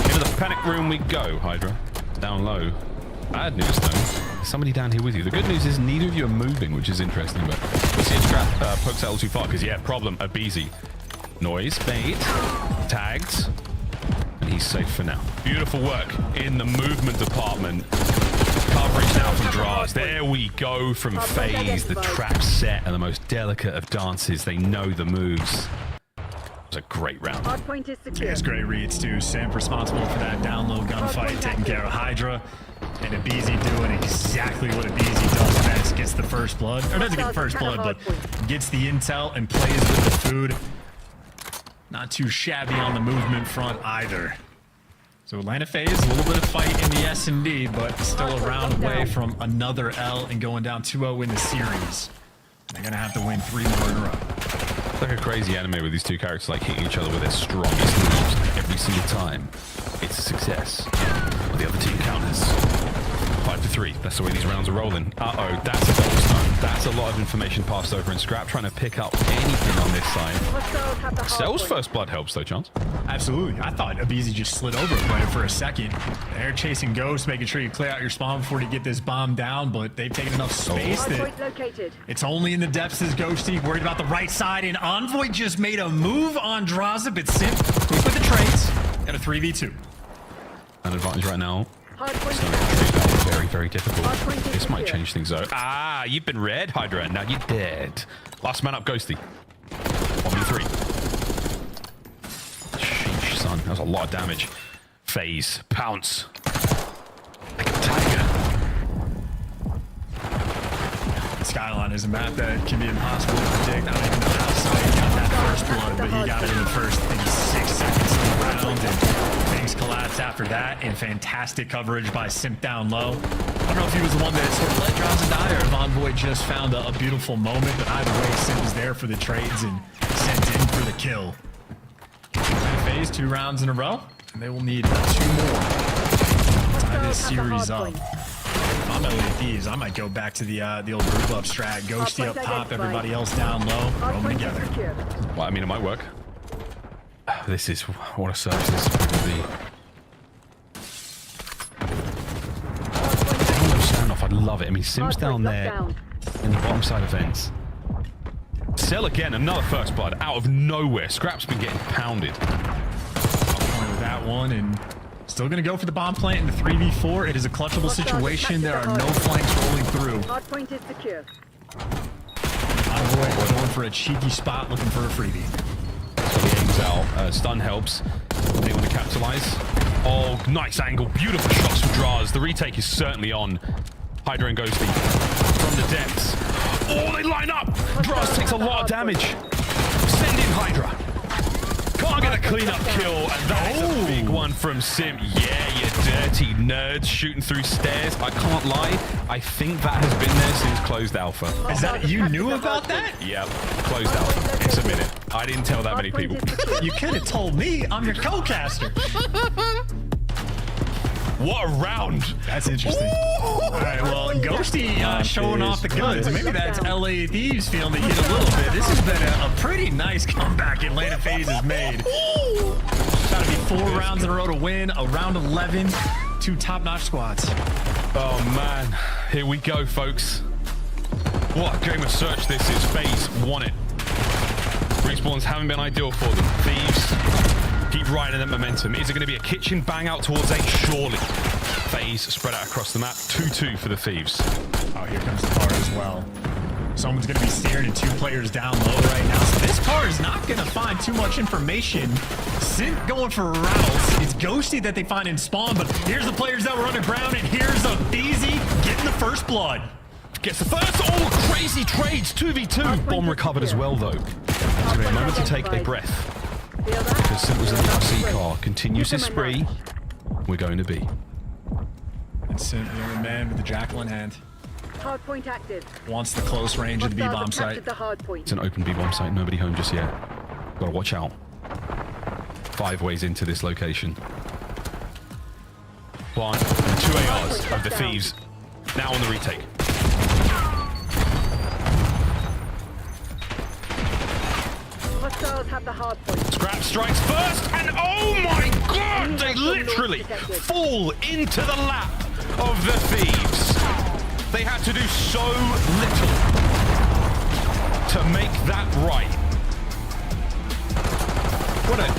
Into the panic room we go, Hydra. Down low. Bad news, though. There's somebody down here with you. The good news is neither of you are moving, which is interesting, but we'll see if Scrap pokes out a little too far, because, yeah, problem, Abizi. Noise, bait, tagged, and he's safe for now. Beautiful work in the movement department. Coverage now from Droz. There we go from FaZe. The trap set and the most delicate of dances. They know the moves. It was a great round. Yeah, it's great reads too. Sim responsible for that down low gunfight, taking care of Hydra. And Abizi doing exactly what Abizi does best. Gets the first blood. Or doesn't get the first blood, but gets the intel and plays with the food. Not too shabby on the movement front either. So Atlanta FaZe, a little bit of fight in the S&D, but still a round away from another L and going down 2-0 in the series. They're going to have to win 3 more in a row. It's like a crazy anime with these two characters like hitting each other with their strongest moves every single time. It's a success. But the other team counters. 5-3. That's the way these rounds are rolling. Uh-oh, that's a double stun. That's a lot of information passed over, and Scrap trying to pick up anything on this side. Cell's first blood helps, though, Chance. Absolutely. I thought Abizi just slid over a player for a second. They're chasing Ghost, making sure you clear out your spawn before you get this bomb down, but they've taken enough space that it's only in the depths as Ghosty. Worried about the right side, and Envoy just made a move on Droz, but Sim quick with the trades. Got a 3v2. An advantage right now. Very, very difficult. This might change things though. Ah, you've been red, Hydra. Now you're dead. Last man up, Ghosty. 1v3. Sheesh, son. That was a lot of damage. FaZe. Pounce. Like a tiger. Skyline is a map that can be impossible to predict. I don't even know how Sai got that first blood, but he got it in the first, maybe 6 seconds of the round, and things collapsed after that, and fantastic coverage by Simp down low. I don't know if he was the one that sort of let Droz die, or if Envoy just found a beautiful moment, but either way, Simp was there for the trades and sent in for the kill. FaZe 2 rounds in a row, and they will need 2 more to tie this series up. If I'm LA Thieves, I might go back to the old group up strat. Ghosty up top, everybody else down low, throw them together. Well, I mean, it might work. This is what a search this is going to be. Standoff, I love it. I mean, Sim's down there in the bottom side of vents. Cell again, another first blood out of nowhere. Scrap's been getting pounded. With that one, and still going to go for the bomb plant in the 3v4. It is a clutchable situation. There are no flanks rolling through. Hardpoint is secure. Envoy going for a cheeky spot, looking for a freebie. So he aims out. Stun helps. They want to capitalize. Oh, nice angle. Beautiful shots from Draz. The retake is certainly on. Hydra and Ghosty from the depths. Oh, they line up. Draz takes a lot of damage. Send in Hydra. Can't get a cleanup kill, and that is a big one from Sim. Yeah, you dirty nerds shooting through stairs. I can't lie. I think that has been there since closed alpha. Is that, you knew about that? Yep, closed alpha. It's a minute. I didn't tell that many people. You could have told me. I'm your co-caster. What a round. That's interesting. Ooh. All right, well, Ghosty showing off the goods. Maybe that's LA Thieves feeling the heat a little bit. This has been a pretty nice comeback Atlanta FaZe has made. Got to be 4 rounds in a row to win. A round 11, 2 top-notch squads. Oh, man. Here we go, folks. What a game of search this is. FaZe won it. Respawns haven't been ideal for them. Thieves keep riding that momentum. Is it going to be a kitchen bang out towards 8? Surely. FaZe spread out across the map. 2-2 for the Thieves. Oh, here comes the car as well. Someone's going to be steering and 2 players down low right now. So this car is not going to find too much information. Synth going for routes. It's Ghosty that they find in spawn, but here's the players that were underground, and here's a Beezy getting the first blood. Gets the first. Oh, crazy trades. 2v2. Bomb recovered as well, though. It's going to be a moment to take a breath. Because Simple's in the RC car continues his spree. We're going to B. And Sim, the only man with the jackal in hand. Hardpoint active. Wants the close range of the B-bomb site. It's an open B-bomb site. Nobody home just yet. Gotta watch out. 5 ways into this location. Plant. 2 ARs of the Thieves. Now on the retake. Hostiles have the hard point. Scrap strikes first, and oh my god, they literally fall into the lap of the Thieves. They had to do so little to make that right. What a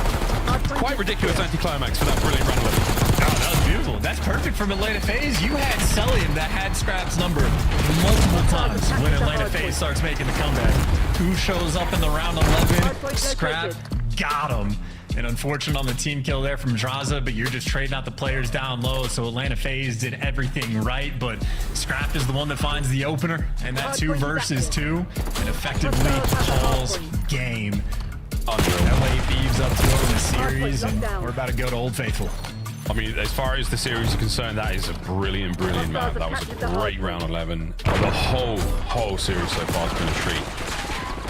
quite ridiculous anticlimax for that brilliant round 11. Oh, that was beautiful. That's perfect from Atlanta FaZe. You had Celium that had Scrap's number multiple times when Atlanta FaZe starts making the comeback. Who shows up in the round 11? Scrap got him. And unfortunate on the team kill there from Draza, but you're just trading out the players down low. So Atlanta FaZe did everything right, but Scrap is the one that finds the opener, and that 2 versus 2, and effectively calls game. LA Thieves up to in the series, and we're about to go to Old Faithful. I mean, as far as the series is concerned, that is a brilliant, brilliant map. That was a great round 11. The whole series so far has been a treat.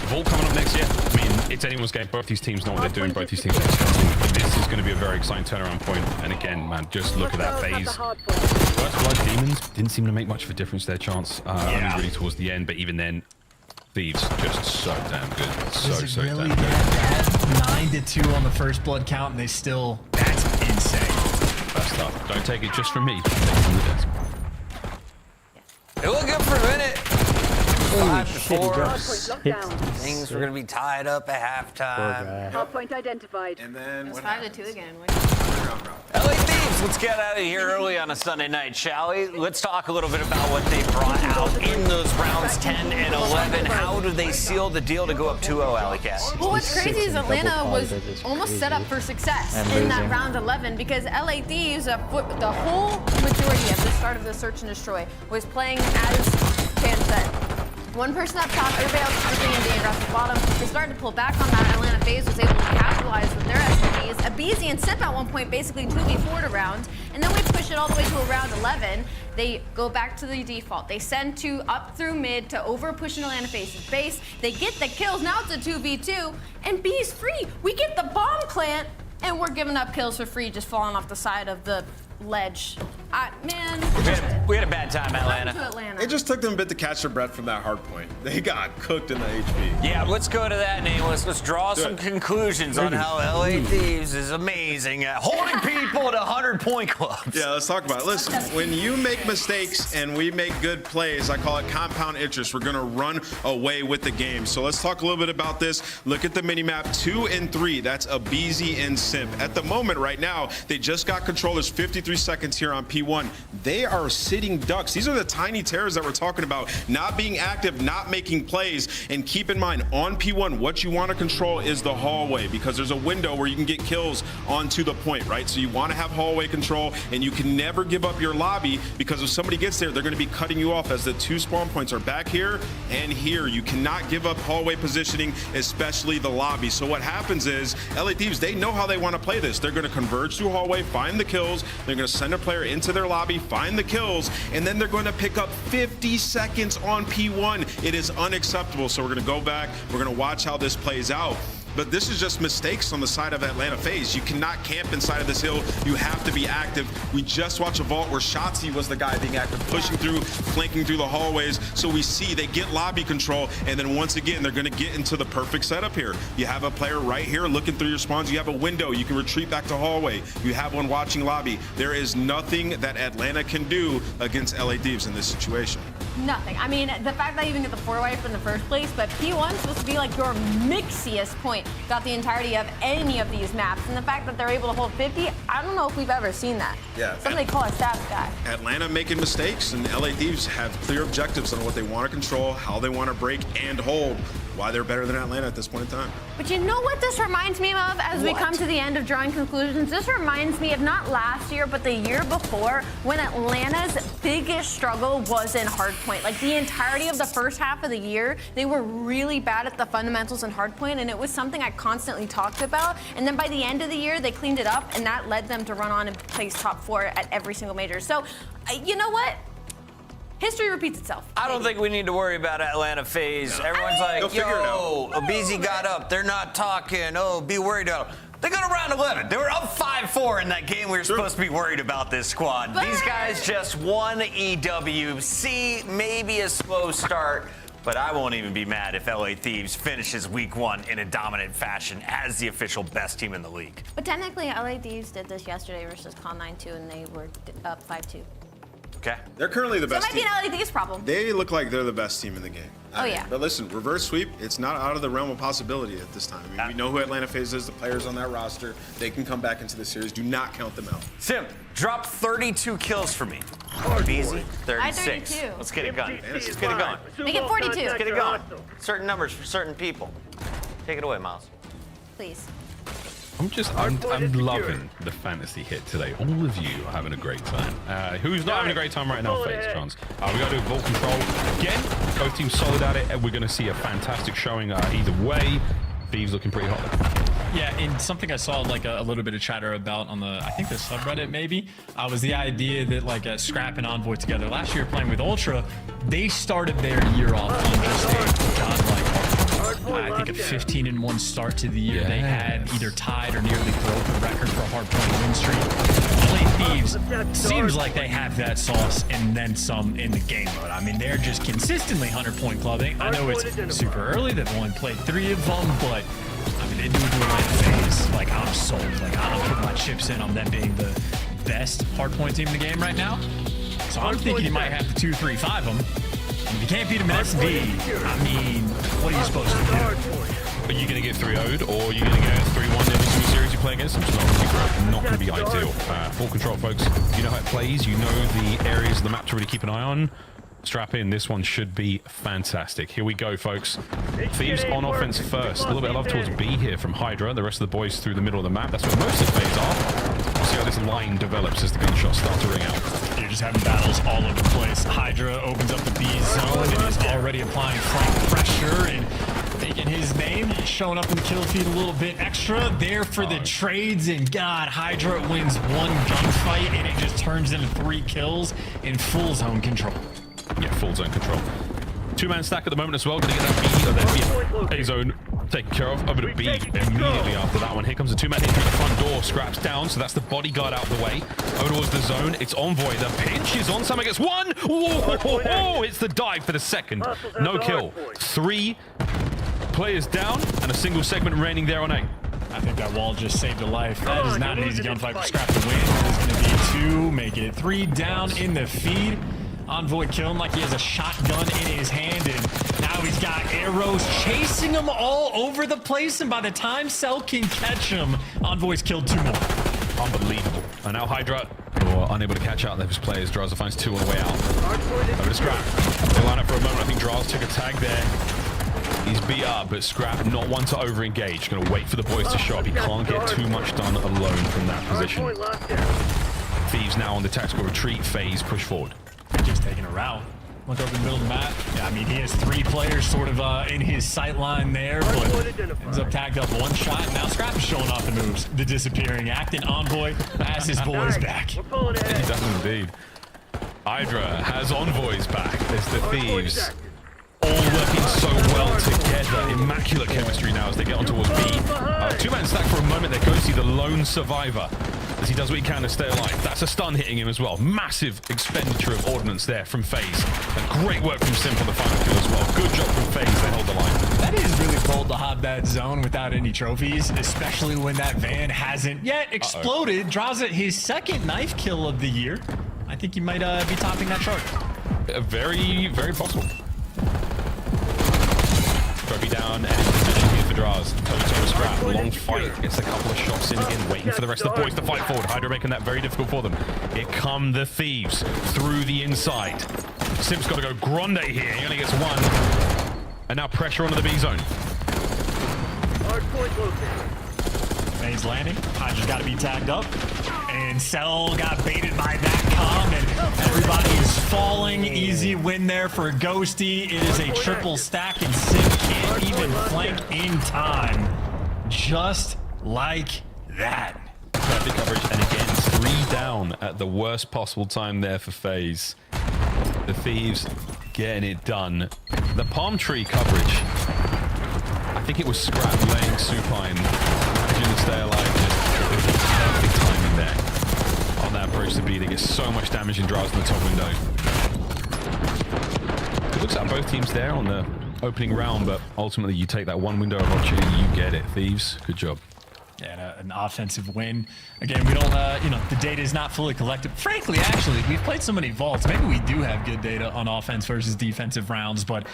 Vault coming up next year. I mean, it's anyone's game. Both these teams know what they're doing. Both these teams are discussing. But this is going to be a very exciting turnaround point. And again, man, just look at that FaZe. First Blood Demons didn't seem to make much of a difference their chance. Only really towards the end. But even then, Thieves just so damn good. So really damn good. 9-2 on the first blood count, and they still, that's insane. That's tough. Don't take it just from me. Take it from the desk. It looked good for a minute. 5-4. Things Things were going to be tied up at halftime. Hardpoint identified. And then It's what 5-2 again. LA Thieves, let's get out of here early on a Sunday night, shall we? Let's talk a little bit about what they brought out in those rounds 10 and 11. How do they seal the deal to go up 2-0, Alley Cass? Well, what's crazy is Atlanta was almost set up for success in that round 11 because LA Thieves, the whole majority of the start of the search and destroy was playing as Chan said. One person up top, everybody else stripping and being across the bottom. They started to pull back on that. Atlanta FaZe was able to capitalize with their SMGs. Abizi and Sip at one point basically 2v4'd a round, and then we push it all the way to a round 11. They go back to the default. They send 2 up through mid to over push in Atlanta FaZe's base. They get the kills. Now it's a 2v2, and B's free. We get the bomb plant, and we're giving up kills for free, just falling off the side of the ledge. Man, we had a bad time, Atlanta. It just took them a bit to catch their breath from that hard point. They got cooked in the HP. Yeah, let's go to that, Nate. Let's draw some conclusions on how LA Thieves is amazing at holding people to 100-point clubs. Yeah, let's talk about it. Listen, when you make mistakes and we make good plays, I call it compound interest. We're going to run away with the game. So let's talk a little bit about this. Look at the minimap 2 and 3. That's Abizi and Simp. At the moment right now, they just got control. There's 53 seconds here on P1. P1. They are sitting ducks. These are the tiny terrors that we're talking about, not being active, not making plays. And keep in mind, on P1, what you want to control is the hallway, because there's a window where you can get kills onto the point, right? So you want to have hallway control, and you can never give up your lobby, because if somebody gets there, they're going to be cutting you off, as the 2 spawn points are back here and here. You cannot give up hallway positioning, especially the lobby. So what happens is LA Thieves, they know how they want to play this. They're going to converge through hallway, find the kills. They're going to send a player into their lobby, find the kills, and then they're going to pick up 50 seconds on P1. It is unacceptable. So we're going to go back. We're going to watch how this plays out. But this is just mistakes on the side of Atlanta FaZe. You cannot camp inside of this hill. You have to be active. We just watched a vault where Shotzi was the guy being active, pushing through, flanking through the hallways. So we see they get lobby control, and then once again, they're going to get into the perfect setup here. You have a player right here looking through your spawns. You have a window. You can retreat back to hallway. You have one watching lobby. There is nothing that Atlanta can do against LA Thieves in this situation. Nothing. I mean, the fact that you even get the 4-wipe in the first place, but P1 is supposed to be like your mixiest point throughout the entirety of any of these maps. And the fact that they're able to hold 50, I don't know if we've ever seen that. Yeah. Somebody call a stats guy. Atlanta making mistakes, and LA Thieves have clear objectives on what they want to control, how they want to break and hold, why they're better than Atlanta at this point in time. But you know what this reminds me of as we come to the end of drawing conclusions? This reminds me of not last year, but the year before, when Atlanta's biggest struggle was in hardpoint. Like the entirety of the first half of the year, they were really bad at the fundamentals in hardpoint, and it was something I constantly talked about. And then by the end of the year, they cleaned it up, and that led them to run on and place top 4 at every single major. So, you know what? History repeats itself. I don't think we need to worry about Atlanta FaZe. No. Everyone's like, yo, Abizi got up. They're not talking. Oh, be worried about them. They got to round 11. They were up 5-4 in that game. We were supposed to be worried about this squad. These guys just won EWC. Maybe a slow start, but I won't even be mad if LA Thieves finishes week 1 in a dominant fashion as the official best team in the league. But technically, LA Thieves did this yesterday versus Cloud9 and they were up 5-2. Okay. They're currently the best team. That might be an LA Thieves problem. They look like they're the best team in the game. Oh, yeah. But listen, reverse sweep, it's not out of the realm of possibility at this time. I mean, we know who Atlanta FaZe is, the players on that roster. They can come back into the series. Do not count them out. Sim, drop 32 kills for me. Easy, 36. Let's get it going. Let's get it going. Make it 42. Let's get it going. Certain numbers for certain people. Take it away, Miles. Please. I'm loving the fantasy hit today. All of you are having a great time. Who's not having a great time right now? FaZe chance. We got to do vault control again. Both teams solid at it, and we're going to see a fantastic showing either way. Thieves looking pretty hot. Yeah, and something I saw like a little bit of chatter about on the, I think the subreddit maybe, was the idea that like Scrap and Envoy together last year playing with Ultra, they started their year off on just a godlike, I think a 15-1 start to the year. Yes. They had either tied or nearly broke a record for a hardpoint win streak. LA Thieves seems like they have that sauce and then some in the game mode. I mean, they're just consistently 100-point clubbing. I know it's super early. They've only played 3 of them, but I mean, they do Atlanta FaZe. Like, I'm sold. Like, I'm putting my chips in on them being the best hardpoint team in the game right now. So I'm thinking you might have to 2-3-5 them. If you can't beat them in S&D, I mean, what are you supposed to do? Are you going to get 3-0'd, or are you going to get 3-1 every single series you play against them? It's not going to be ideal. Full control, folks. You know how it plays. You know the areas of the map to really keep an eye on. Strap in. This one should be fantastic. Here we go, folks. Thieves on offense first. A little bit of love towards B here from Hydra. The rest of the boys through the middle of the map. That's where most of the FaZe are. We'll see how this line develops as the gunshots start to ring out. You're just having battles all over the place. Hydra opens up the B zone and is already applying flank pressure and making his name, showing up in the kill feed a little bit extra there for the trades. And God, Hydra wins 1 gunfight and it just turns into 3 kills in full zone control. Yeah, full zone control. 2-man stack at the moment as well. Gonna get that B, A zone taken care of. Over to B immediately after that one. Here comes the 2-man hit through the front door. Scraps down, so that's the bodyguard out of the way. Over towards the zone. It's Envoy. The pinch is on. Someone gets 1. Whoa! It's the dive for the second. No kill. 3 players down and a single segment remaining there on A. I think that wall just saved a life. That is not an easy gunfight for Scrap to win. There's going to be 2. Make it 3 down in the feed. Envoy killing like he has a shotgun in his hand, and now he's got arrows chasing him all over the place, and by the time Cell can catch him, Envoy's killed 2 more. Unbelievable. And now Hydra Or unable to catch out those players. Draza finds 2 on the way out. Over to Scrap. They line up for a moment. I think Draza took a tag there. He's beat up, but Scrap not one to over-engage. Going to wait for the boys to show up. He can't get too much done alone from that position. Thieves now on the tactical retreat phase. Push forward. Just taking a route. Look over the middle of the map. Yeah, I mean, he has 3 players sort of in his sight line there, but ends up tagged up 1 shot. Now Scrap is showing off the moves. The disappearing act, and Envoy has his boys back. He does indeed. Hydra has Envoys back as the Thieves all working so well together. Immaculate chemistry now as they get on towards B. 2-man stack for a moment there. Ghosty, the lone survivor, as he does what he can to stay alive. That's a stun hitting him as well. Massive expenditure of ordnance there from FaZe. And great work from Simp on the final kill as well. Good job from FaZe. They hold the line. That is really bold to hop that zone without any trophies, especially when that van hasn't yet exploded. Draws it his 2nd knife kill of the year. I think he might be topping that chart. Very, very possible. Trophy down and position here for Draws. Toe-to-toe Scrap. Long fight. Gets a couple of shots in again. Waiting for the rest of the boys to fight forward. Hydra making that very difficult for them. Here come the Thieves through the inside. Simp's got to go Grande here. He only gets 1. And now pressure onto the B zone. Mains landing. Hydra's got to be tagged up. And Cell got baited by that comm, and everybody is falling. Easy win there for Ghosty. It is a triple stack, and Sim can't even flank in time. Just like that. Perfect coverage, and again, 3 down at the worst possible time there for FaZe. The Thieves getting it done. The palm tree coverage. I think it was Scrap laying supine. Managing to stay alive. Just perfect timing there. On that approach to B, they get so much damage in Draws in the top window. It looks like both teams there on the opening round, but ultimately you take that 1 window of opportunity, you get it. Thieves, good job. Yeah, an offensive win. Again, we don't, the data is not fully collected. Frankly, actually, we've played so many vaults. Maybe we do have good data on offense versus defensive rounds, but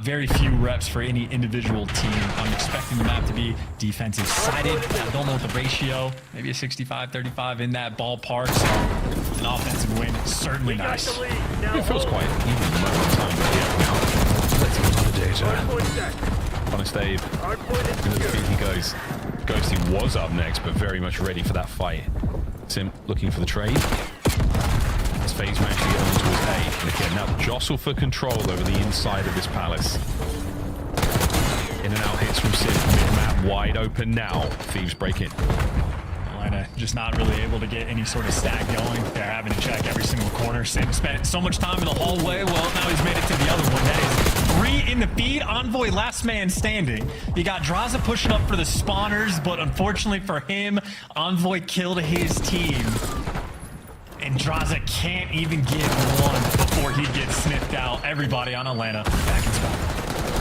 very few reps for any individual team. I'm expecting the map to be defensive sided. I don't know what the ratio, maybe a 65-35 in that ballpark. So an offensive win, certainly nice. It feels quite even most of the time, but yeah, now let's get another data. Honest Abe, into the feed he goes. Ghosty was up next, but very much ready for that fight. Sim looking for the trade. As FaZe managed to get on towards A. And again, now jostle for control over the inside of this palace. In and out hits from Sim. Mid-map wide open now. Thieves break in. Atlanta just not really able to get any sort of stack going. They're having to check every single corner. Sim spent so much time in the hallway. Well, now he's made it to the other one. That is 3 in the feed. Envoy last man standing. You got Draza pushing up for the spawners, but unfortunately for him, Envoy killed his team. And Draza can't even get 1 before he gets sniffed out. Everybody on Atlanta back in spot.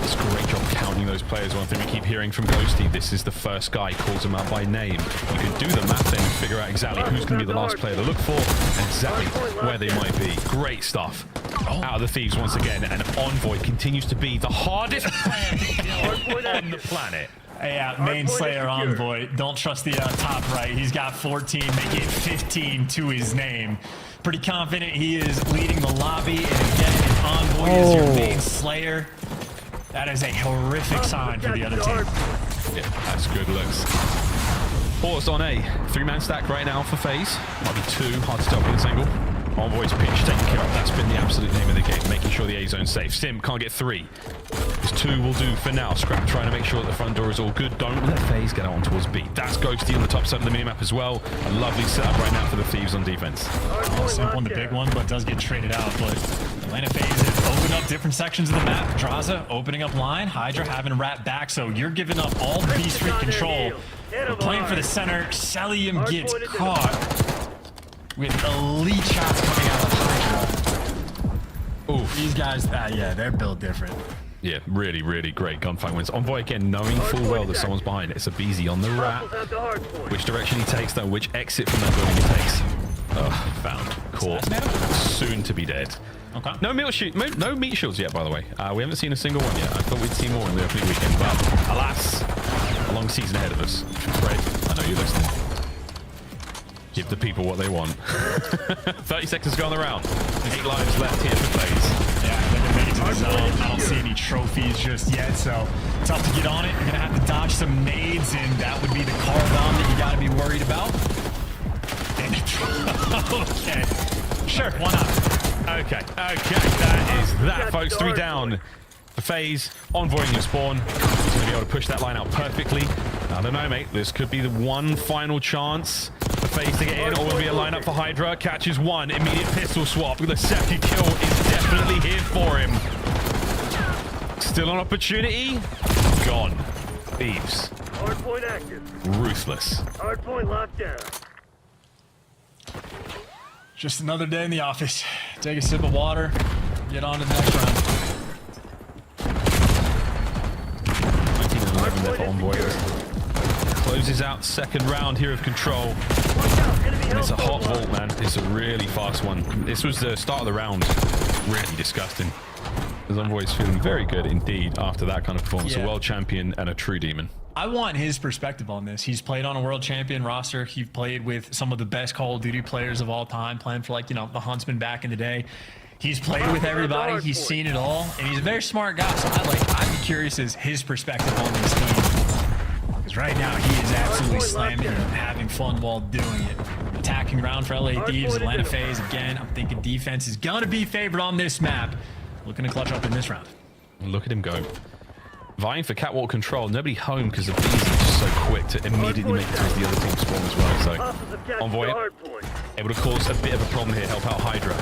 It's a great job counting those players. One thing we keep hearing from Ghosty, this is the first guy, calls him out by name. You can do the math then and figure out exactly who's going to be the last player to look for and exactly where they might be. Great stuff. Out of the Thieves once again, and Envoy continues to be the hardest player to kill on the planet. Yeah, main slayer Envoy. Don't trust the top right. He's got 14, make it 15 to his name. Pretty confident he is leading the lobby, and again, if Envoy is your main slayer, that is a horrific sign for the other team. Yeah, that's good looks. Paused on A. 3-man stack right now for FaZe. Might be 2, hard to tell from this angle. Envoy's pinch taken care of. That's been the absolute name of the game, making sure the A zone's safe. Sim can't get 3. This 2 will do for now. Scrap trying to make sure that the front door is all good. Don't let FaZe get on towards B. That's Ghosty on the top side of the minimap as well. A lovely setup right now for the Thieves on defense. Simp won the big one, but does get traded out. But Atlanta FaZe has opened up different sections of the map. Draza opening up line. Hydra having to wrap back, so you're giving up all the B Street control. We're playing for the center. Celium gets caught with elite shots coming out of Hydra. Oof. These guys, yeah, they're built different. Yeah, really, really great gunfight wins. Envoy again, knowing full well that someone's behind it. It's a BZ on the rat. Which direction he takes, though, which exit from that building he takes. Oh, found. Caught. Soon to be dead. Okay. No meat shields yet, by the way. We haven't seen a single one yet. I thought we'd see more in the opening weekend, but alas, a long season ahead of us. Fred, I know you're listening. Give the people what they want. 30 seconds to go on the round. 8 lives left here for FaZe. Yeah, they're gonna make it to the zone. I don't see any trophies just yet, so tough to get on it. You're gonna have to dodge some nades, and that would be the car bomb that you gotta be worried about. Okay. Sure, why not? Okay, that is that, folks. 3 down for FaZe. Envoying your spawn. He's going to be able to push that line out perfectly. I don't know, mate. This could be the one final chance for FaZe to get in, or will be a lineup for Hydra. Catches one. Immediate pistol swap. The second kill is definitely here for him. Still an opportunity. Gone. Thieves. Hardpoint active. Ruthless. Hardpoint locked down. Just another day in the office. Take a sip of water, get on to the next round. 19-11 there for Envoy. Closes out second round here of Control. And it's a hot vault, man. It's a really fast one. This was the start of the round. Really disgusting. Because Envoy's feeling very good indeed after that kind of performance. A world champion and a true demon. I want his perspective on this. He's played on a world champion roster. He played with some of the best Call of Duty players of all time, playing for, like, you know, the Huntsman back in the day. He's played with everybody. He's seen it all, and he's a very smart guy. So I'd be curious as his perspective on this team. Because right now he is absolutely slamming and having fun while doing it. Attacking round for LA Thieves, Atlanta FaZe. Again, I'm thinking defense is gonna be favored on this map. Looking to clutch up in this round. Look at him go. Vying for catwalk control. Nobody home because the bees are just so quick to immediately make it towards the other team's spawn as well. So Envoy able to cause a bit of a problem here. Help out Hydra.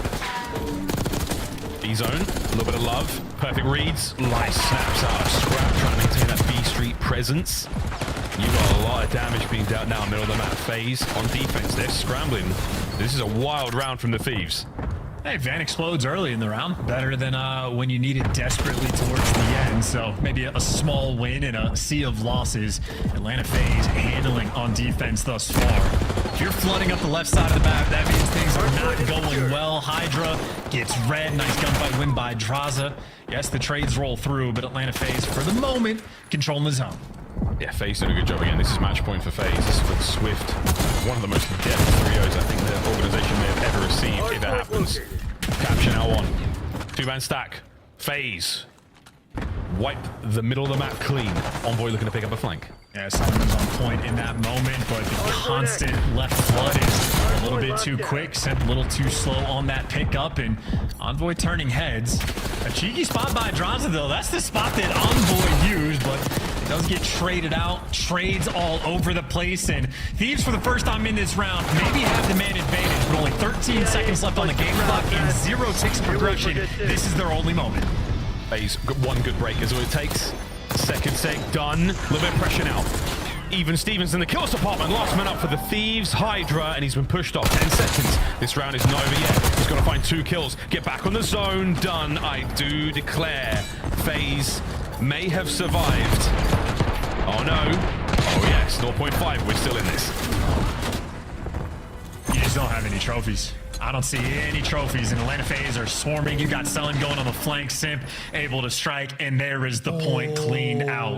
B zone. A little bit of love. Perfect reads. Nice snaps out of Scrap. Trying to maintain that B Street presence. You got a lot of damage being dealt now. Middle of the map. FaZe on defense. They're scrambling. This is a wild round from the Thieves. Hey, Van explodes early in the round. Better than when you need it desperately towards the end. So maybe a small win in a sea of losses. Atlanta FaZe handling on defense thus far. If you're flooding up the left side of the map, that means things are not going well. Hydra gets red. Nice gunfight win by Draza. Yes, the trades roll through, but Atlanta FaZe, for the moment, controlling the zone. Yeah, FaZe did a good job again. This is match point for FaZe. This is for the Swift. One of the most in-depth 3-0s I think the organization may have ever received, if it happens. Capture now on. 2-man stack. FaZe. Wipe the middle of the map clean. Envoy looking to pick up a flank. Yeah, Solomon's on point in that moment, but the constant left flood is a little bit too quick, sent a little too slow on that pickup, and Envoy turning heads. A cheeky spot by Draza, though. That's the spot that Envoy used, but it does get traded out. Trades all over the place, and Thieves, for the first time in this round, maybe have the man advantage, but only 13 seconds left on the game clock and 0 ticks of progression. This is their only moment. FaZe, one good break is all it takes. Second seg done. A little bit of pressure now. Even Stevens in the kills department. Last man up for the Thieves. Hydra, and he's been pushed off. 10 seconds. This round is not over yet. He's got to find 2 kills. Get back on the zone. Done. I do declare FaZe may have survived. Oh no. Oh yes, 0.5. We're still in this. You just don't have any trophies. I don't see any trophies, and Atlanta FaZe are swarming. You got Sun going on the flank, Simp able to strike, and there is the point cleaned out.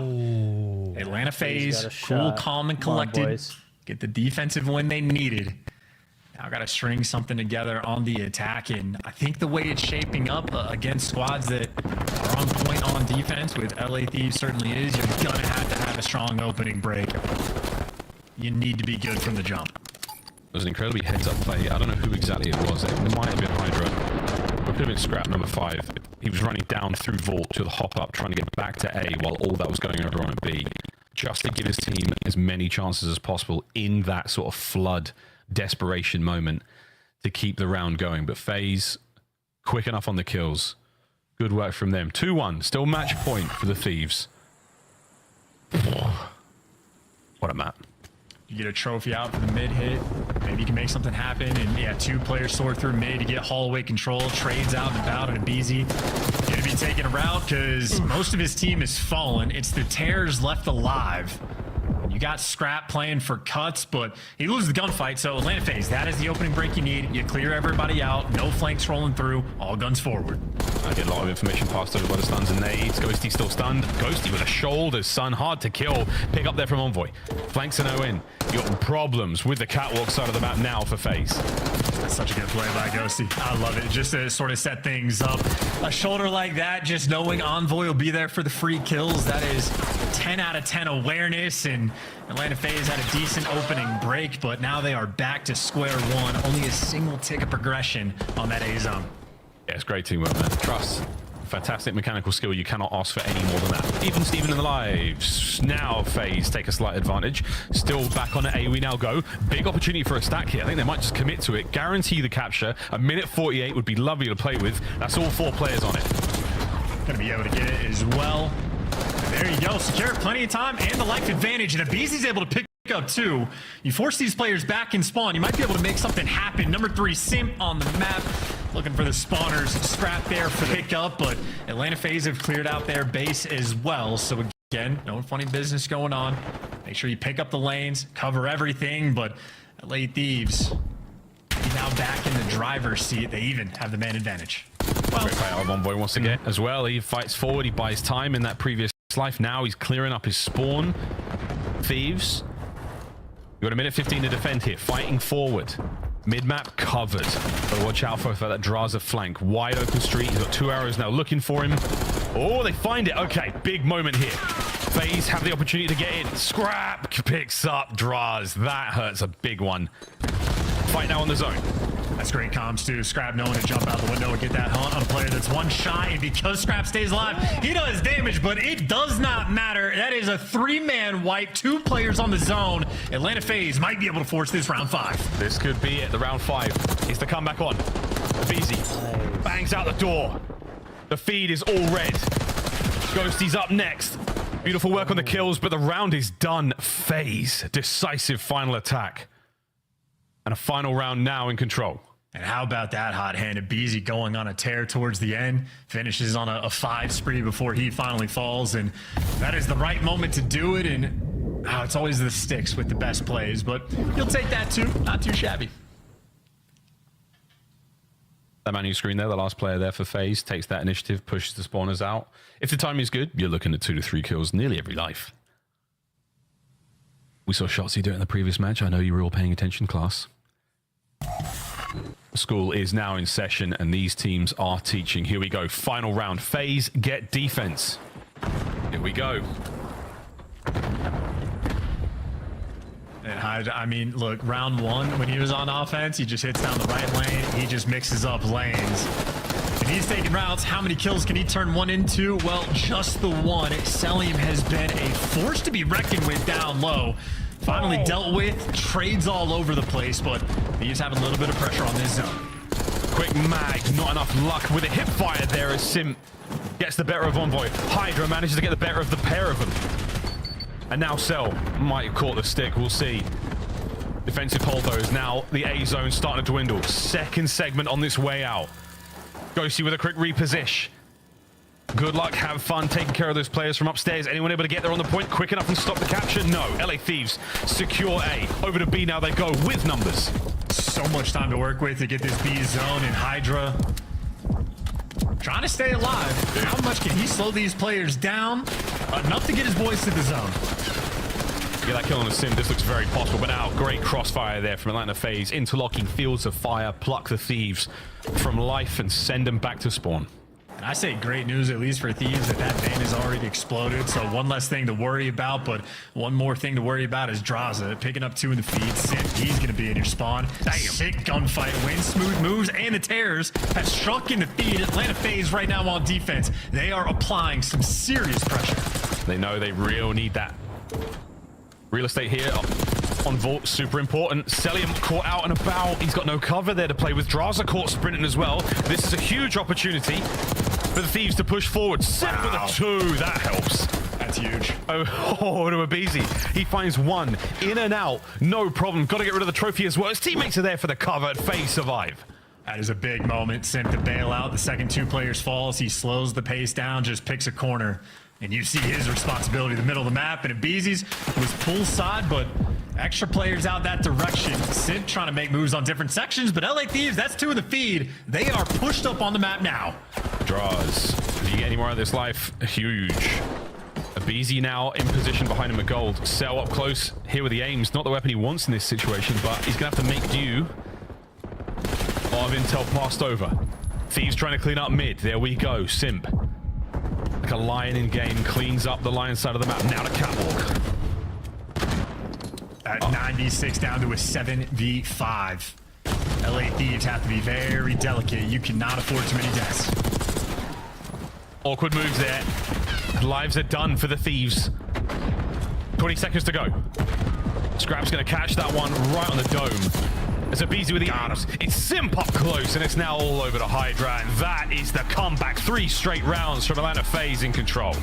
Atlanta FaZe, cool, calm, and collected. Get the defensive win they needed. Now got to string something together on the attack, and I think the way it's shaping up against squads that are on point on defense, with LA Thieves certainly is, you're going to have a strong opening break. You need to be good from the jump. It was an incredibly heads-up play. I don't know who exactly it was. It might have been Hydra. It could have been Scrap number 5. He was running down through Vault to the hop-up, trying to get back to A while all that was going over on B, just to give his team as many chances as possible in that sort of flood desperation moment to keep the round going. But FaZe, quick enough on the kills. Good work from them. 2-1, still match point for the Thieves. What a map. You get a trophy out for the mid hit. Maybe you can make something happen. And yeah, 2 players sort through mid to get hallway control. Trades out and about, and a BZ going to be taking a route because most of his team is fallen. It's the Tears left alive. You got Scrap playing for cuts, but he loses the gunfight. So Atlanta FaZe, that is the opening break you need. You clear everybody out. No flanks rolling through. All guns forward. I get a lot of information passed over by the stuns and nades. Ghosty still stunned. Ghosty with a shoulder, Sun hard to kill. Pick up there from Envoy. Flanks are no in. You got problems with the catwalk side of the map now for FaZe. That's such a good play by Ghosty. I love it. Just to sort of set things up. A shoulder like that, just knowing Envoy will be there for the free kills. That is 10 out of 10 awareness, and Atlanta FaZe had a decent opening break, but now they are back to square one. Only a single tick of progression on that A zone. Yeah, it's great teamwork, man. Trust. Fantastic mechanical skill. You cannot ask for any more than that. Even Steven in the lives. Now FaZe take a slight advantage. Still back on A. We now go. Big opportunity for a stack here. I think they might just commit to it. Guarantee the capture. A minute 48 would be lovely to play with. That's all 4 players on it. Gonna be able to get it as well. There you go. Secure plenty of time and the life advantage. And Abizi's able to pick up 2. You force these players back in spawn. You might be able to make something happen. Number 3, Simp on the map. Looking for the spawners. Scrap there for the pickup, but Atlanta FaZe have cleared out their base as well. So again, no funny business going on. Make sure you pick up the lanes, cover everything, but LA Thieves now back in the driver's seat. They even have the man advantage. Well, great play out of Envoy once again as well. He fights forward. He buys time in that previous life. Now he's clearing up his spawn. Thieves. You've got a minute 15 to defend here. Fighting forward. Mid-map covered. But watch out for that Draza flank. Wide open street. He's got 2 arrows now looking for him. Oh, they find it. Okay, big moment here. FaZe have the opportunity to get in. Scrap picks up Draz. That hurts a big one. Fight now on the zone. That's great comms too. Scrap knowing to jump out the window and get that hunt on a player that's one shot. And because Scrap stays alive, he does damage, but it does not matter. That is a 3-man wipe. 2 players on the zone. Atlanta FaZe might be able to force this round 5. This could be it. The round 5 is the comeback on. Abizi bangs out the door. The feed is all red. Ghosty's up next. Beautiful work on the kills, but the round is done. FaZe, decisive final attack. And a final round now in control. And how about that hot-handed Beezy going on a tear towards the end, finishes on a 5 spree before he finally falls, and that is the right moment to do it, and it's always the sticks with the best plays, but you'll take that too. Not too shabby. That man you screen there, the last player there for FaZe, takes that initiative, pushes the spawners out. If the timing is good, you're looking at 2 to 3 kills nearly every life. We saw Shotzi do it in the previous match. I know you were all paying attention, class. School is now in session and these teams are teaching. Here we go. Final round. FaZe get defense. Here we go. And I mean, look, round 1, when he was on offense, he just hits down the right lane. He just mixes up lanes. And he's taking routes. How many kills can he turn 1 into? Well, just the 1. Selim has been a force to be reckoned with down low. Finally dealt with, trades all over the place, but he's having a little bit of pressure on this zone. Quick mag, not enough luck with a hip fire there as Sim gets the better of Envoy. Hydra manages to get the better of the pair of them. And now Cell might have caught the stick, we'll see. Defensive hold though is now the A zone starting to dwindle. Second segment on this way out. Ghosty with a quick reposition. Good luck, have fun taking care of those players from upstairs. Anyone able to get there on the point quick enough and stop the capture? No. LA Thieves secure A. Over to B now they go with numbers. So much time to work with to get this B zone, and Hydra trying to stay alive. How much can he slow these players down? Enough to get his boys to the zone. Get that kill on the Sim. This looks very possible, but now great crossfire there from Atlanta FaZe. Interlocking fields of fire. Pluck the Thieves from life and send them back to spawn. And I say great news, at least for Thieves, that vein has already exploded. So one less thing to worry about, but one more thing to worry about is Draza picking up 2 in the feed. Simp, he's going to be in your spawn. Damn. Sick gunfight win, smooth moves, and the Terrors have struck in the feed. Atlanta FaZe right now on defense. They are applying some serious pressure. They know they really need that. Real estate here on Vault, super important. Selim caught out and about. He's got no cover there to play with. Draza caught sprinting as well. This is a huge opportunity for the Thieves to push forward. Simp with a 2. That helps. That's huge. Oh, to Abizi. He finds 1 in and out. No problem. Got to get rid of the trophy as well. His teammates are there for the cover. FaZe survive. That is a big moment. Simp to bail out. The second 2 players falls. He slows the pace down, just picks a corner. And you see his responsibility in the middle of the map, and Abeezy's was poolside, but extra players out that direction. Sid trying to make moves on different sections, but LA Thieves, that's 2 in the feed. They are pushed up on the map now. Draws. Do you get any more of this life? Huge. Abeezy now in position behind him at gold. Cell up close here with the aims. Not the weapon he wants in this situation, but he's going to have to make do. A lot of intel passed over. Thieves trying to clean up mid. There we go. Simp. Like a lion in game. Cleans up the lion side of the map. Now to catwalk. At 96 down to a 7v5. LA Thieves have to be very delicate. You cannot afford too many deaths. Awkward moves there. Lives are done for the Thieves. 20 seconds to go. Scrap's going to catch that one right on the dome. It's Abeezy with the arms. It's Simp up close, and it's now all over to Hydra. And that is the comeback. 3 straight rounds from Atlanta FaZe in control.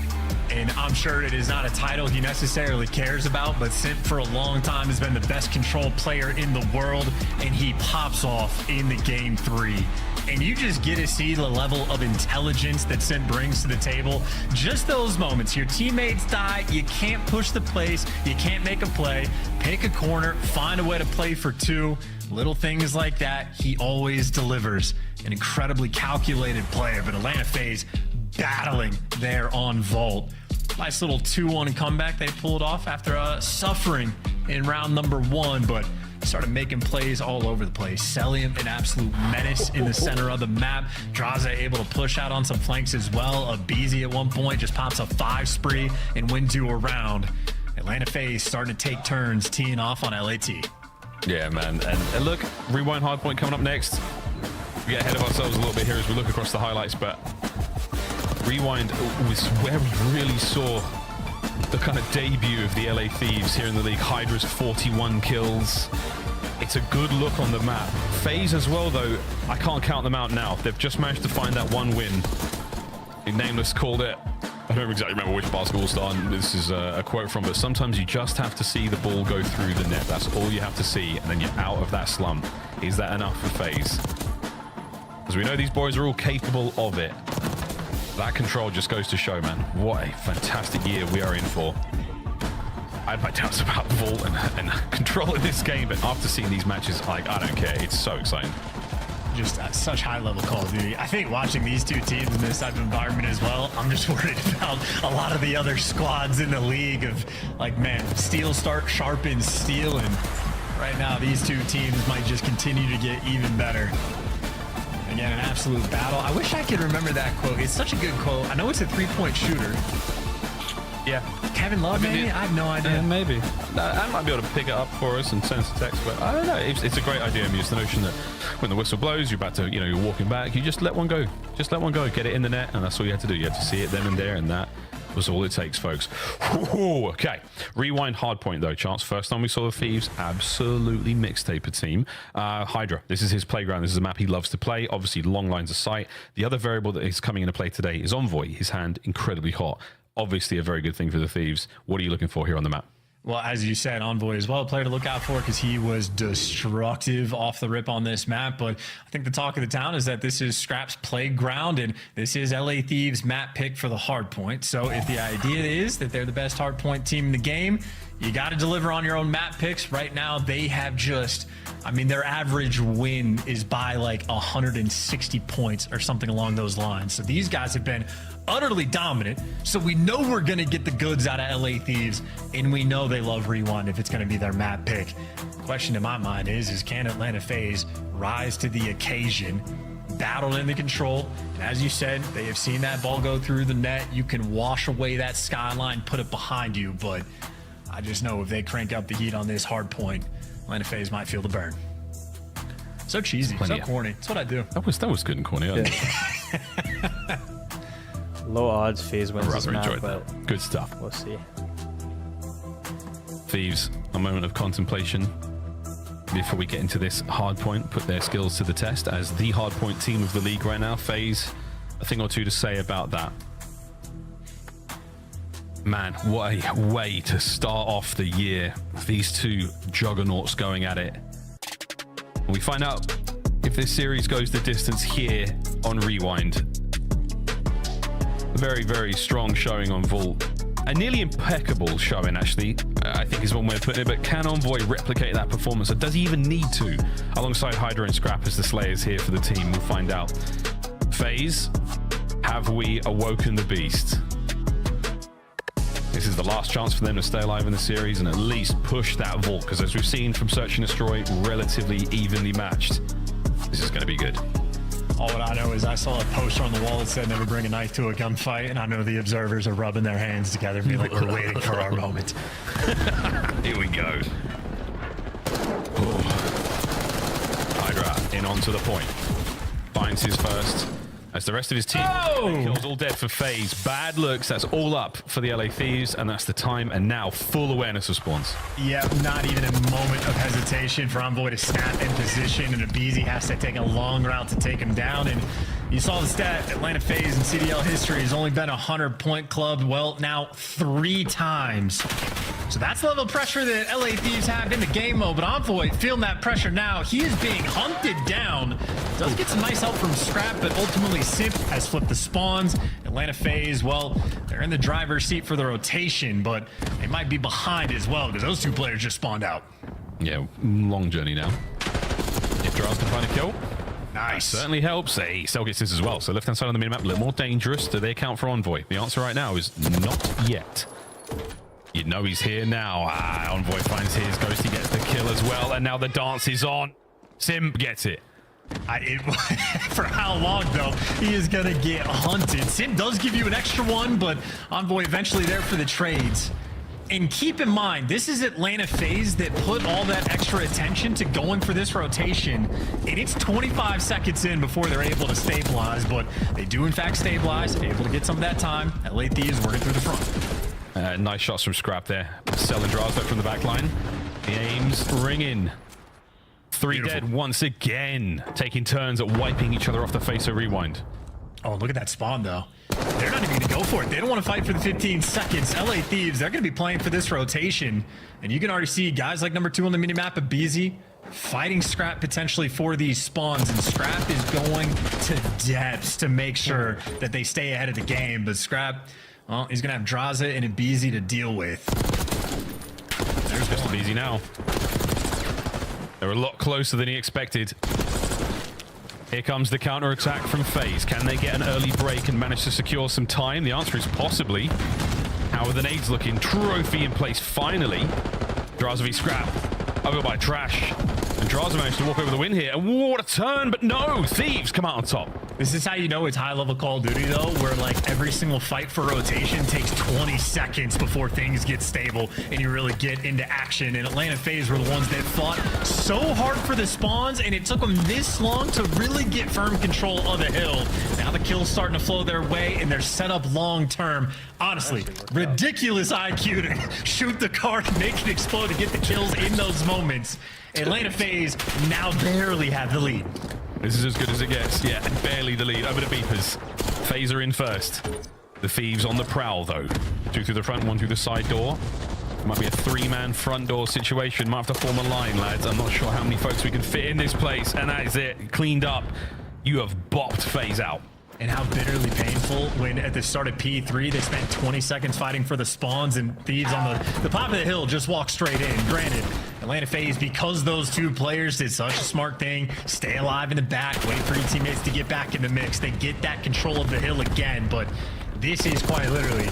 And I'm sure it is not a title he necessarily cares about, but Simp for a long time has been the best control player in the world, and he pops off in the game 3. And you just get to see the level of intelligence that Simp brings to the table. Just those moments. Your teammates die, you can't push the place, you can't make a play, pick a corner, find a way to play for 2. Little things like that, he always delivers. An incredibly calculated player, but Atlanta FaZe battling there on Vault. Nice little 2-1 comeback they pulled off after suffering in round number 1, but started making plays all over the place. Celium, an absolute menace in the center of the map. Draza able to push out on some flanks as well. Abeezy at one point just pops a 5 spree and win 2 a round. Atlanta FaZe starting to take turns teeing off on LAT. Yeah, man. And look, Rewind Hardpoint coming up next. We get ahead of ourselves a little bit here as we look across the highlights, but Rewind was where we really saw the kind of debut of the LA Thieves here in the league. Hydra's 41 kills. It's a good look on the map. FaZe as well, though, I can't count them out now. They've just managed to find that 1 win. Nameless called it. I don't exactly remember which basketball star this is a quote from, but sometimes you just have to see the ball go through the net. That's all you have to see, and then you're out of that slump. Is that enough for FaZe? As we know, these boys are all capable of it. That control just goes to show, man. What a fantastic year we are in for. I had my doubts about Vault and control in this game, but after seeing these matches, like, I don't care. It's so exciting. Just such high-level Call of Duty. I think watching these 2 teams in this type of environment as well, I'm just worried about a lot of the other squads in the league of, like, man, Steel start sharpens Steel, and right now these 2 teams might just continue to get even better. Again, an absolute battle. I wish I could remember that quote. It's such a good quote. I know it's a 3-point shooter. Yeah. Kevin Love, maybe? I have no idea. Maybe. I might be able to pick it up for us and send us a text, but I don't know. It's a great idea. I mean, it's the notion that when the whistle blows, you're about to, you're walking back, you just let one go. Just let one go. Get it in the net, and that's all you had to do. You had to see it then and there, and that was all it takes, folks. Ooh, okay. Rewind Hardpoint, though, Chance. First time we saw the Thieves, absolutely mixtape a team. Hydra, this is his playground. This is a map he loves to play. Obviously, long lines of sight. The other variable that is coming into play today is Envoy. His hand incredibly hot. Obviously, a very good thing for the Thieves. What are you looking for here on the map? Well, as you said, Envoy as well, a player to look out for because he was destructive off the rip on this map. But I think the talk of the town is that this is Scrap's playground, and this is LA Thieves' map pick for the hardpoint. So if the idea is that they're the best hardpoint team in the game, you got to deliver on your own map picks. Right now, they have just, I mean, their average win is by like 160 points or something along those lines. So these guys have been utterly dominant. So we know we're going to get the goods out of LA Thieves, and we know they love Rewind if it's going to be their map pick. The question in my mind is can Atlanta FaZe rise to the occasion? Battled in the control, and as you said, they have seen that ball go through the net. You can wash away that skyline, put it behind you, but I just know if they crank up the heat on this hard point, Atlanta FaZe might feel the burn. So cheesy, so corny. That's what I do. That was good and corny. Yeah. Low odds FaZe wins this map, but good stuff. We'll see. Thieves, a moment of contemplation before we get into this hard point, put their skills to the test as the hard point team of the league right now. FaZe, a thing or two to say about that. Man, what a way to start off the year. These 2 juggernauts going at it. We find out if this series goes the distance here on Rewind. Very, very strong showing on Vault. A nearly impeccable showing, actually, I think is one way of putting it. But can Envoy replicate that performance? Or does he even need to? Alongside Hydra and Scrap as the Slayers here for the team. We'll find out. FaZe, have we awoken the beast? This is the last chance for them to stay alive in the series and at least push that Vault. Because as we've seen from Search and Destroy, relatively evenly matched. This is going to be good. All what I know is I saw a poster on the wall that said never bring a knife to a gunfight, and I know the observers are rubbing their hands together and being like, we're waiting for our moment. Here we go. Oh. Hydra in onto the point. Finds his first. As the rest of his team kills all dead for FaZe. Bad looks, that's all up for the LA Thieves, and that's the time, and now full awareness of spawns. Yeah, not even a moment of hesitation for Envoy to snap in position, and Abizi has to take a long route to take him down. And you saw the stat, Atlanta FaZe in CDL history has only been a 100-point club, well, now 3 times. So that's the level of pressure that LA Thieves have in the game mode, but Envoy feeling that pressure now. He is being hunted down. Does get some nice help from Scrap, but ultimately Simp has flipped the spawns. Atlanta FaZe, well, they're in the driver's seat for the rotation, but they might be behind as well because those 2 players just spawned out. Yeah, long journey now. If Draz can find a kill. Nice. That certainly helps. Hey, Cell gets this as well. So left-hand side on the minimap, a little more dangerous. Do they account for Envoy? The answer right now is not yet. You know he's here now. Envoy finds his. Ghosty gets the kill as well. And now the dance is on. Simp gets it. For how long, though? He is going to get hunted. Simp does give you an extra one, but Envoy eventually there for the trades. And keep in mind, this is Atlanta FaZe that put all that extra attention to going for this rotation. And it's 25 seconds in before they're able to stabilize, but they do in fact stabilize, able to get some of that time. LA Thieves working through the front. Nice shots from Scrap there. Selling Draz back from the back line. The aims ringing. 3 Beautiful. dead once again. Taking turns at wiping each other off the face of Rewind. Oh, look at that spawn, though. They're not even going to go for it. They don't want to fight for the 15 seconds. LA Thieves, they're going to be playing for this rotation. And you can already see guys like number 2 on the minimap, Abizi, fighting Scrap potentially for these spawns. And Scrap is going to depths to make sure that they stay ahead of the game. But Scrap, well, he's going to have Draza and Abizi to deal with. There's just Abizi now. They're a lot closer than he expected. Here comes the counter-attack from FaZe. Can they get an early break and manage to secure some time? The answer is possibly. How are the nades looking? Trophy in place finally. Draza Scrap over by Trash. And Draza managed to walk over the win here. And what a turn, but no! Thieves come out on top. This is how you know it's high-level Call of Duty, though, where, like, every single fight for rotation takes 20 seconds before things get stable and you really get into action. And Atlanta FaZe were the ones that fought so hard for the spawns, and it took them this long to really get firm control of the hill. Now the kills starting to flow their way, and they're set up long-term. Honestly, ridiculous IQ to shoot the card and make it explode to get the kills in those moments. Atlanta FaZe now barely have the lead. This is as good as it gets. Yeah, barely the lead over the Beepers. FaZe are in first. The Thieves on the prowl, though. 2 through the front, 1 through the side door. Might be a 3-man front door situation. Might have to form a line, lads. I'm not sure how many folks we can fit in this place. And that is it. Cleaned up. You have bopped FaZe out. And how bitterly painful when at the start of P3 they spent 20 seconds fighting for the spawns, and Thieves on the top of the hill just walked straight in. Granted, Atlanta FaZe, because those 2 players did such a smart thing, stay alive in the back, wait for your teammates to get back in the mix. They get that control of the hill again, but this is quite literally,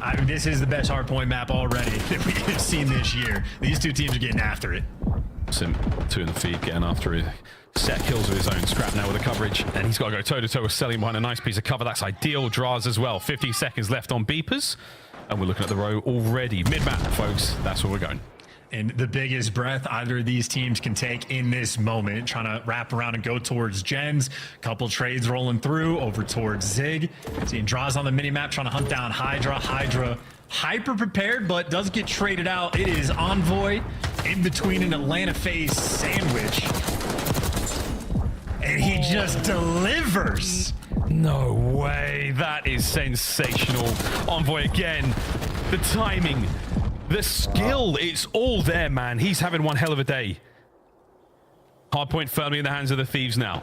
I mean, this is the best hardpoint map already that we have seen this year. These 2 teams are getting after it. Simp 2 in the feed, getting after it. Set kills of his own. Scrap now with the coverage, and he's got to go toe-to-toe with Selling behind a nice piece of cover. That's ideal. Draz as well. 50 seconds left on Beepers, and we're looking at the row already. Mid-map, folks. That's where we're going. And the biggest breath either of these teams can take in this moment, trying to wrap around and go towards Gens. Couple trades rolling through over towards Zig. Seeing Draz on the minimap, trying to hunt down Hydra. Hydra hyper prepared, but does get traded out. It is Envoy in between an Atlanta FaZe sandwich. And he just delivers. No way. That is sensational. Envoy again. The timing, the skill, it's all there, man. He's having one hell of a day. Hardpoint firmly in the hands of the Thieves now.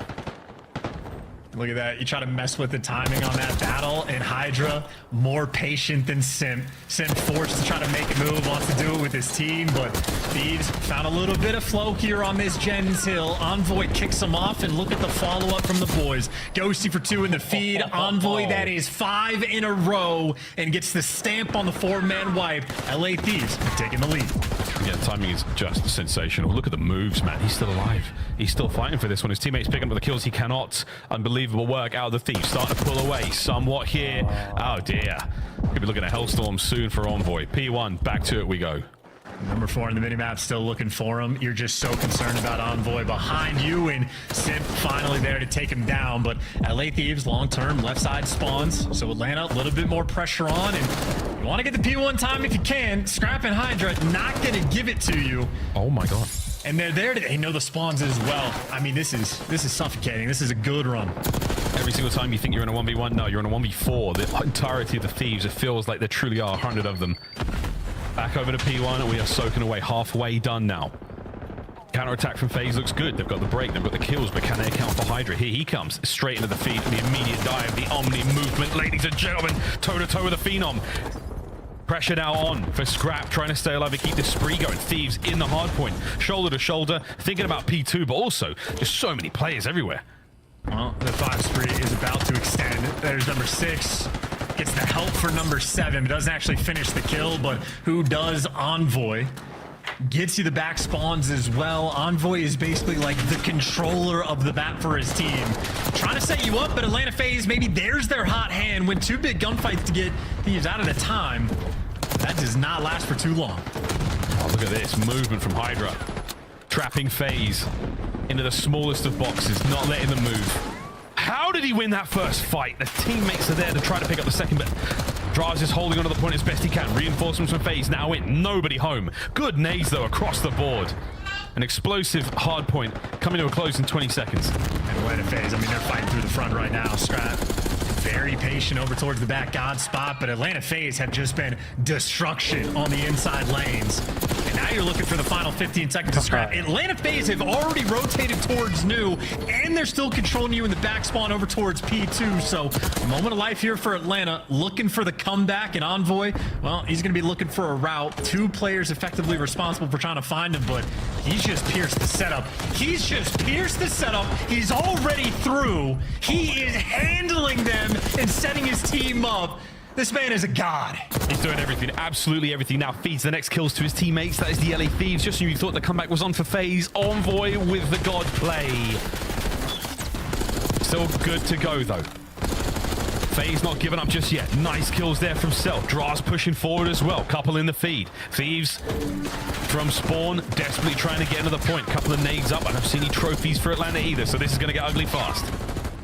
Look at that. You try to mess with the timing on that battle, and Hydra more patient than Simp. Simp forced to try to make a move, wants to do it with his team, but Thieves found a little bit of flow here on this Jens Hill. Envoy kicks him off, and look at the follow-up from the boys. Ghosty for 2 in the feed. Envoy, that is 5 in a row, and gets the stamp on the 4-man wipe. LA Thieves taking the lead. Yeah, the timing is just sensational. Look at the moves, man. He's still alive. He's still fighting for this one. His teammates picking up the kills he cannot. Unbelievable work out of the Thieves. Starting to pull away somewhat here. Oh, dear. Could be looking at Hellstorm soon for Envoy. P1, back to it we go. Number 4 in the minimap, still looking for him. You're just so concerned about Envoy behind you, and Simp finally there to take him down. But LA Thieves, long-term, left side spawns. So Atlanta, a little bit more pressure on, and you want to get the P1 time if you can. Scrap and Hydra not going to give it to you. Oh, my God. And they're there to, they know the spawns as well. I mean, this is suffocating. This is a good run. Every single time you think you're in a 1v1, no, you're in a 1v4. The entirety of the Thieves, it feels like there truly are 100 of them. Back over to P1, we are soaking away, halfway done now. Counter-attack from FaZe looks good. They've got the break, they've got the kills, but can they account for Hydra? Here he comes, straight into the feed, and the immediate dive, the Omni movement. Ladies and gentlemen, toe-to-toe with the Phenom. Pressure now on for Scrap, trying to stay alive and keep this spree going. Thieves in the hard point, shoulder to shoulder, thinking about P2, but also just so many players everywhere. Well, the 5 spree is about to extend. There's number 6. Gets the help for number 7, but doesn't actually finish the kill, but who does? Envoy. Gets you the back spawns as well. Envoy is basically like the controller of the map for his team. Trying to set you up, but Atlanta FaZe, maybe there's their hot hand. Win 2 big gunfights to get Thieves out at a time. That does not last for too long. Oh, look at this movement from Hydra. Trapping FaZe into the smallest of boxes, not letting them move. How did he win that first fight? The teammates are there to try to pick up the second, but Draz is holding onto the point as best he can. Reinforcements from FaZe now in. Nobody home. Good nades, though, across the board. An explosive hard point coming to a close in 20 seconds. And Atlanta FaZe, I mean, they're fighting through the front right now. Scrap very patient over towards the back God spot, but Atlanta FaZe have just been destruction on the inside lanes. And now you're looking for the final 15 seconds of Scrap. Atlanta FaZe have already rotated towards New, and they're still controlling you in the back spawn over towards P2. So a moment of life here for Atlanta, looking for the comeback. And Envoy, well, he's going to be looking for a route. 2 players effectively responsible for trying to find him, but he's just pierced the setup. He's just pierced the setup. He's already through. He is handling them and setting his team up. This man is a god. He's doing everything, absolutely everything. Now feeds the next kills to his teammates. That is the LA Thieves. Just when you thought the comeback was on for FaZe, Envoy with the god play. Still good to go, though. FaZe not giving up just yet. Nice kills there from Cell. Draz pushing forward as well. Couple in the feed. Thieves from spawn, desperately trying to get into the point. Couple of nades up. I don't see any trophies for Atlanta either, so this is going to get ugly fast.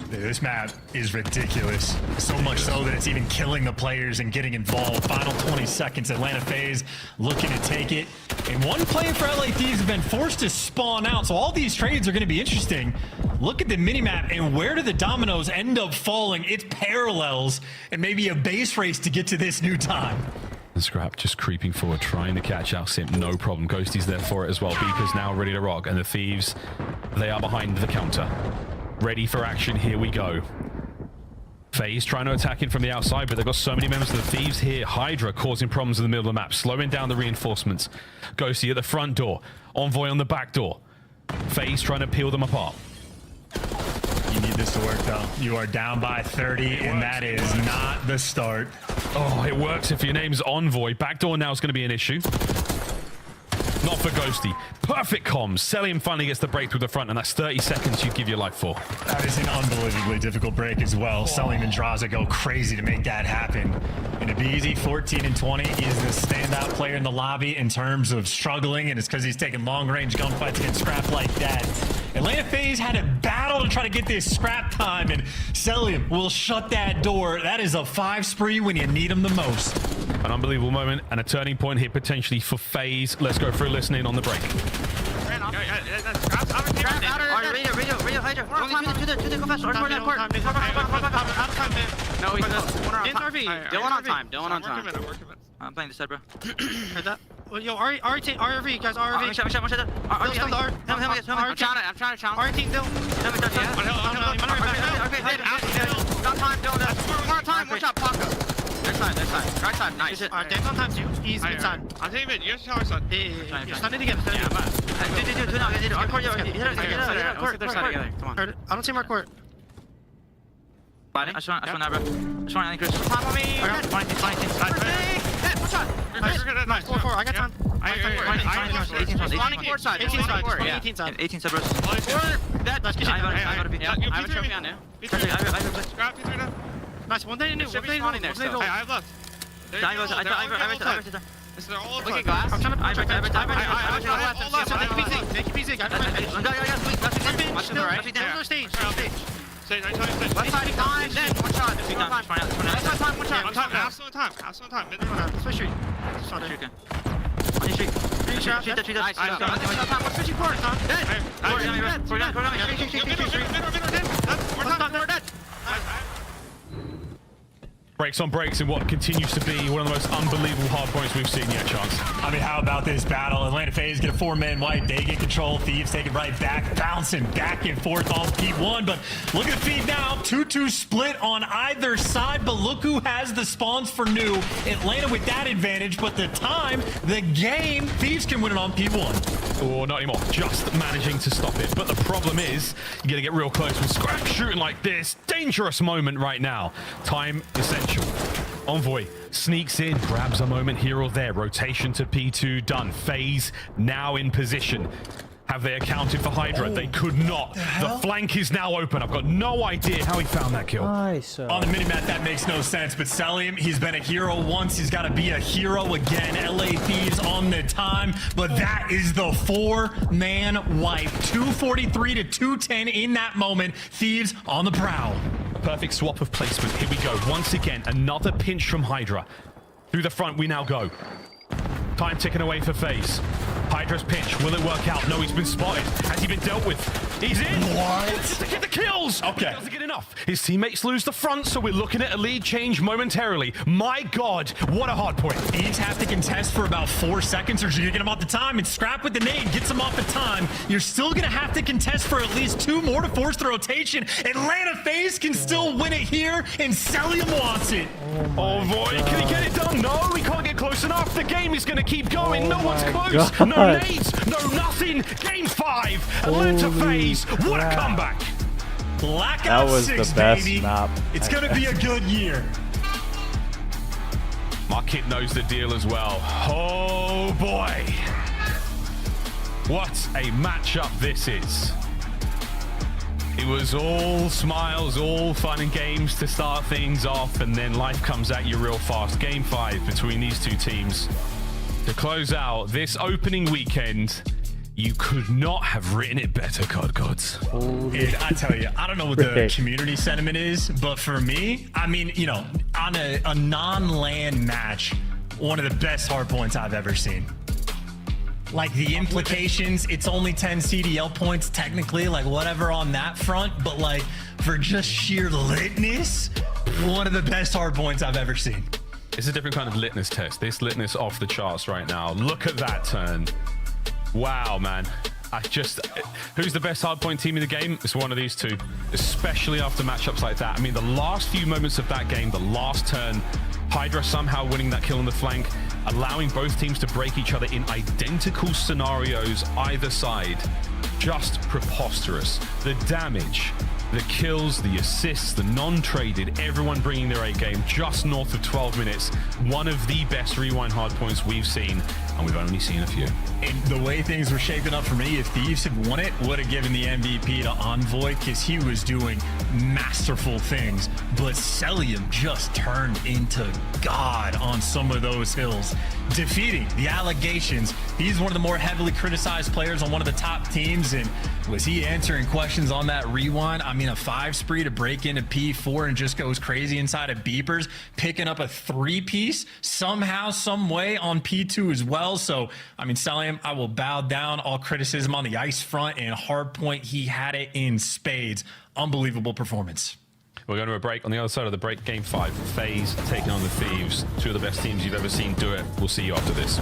This map is ridiculous. So much so that it's even killing the players and getting involved. Final 20 seconds. Atlanta FaZe looking to take it. And one player for LA Thieves has been forced to spawn out. So all these trades are going to be interesting. Look at the minimap and where do the dominoes end up falling? It's parallels and maybe a base race to get to this new time. And Scrap just creeping forward, trying to catch out Simp. No problem. Ghosty's there for it as well. Beaker's now ready to rock. And the Thieves, they are behind the counter. Ready for action, here we go. FaZe trying to attack in from the outside, but they've got so many members of the Thieves here. Hydra causing problems in the middle of the map, slowing down the reinforcements. Ghosty at the front door, Envoy on the back door. FaZe trying to peel them apart. You need this to work, though. You are down by 30, and that is not the start. Oh, it works if your name's Envoy. Backdoor now is going to be an issue. Not for Ghosty. Perfect comms. Celium finally gets the break through the front, and that's 30 seconds you'd give your life for. That is an unbelievably difficult break as well. Celium and Draza go crazy to make that happen. And to be easy, 14 and 20 is the standout player in the lobby in terms of struggling, and it's because he's taking long-range gunfights against Scrap like that. Atlanta FaZe had a battle to try to get this Scrap time, and Celium will shut that door. That is a 5 spree when you need him the most. An unbelievable moment and a turning point here potentially for FaZe. Let's go through listening on the break. I'm playing this side, bro. Heard that? Well, yo, RV, guys, RV. Let's come to R. I'm trying to challenge. Our team, Dill. Okay, got time, Dill. More time, watch out, Paco. Left side. Right side, nice. Alright, Dave's on time too. He's inside. I'm taking mid. You're our side. Yeah. Stun it again. Do now. Our court, come on. I don't see my court. I just want that, bro. I just want Chris. Top on me. I got 20. Watch out. Nice. 4. I got time. 18 court side. 18 side. 18 side, bro. That. Let's get it. I have a trophy on now. Grab P3 now. Nice. One day to new. Hey, I have left. They're all Look at glass. I'm trying to. Make it PC. Stage. Left side time, then one shot. Left side time, one shot. Have some time. Switch street. On your street. Shoot that. Nice. Switching court, son. Dead. We're dead. Breaks on breaks in what continues to be one of the most unbelievable hard points we've seen yet, Chance. I mean, how about this battle? Atlanta FaZe get a 4-man wipe. They get control. Thieves take it right back, bouncing back and forth on P1. But look at the feed now. 2-2 split on either side. But look who has the spawns for new. Atlanta with that advantage. But the time, the game, Thieves can win it on P1. Oh, not anymore. Just managing to stop it. But the problem is, you got to get real close with scrap shooting like this. Dangerous moment right now. Time essential. Envoy sneaks in, grabs a moment here or there. Rotation to P2 done. FaZe now in position. Have they accounted for Hydra? They could not. The flank is now open. I've got no idea how he found that kill. Nice. On the minimap, that makes no sense. But Celium, he's been a hero once. He's got to be a hero again. LA Thieves on the time. But that is the 4-man wipe. 243 to 210 in that moment. Thieves on the prowl. Perfect swap of placement. Here we go. Once again, another pinch from Hydra. Through the front, we now go. Time ticking away for FaZe. Hydra's pinch. Will it work out? No, he's been spotted. Has he been dealt with? He's in. What? To get the kills. Okay. Doesn't get enough. His teammates lose the front, so we're looking at a lead change momentarily. My God, what a hard point. Thieves have to contest for about 4 seconds, or you're gonna get him off the time, and Scrap with the nade gets him off the time. You're still gonna have to contest for at least 2 more to force the rotation. Atlanta FaZe can still win it here, and Celium wants it. Oh boy, can he get it done? No, he can't get close enough. The game is gonna keep going. No one's close. No nades. No nothing. Game 5. Atlanta FaZe. What a comeback. Blackout That was 6, the best baby. map. It's gonna be a good year. My kid knows the deal as well. Oh boy. What a matchup this is. It was all smiles, all fun and games to start things off, and then life comes at you real fast. Game 5 between these two teams. To close out this opening weekend, you could not have written it better, COD Gods. I tell you, I don't know what the community sentiment is, but for me, I mean, you know, on a non-LAN match, one of the best hard points I've ever seen. Like the implications, it's only 10 CDL points technically, like whatever on that front, but like for just sheer litness, one of the best hard points I've ever seen. It's a different kind of litness test. This litness off the charts right now. Look at that turn. Wow, man. Who's the best hardpoint team in the game? It's one of these two, especially after matchups like that. I mean, the last few moments of that game, the last turn, Hydra somehow winning that kill on the flank, allowing both teams to break each other in identical scenarios either side. Just preposterous. The damage, the kills, the assists, the non-traded, everyone bringing their A game just north of 12 minutes. One of the best rewind hardpoints we've seen, and we've only seen a few. And the way things were shaping up for me, if Thieves had won it, would have given the MVP to Envoy because he was doing masterful things. But Celium just turned into God on some of those hills, defeating the allegations. He's one of the more heavily criticized players on one of the top teams, and was he answering questions on that rewind? I mean, a 5 spree to break into P4 and just goes crazy inside of beepers, picking up a 3-piece somehow, some way on P2 as well. So, I mean, Celium, I will bow down all criticism on the ice front, and hardpoint, he had it in spades. Unbelievable performance. We're going to a break. On the other side of the break, Game 5, FaZe taking on the Thieves. Two of the best teams you've ever seen do it. We'll see you after this.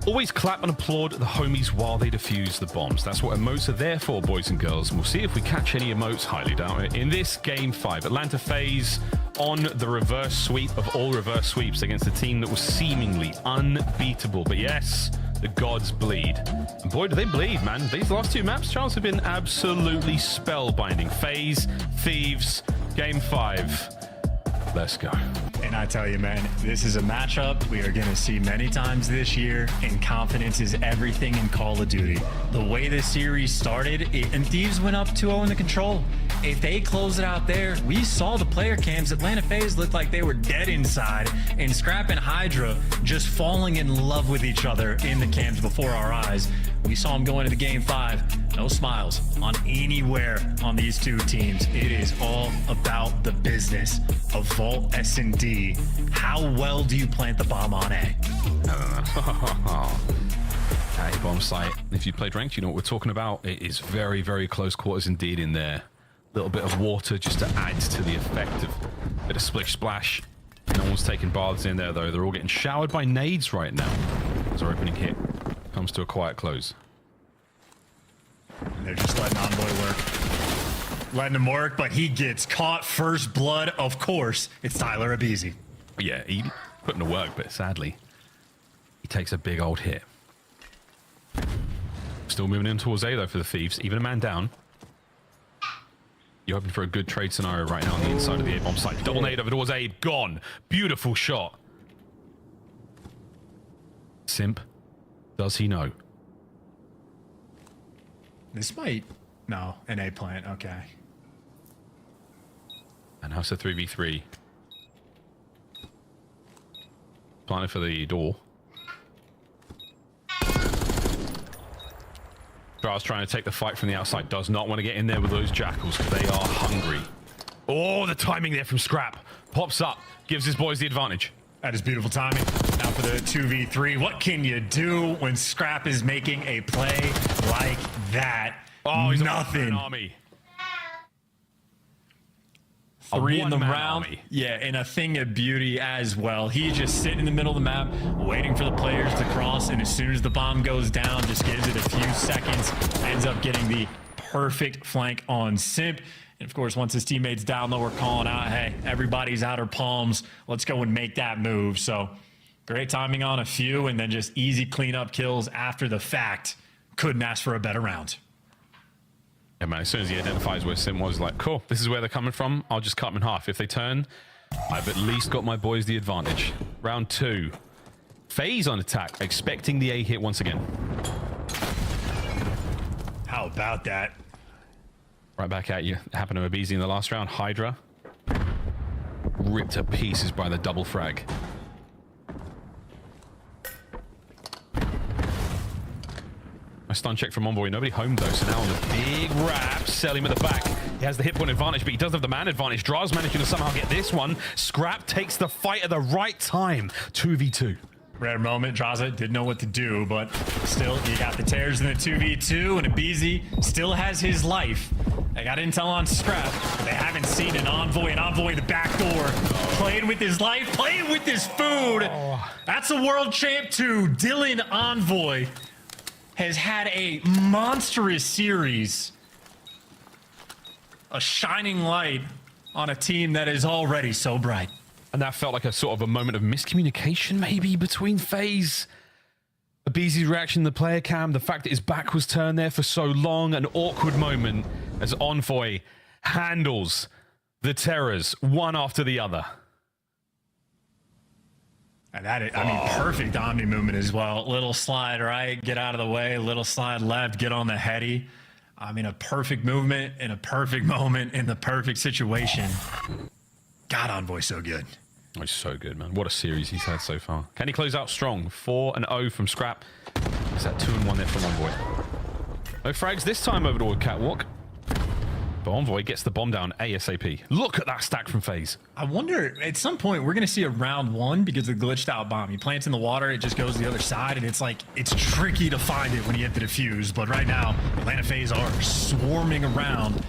Always clap and applaud the homies while they defuse the bombs. That's what emotes are there for, boys and girls. And we'll see if we catch any emotes, highly doubt it. In this Game 5, Atlanta FaZe on the reverse sweep of all reverse sweeps against a team that was seemingly unbeatable. But yes, the gods bleed. And boy, do they bleed, man. These last two maps, Charles, have been absolutely spellbinding. FaZe, Thieves, Game 5. Let's go. And I tell you, man, this is a matchup we are going to see many times this year, and confidence is everything in Call of Duty. The way this series started, and Thieves went up 2-0 in the control. If they close it out there, we saw the player cams. Atlanta FaZe looked like they were dead inside, and Scrap and Hydra just falling in love with each other in the cams before our eyes. We saw them go into the Game 5. No smiles on anywhere on these two teams. It is all about the business of Vault S&D. How well do you plant the bomb on A? A bomb site. If you played ranked, you know what we're talking about. It is very, very close quarters indeed in there. A little bit of water just to add to the effect of a bit of splish splash. No one's taking baths in there though. They're all getting showered by nades right now. As our opening hit comes to a quiet close. And they're just letting Envoy work. Letting him work, but he gets caught first blood. Of course, it's Tyler Abizi. Yeah, he put in the work, but sadly, he takes a big old hit. Still moving in towards A though for the Thieves. Even a man down. You're hoping for a good trade scenario right now on the inside of the A-bomb site. Double nade over towards A. Gone. Beautiful shot. Simp. Does he know? This might... No, an A plant. Okay. And how's the 3v3? Planted for the door. Dra's trying to take the fight from the outside. Does not want to get in there with those jackals because they are hungry. Oh, the timing there from Scrap. Pops up. Gives his boys the advantage. That is beautiful timing. Now for the 2v3. What can you do when Scrap is making a play like that? Oh, he's nothing. An army. 3 in the round. Army. Yeah, and a thing of beauty as well. He's just sitting in the middle of the map, waiting for the players to cross, and as soon as the bomb goes down, just gives it a few seconds, ends up getting the perfect flank on Simp. And of course, once his teammates down low, we're calling out, hey, everybody's outer palms. Let's go and make that move. So great timing on a few, and then just easy cleanup kills after the fact. Couldn't ask for a better round. Yeah, man, as soon as he identifies where Sim was, like, cool, this is where they're coming from. I'll just cut them in half. If they turn, I've at least got my boys the advantage. Round 2. FaZe on attack, expecting the A hit once again. How about that? Right back at you. Happened to Abizi in the last round. Hydra. Ripped to pieces by the double frag. A stun check from Envoy. Nobody home though, so now on the big wrap. Selim at the back. He has the hit point advantage, but he does have the man advantage. Dra's managing to somehow get this one. Scrap takes the fight at the right time. 2v2. Rare moment. Draza didn't know what to do, but still, you got the tears in the 2v2, and Abizi still has his life. They got intel on Scrap, but they haven't seen an Envoy. An Envoy in the back door, playing with his life, playing with his food. That's a world champ too. Dylan Envoy has had a monstrous series. A shining light on a team that is already so bright. And that felt like a sort of a moment of miscommunication, maybe, between FaZe. Abizi's reaction to the player cam, the fact that his back was turned there for so long, an awkward moment as Envoy handles the terrors one after the other. And that is, I mean, perfect Omni movement as well. Little slide right, get out of the way. Little slide left, get on the heady. I mean, a perfect movement in a perfect moment in the perfect situation. God, Envoy so good. Oh, he's so good, man. What a series he's had so far. Can he close out strong? 4-0 from Scrap. Is that 2-1 there from Envoy? No frags this time over toward Catwalk. But Envoy gets the bomb down ASAP. Look at that stack from FaZe. I wonder, at some point, we're going to see a round 1 because of the glitched out bomb. He plants in the water, it just goes to the other side, and it's like, it's tricky to find it when you hit the defuse. But right now, Atlanta FaZe are swarming around,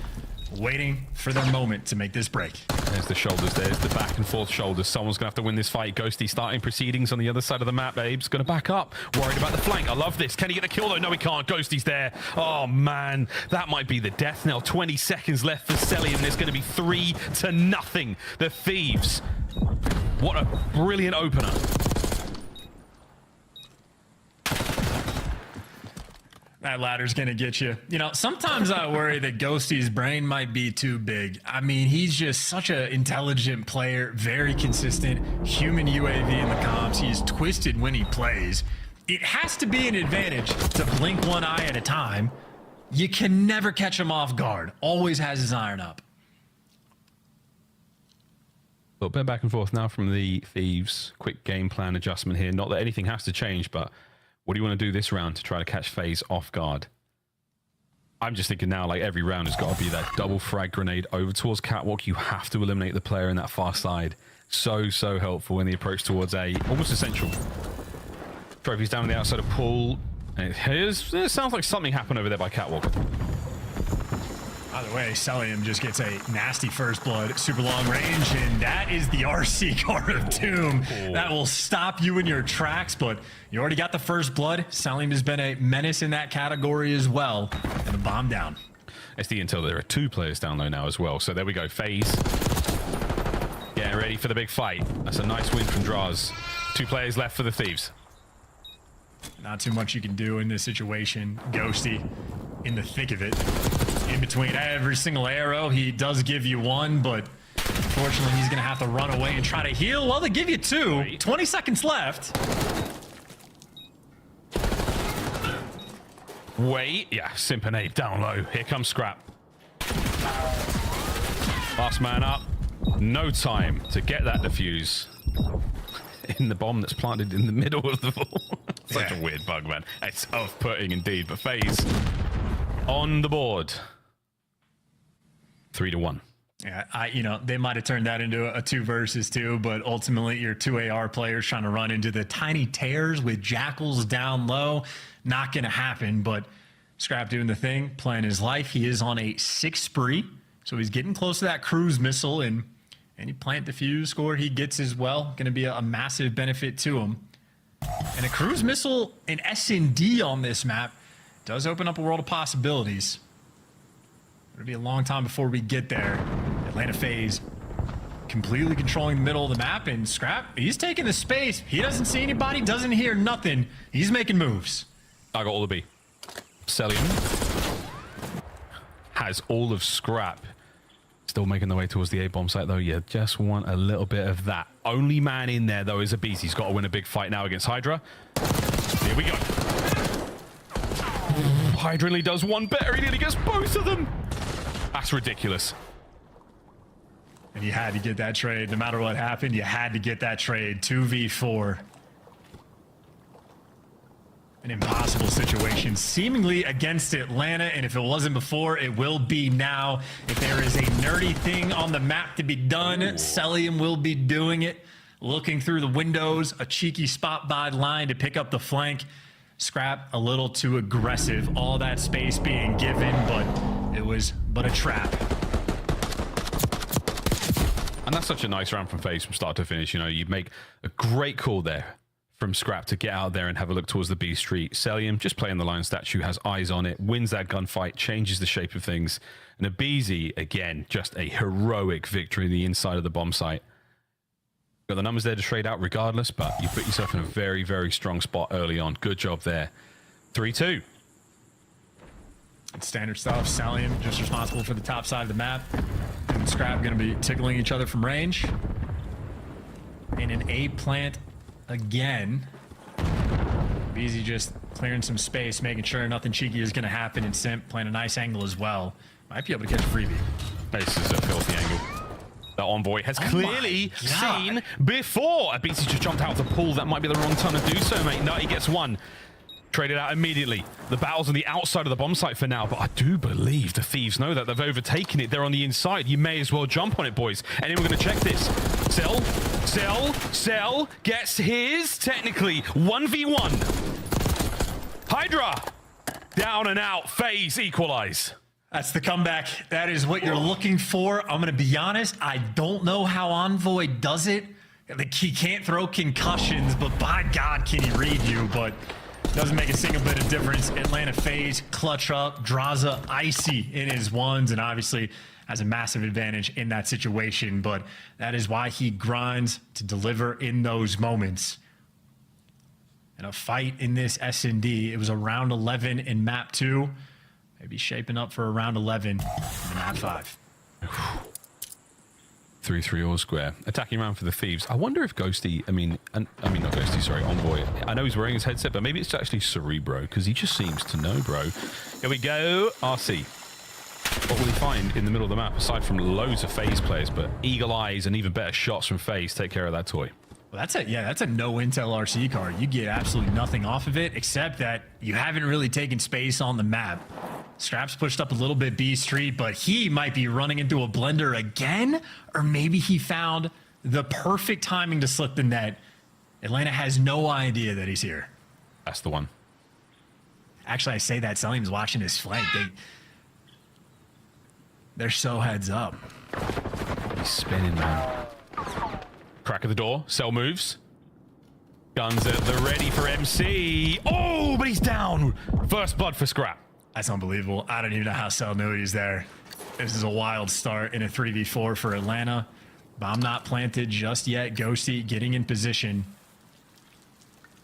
waiting for their moment to make this break. There's the shoulders. There's the back and forth shoulders. Someone's going to have to win this fight. Ghosty starting proceedings on the other side of the map. Abe's going to back up. Worried about the flank. I love this. Can he get the kill, though? No, he can't. Ghosty's there. Oh, man. That might be the death knell. 20 seconds left for Selly, and it's going to be 3-0. The Thieves. What a brilliant opener. That ladder's going to get you. You know, sometimes I worry that Ghosty's brain might be too big. I mean, he's just such an intelligent player, very consistent, human UAV in the comps. He's twisted when he plays. It has to be an advantage to blink one eye at a time. You can never catch him off guard. Always has his iron up. A little bit back and forth now from the Thieves. Quick game plan adjustment here. Not that anything has to change, but what do you want to do this round to try to catch FaZe off guard? I'm just thinking now, like, every round has got to be that double frag grenade over towards Catwalk. You have to eliminate the player in that far side. So helpful in the approach towards A. Almost essential. Trophy's down on the outside of pool. And it sounds like something happened over there by Catwalk. By the way, Celium just gets a nasty first blood, super long range, and that is the RC card of Doom. That will stop you in your tracks, but you already got the first blood. Celium has been a menace in that category as well, and a bomb down. It's the intel. There are 2 players down low now as well, so there we go. FaZe getting ready for the big fight. That's a nice win from Draz. 2 players left for the Thieves. Not too much you can do in this situation. Ghosty in the thick of it. In between every single arrow, he does give you 1, but unfortunately he's going to have to run away and try to heal. Well, they give you 2. 20 seconds left. Wait. Yeah, Simp and Abe down low. Here comes Scrap. Last man up. No time to get that defuse in the bomb that's planted in the middle of the ball. Such a weird bug, man. It's off-putting indeed, but FaZe on the board. 3-1. Yeah, you know, they might have turned that into a 2 versus 2, but ultimately your 2 AR players trying to run into the tiny tears with Jackals down low. Not going to happen, but Scrap doing the thing, playing his life. He is on a 6 spree, so he's getting close to that cruise missile, and any plant defuse score he gets as well, going to be a massive benefit to him. And a cruise missile in S&D on this map does open up a world of possibilities. It'll be a long time before we get there. Atlanta FaZe completely controlling the middle of the map, and Scrap, he's taking the space. He doesn't see anybody, doesn't hear nothing. He's making moves. I got all the B. Celium has all of Scrap. Still making the way towards the A-bomb site, though. You just want a little bit of that. Only man in there, though, is a beast. He's got to win a big fight now against Hydra. Here we go. Hydra only does 1 better. He nearly gets both of them. That's ridiculous. And you had to get that trade. No matter what happened, you had to get that trade. 2v4. An impossible situation, seemingly against Atlanta, and if it wasn't before, it will be now. If there is a nerdy thing on the map to be done, Celium will be doing it. Looking through the windows, a cheeky spot by line to pick up the flank. Scrap a little too aggressive, all that space being given, but it was but a trap. And that's such a nice round from FaZe from start to finish. You know, you make a great call there from Scrap to get out there and have a look towards the B Street. Celium, just playing the lion statue, has eyes on it, wins that gunfight, changes the shape of things. And Abizi, again, just a heroic victory in the inside of the bomb site. Got the numbers there to trade out regardless, but you put yourself in a very, very strong spot early on. Good job there. 3-2. It's standard stuff. Celium just responsible for the top side of the map. And Scrap going to be tickling each other from range. And an A plant again. Beezy just clearing some space, making sure nothing cheeky is going to happen, and Simp playing a nice angle as well. Might be able to catch a freebie. This is a filthy angle. That Envoy has clearly seen before. Beezy just jumped out of the pool. That might be the wrong time to do so, mate. No, he gets 1. Traded out immediately. The battle's on the outside of the bomb site for now, but I do believe the Thieves know that. They've overtaken it. They're on the inside. You may as well jump on it, boys. And then we're going to check this. Cell gets his, technically, 1v1. Hydra, down and out. FaZe equalize. That's the comeback. That is what you're looking for. I'm going to be honest. I don't know how Envoy does it. Like, he can't throw concussions, but by God, can he read you? But doesn't make a single bit of difference. Atlanta FaZe clutch up. Draza icy in his ones, and obviously has a massive advantage in that situation. But that is why he grinds to deliver in those moments. And a fight in this S&D. It was a round 11 in map 2. Maybe shaping up for a round 11 in map 5. 3-3 all square. Attacking round for the Thieves. I wonder if Ghosty, I mean not Ghosty, sorry, Envoy. I know he's wearing his headset, but maybe it's actually Cerebro, because he just seems to know, bro. Here we go. RC. What will he find in the middle of the map, aside from loads of FaZe players, but eagle eyes and even better shots from FaZe take care of that toy. Well, that's a no intel RC card. You get absolutely nothing off of it, except that you haven't really taken space on the map. Straps pushed up a little bit B Street, but he might be running into a blender again, or maybe he found the perfect timing to slip the net. Atlanta has no idea that he's here. That's the one. Actually, I say that Salim's watching his flank. They're so heads up. He's spinning, man. Crack of the door. Cell moves. Guns at the ready for MC. Oh, but he's down. First blood for Scrap. That's unbelievable. I don't even know how Cell knew he was there. This is a wild start in a 3v4 for Atlanta. Bomb not planted just yet. Ghosty getting in position.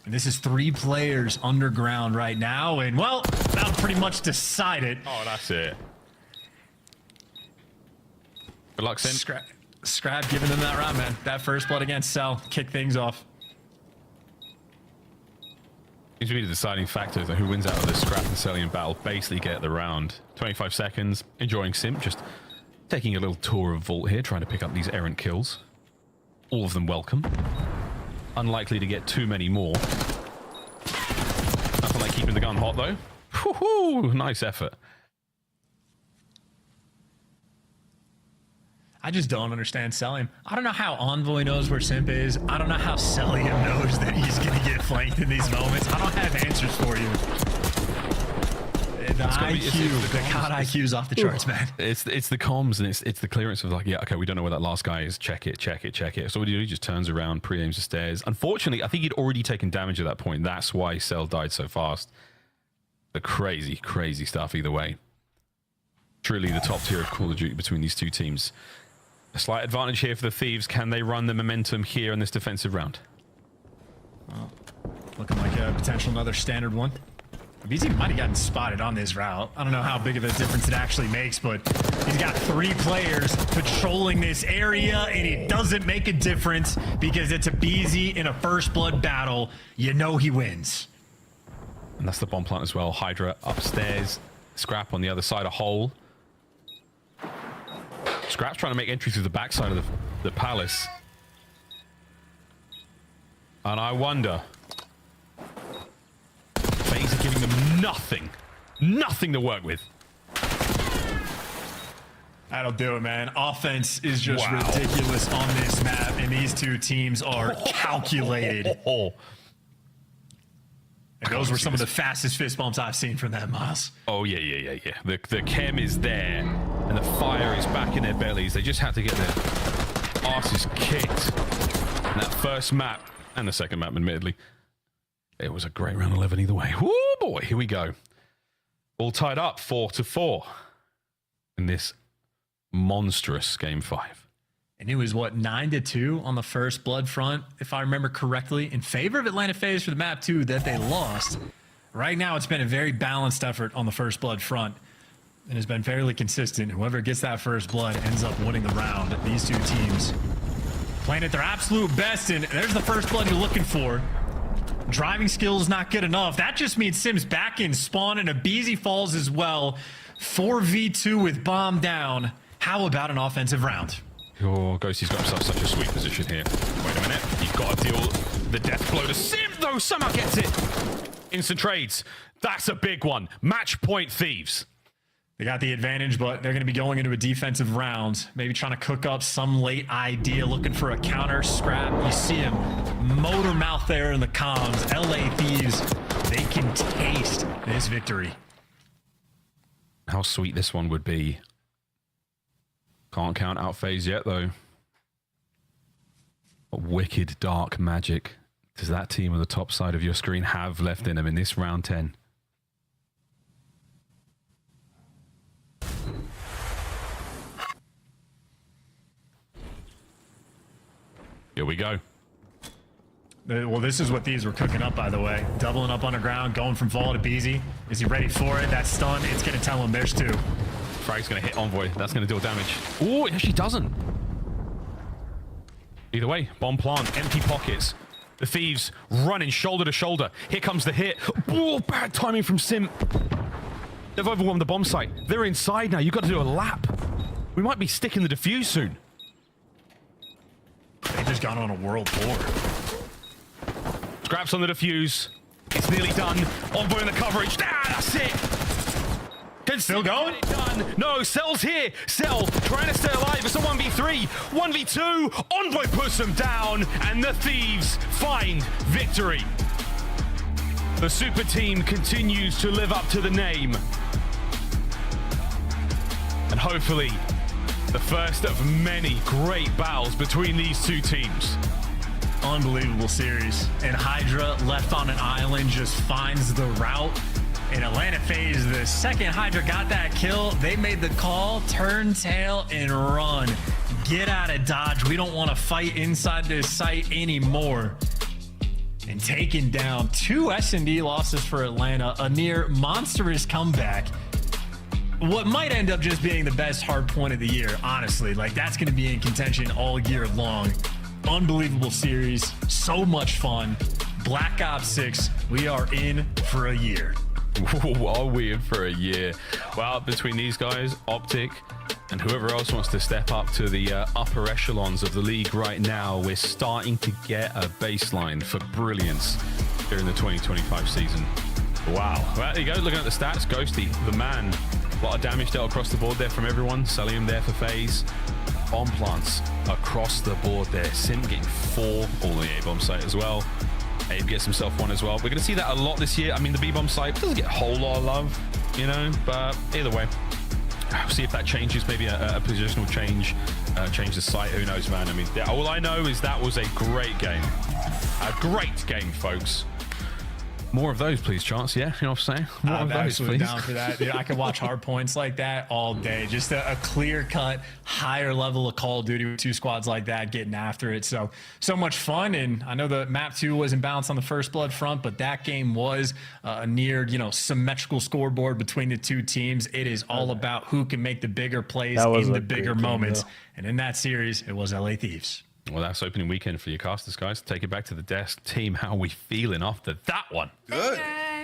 And this is 3 players underground right now. And, well, that'll pretty much decide it. Oh, that's it. Good luck, Sim. Scrap giving them that round, man. That first blood against Cell. Kick things off. Seems to be the deciding factor that who wins out of this Scrap and Cellian battle basically get the round. 25 seconds. Enjoying Sim. Just taking a little tour of Vault here, trying to pick up these errant kills. All of them welcome. Unlikely to get too many more. Nothing like keeping the gun hot, though. Woohoo! Nice effort. I just don't understand Cellium. I don't know how Envoy knows where Simp is. I don't know how Cellium knows that he's going to get flanked in these moments. I don't have answers for you. The IQ, the COD IQ is off the charts, man. It's the comms and it's the clearance of like, yeah, okay, we don't know where that last guy is. Check it. So what do you do? He just turns around, pre-aims the stairs. Unfortunately, I think he'd already taken damage at that point. That's why Cell died so fast. But crazy, crazy stuff either way. Truly the top tier of Call of Duty between these two teams. A slight advantage here for the Thieves. Can they run the momentum here in this defensive round? Well, looking like a potential another standard one. BZ might have gotten spotted on this route. I don't know how big of a difference it actually makes, but he's got 3 players patrolling this area, and it doesn't make a difference because it's a BZ in a first blood battle. You know he wins. And that's the bomb plant as well. Hydra upstairs. Scrap on the other side, a hole. Scrap's trying to make entry through the backside of the palace. And I wonder... FaZe are giving them nothing to work with. That'll do it, man. Offense is just ridiculous on this map, and these two teams are calculated. And those were some of the fastest fist bumps I've seen from them, Miles. Oh, yeah. The chem is there, and the fire is back in their bellies. They just had to get their asses kicked. In that first map, and the second map, admittedly. It was a great round 11 either way. Oh, boy, here we go. All tied up, 4-4 in this monstrous Game 5. And it was, what, 9-2 on the first blood front, if I remember correctly, in favor of Atlanta FaZe for the map 2 that they lost. Right now, it's been a very balanced effort on the first blood front and has been fairly consistent. Whoever gets that first blood ends up winning the round. These two teams playing at their absolute best, and there's the first blood you're looking for. Driving skills not good enough. That just means Sims back in spawn, and a BZ falls as well. 4v2 with bomb down. How about an offensive round? Oh, Ghosty's got himself such a sweet position here. Wait a minute. You've got to deal the death blow to Sim, though. Somehow gets it. Instant trades. That's a big one. Match point, Thieves. They got the advantage, but they're going to be going into a defensive round. Maybe trying to cook up some late idea, looking for a counter Scrap. You see him motor mouth there in the comms. LA Thieves, they can taste this victory. how sweet this one would be. Can't count out phase yet, though. What wicked dark magic does that team on the top side of your screen have left in them in this round 10? Here we go. Well, this is what these were cooking up, by the way. Doubling up on the ground, going from Vol to BZ. Is he ready for it? That stun, it's going to tell him there's two. Frag's going to hit Envoy. That's going to deal damage. Oh, it actually doesn't. Either way, bomb plant, empty pockets. The Thieves running shoulder to shoulder. Here comes the hit. Oh, bad timing from Simp. They've overwhelmed the bomb site. They're inside now. You've got to do a lap. We might be sticking the defuse soon. They just got on a world tour. Scraps on the defuse. It's nearly done. Envoy in the coverage. Ah, that's it. Still going? No, Cell's here. Cell trying to stay alive. It's a 1v3. 1v2. Envoy puts them down, and the Thieves find victory. The super team continues to live up to the name. And hopefully, the first of many great battles between these two teams. Unbelievable series. And Hydra, left on an island, just finds the route. In Atlanta phase, the second Hydra got that kill, they made the call, turn tail, and run. Get out of Dodge. We don't want to fight inside this site anymore. And taking down 2 S&D losses for Atlanta, a near monstrous comeback. What might end up just being the best hard point of the year, honestly. Like, that's going to be in contention all year long. Unbelievable series. So much fun. Black Ops 6, we are in for a year. Ooh, are we in for a year? Well, between these guys, Optic, and whoever else wants to step up to the upper echelons of the league right now, we're starting to get a baseline for brilliance during the 2025 season. Wow. Well, there you go. Looking at the stats, Ghosty, the man. A lot of damage dealt across the board there from everyone. Celium there for phase. Bomb plants across the board there. Sim getting 4, all the A-bomb site as well. Abe gets himself 1 as well. We're going to see that a lot this year. I mean, the B-bomb site doesn't get a whole lot of love, you know, but either way, we'll see if that changes. Maybe a positional change, change the site. Who knows, man? I mean, all I know is that was a great game. A great game, folks. More of those, please, Chance. Yeah, you know what I'm saying? More I'm of those, absolutely please. down for that. Dude, I could watch hard points like that all day. Just a clear-cut, higher level of Call of Duty with 2 squads like that getting after it. So much fun. And I know the map 2 wasn't balanced on the First Blood front, but that game was a near, symmetrical scoreboard between the 2 teams. It is all about who can make the bigger plays in the bigger moments. And in that series, it was LA Thieves. Well, that's opening weekend for your casters, guys. Take it back to the desk. Team, how are we feeling after that one? Good.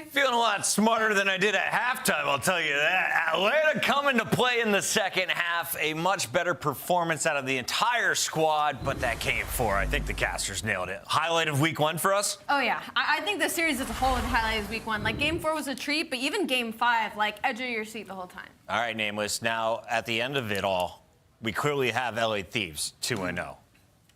Feeling a lot smarter than I did at halftime, I'll tell you that. Atlanta coming to play in the second half. A much better performance out of the entire squad, but that Game 4, I think the casters nailed it. Highlight of week 1 for us? Oh, yeah. I think the series as a whole was highlighted as week 1. Like, Game 4 was a treat, but even Game 5, like, edge of your seat the whole time. All right, Nameless. Now, at the end of it all, we clearly have LA Thieves 2-0.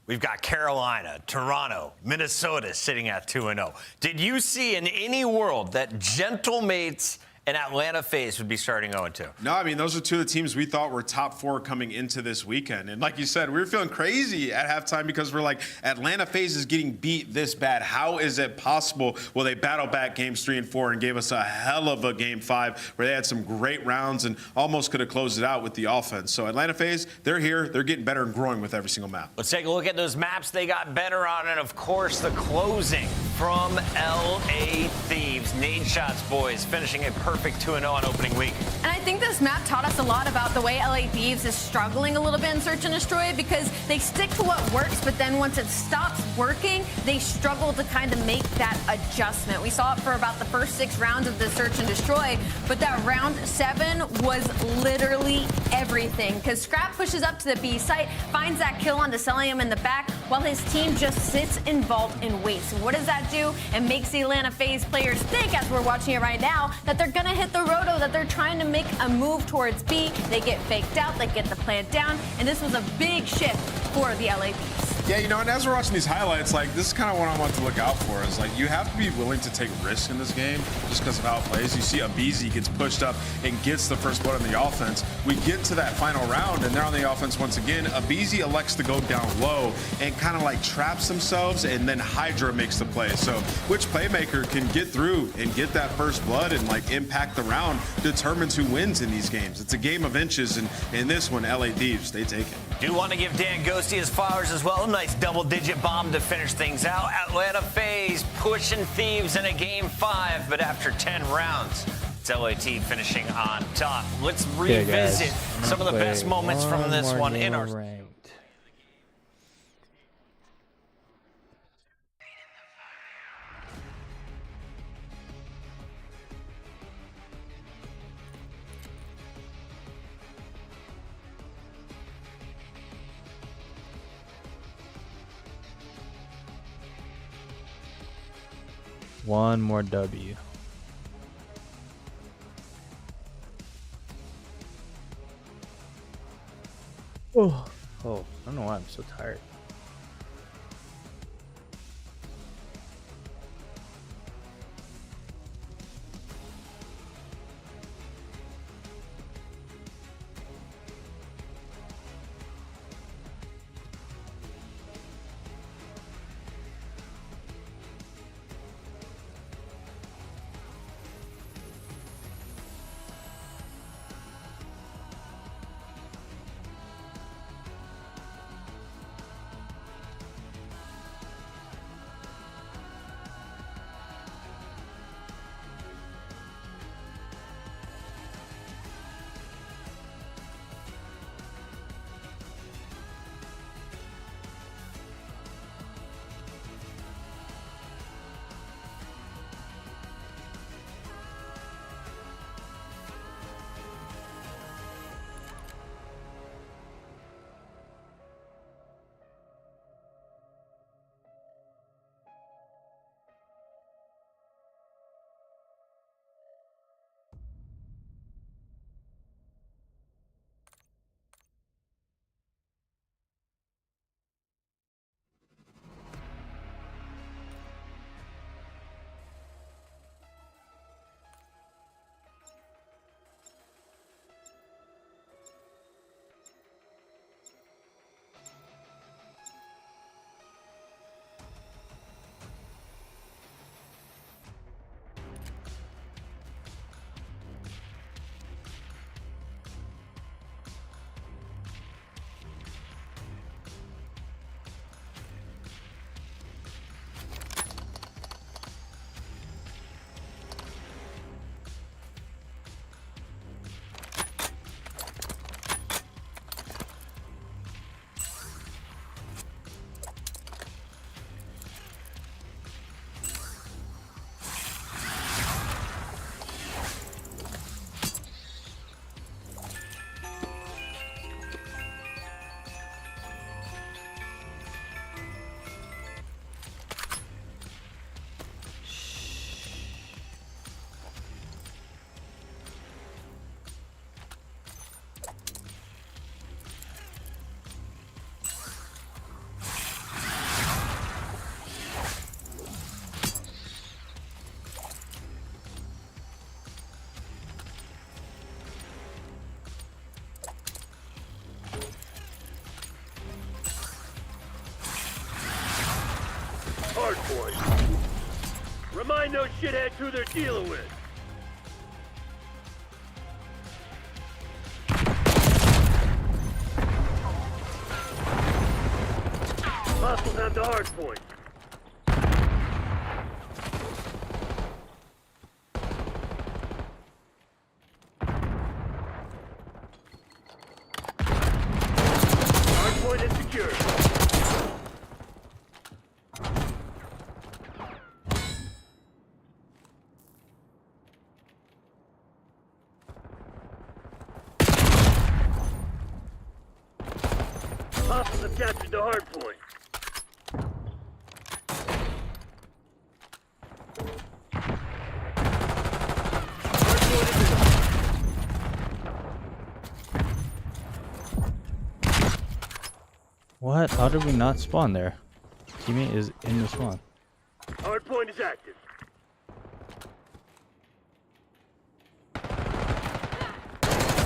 We've got Carolina, Toronto, Minnesota sitting at 2-0. Did you see in any world that Gentlemates and Atlanta FaZe would be starting 0-2? No, I mean, those are 2 of the teams we thought were top 4 coming into this weekend. And like you said, we were feeling crazy at halftime because we're like, Atlanta FaZe is getting beat this bad. How is it possible? Well, they battled back games 3 and 4 and gave us a hell of a game 5 where they had some great rounds and almost could have closed it out with the offense. So Atlanta FaZe, they're here. They're getting better and growing with every single map. Let's take a look at those maps they got better on. And, of course, the closing from LA Thieves. Nade shots, boys, finishing a perfect 2-0 on opening week. And I think this map taught us a lot about the way LA Thieves is struggling a little bit in Search and Destroy because they stick to what works, but then once it stops working, they struggle to kind of make that adjustment. We saw it for about the first 6 rounds of the Search and Destroy, but that round 7 was literally everything because Scrap pushes up to the B site, finds that kill on Decelium in the back, while his team just sits involved and waits. And what does that do? It makes the Atlanta FaZe players think, as we're watching it right now, that they're going to hit the roto, that they're trying to make a move towards B. They get faked out, they get the plant down, and this was a big shift for the LA Thieves. Yeah, you know, and as we're watching these highlights, like, this is kind of what I want to look out for is, like, you have to be willing to take risks in this game just because of how it plays. You see Abizi gets pushed up and gets the first blood on the offense. We get to that final round, and they're on the offense once again. Abizi elects to go down low and kind of, like, traps themselves, and then Hydra makes the play. So which playmaker can get through and get that first blood and, like, impact the round determines who wins in these games. It's a game of inches, and in this one, LA Thieves, they take it. Do want to give Dan Ghosty his flowers as well. Nice double-digit bomb to finish things out. Atlanta FaZe pushing Thieves in a game 5, but after 10 rounds, it's LAT finishing on top. Let's revisit some of the best moments from this one in our ranked. One more W. Oh, I don't know why I'm so tired. Hardpoint. Remind those shitheads who they're dealing with. Hostiles have the hardpoint. Hardpoint is secure. Hostiles have captured the hardpoint. What? How did we not spawn there? Teammate is in the spawn. Hard point is active.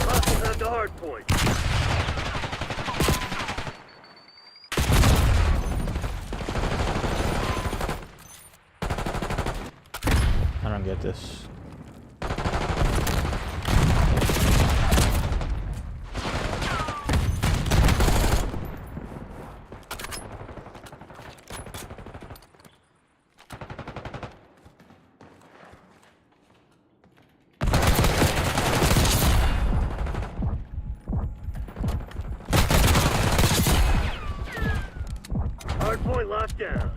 Hostiles have the hard point. I don't get this. Hard point locked down.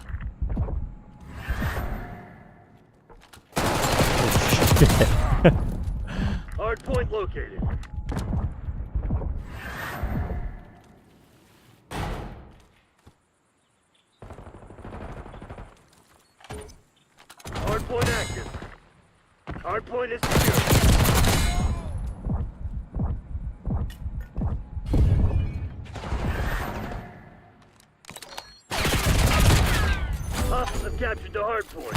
Hard point located. Hard point active. Hard point is secure. Hostiles have captured the hard point.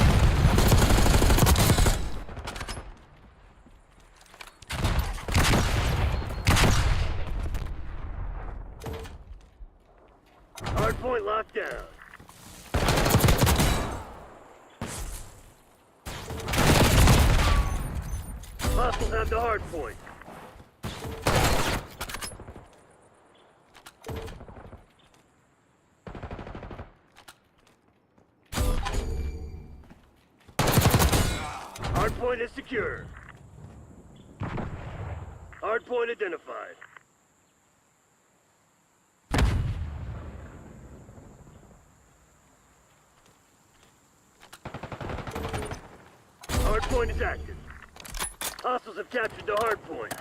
Hard point locked down. Hostiles have the hard point. Hard point is secure. Hard point identified. Hard point is active. Hostiles have captured the hard point.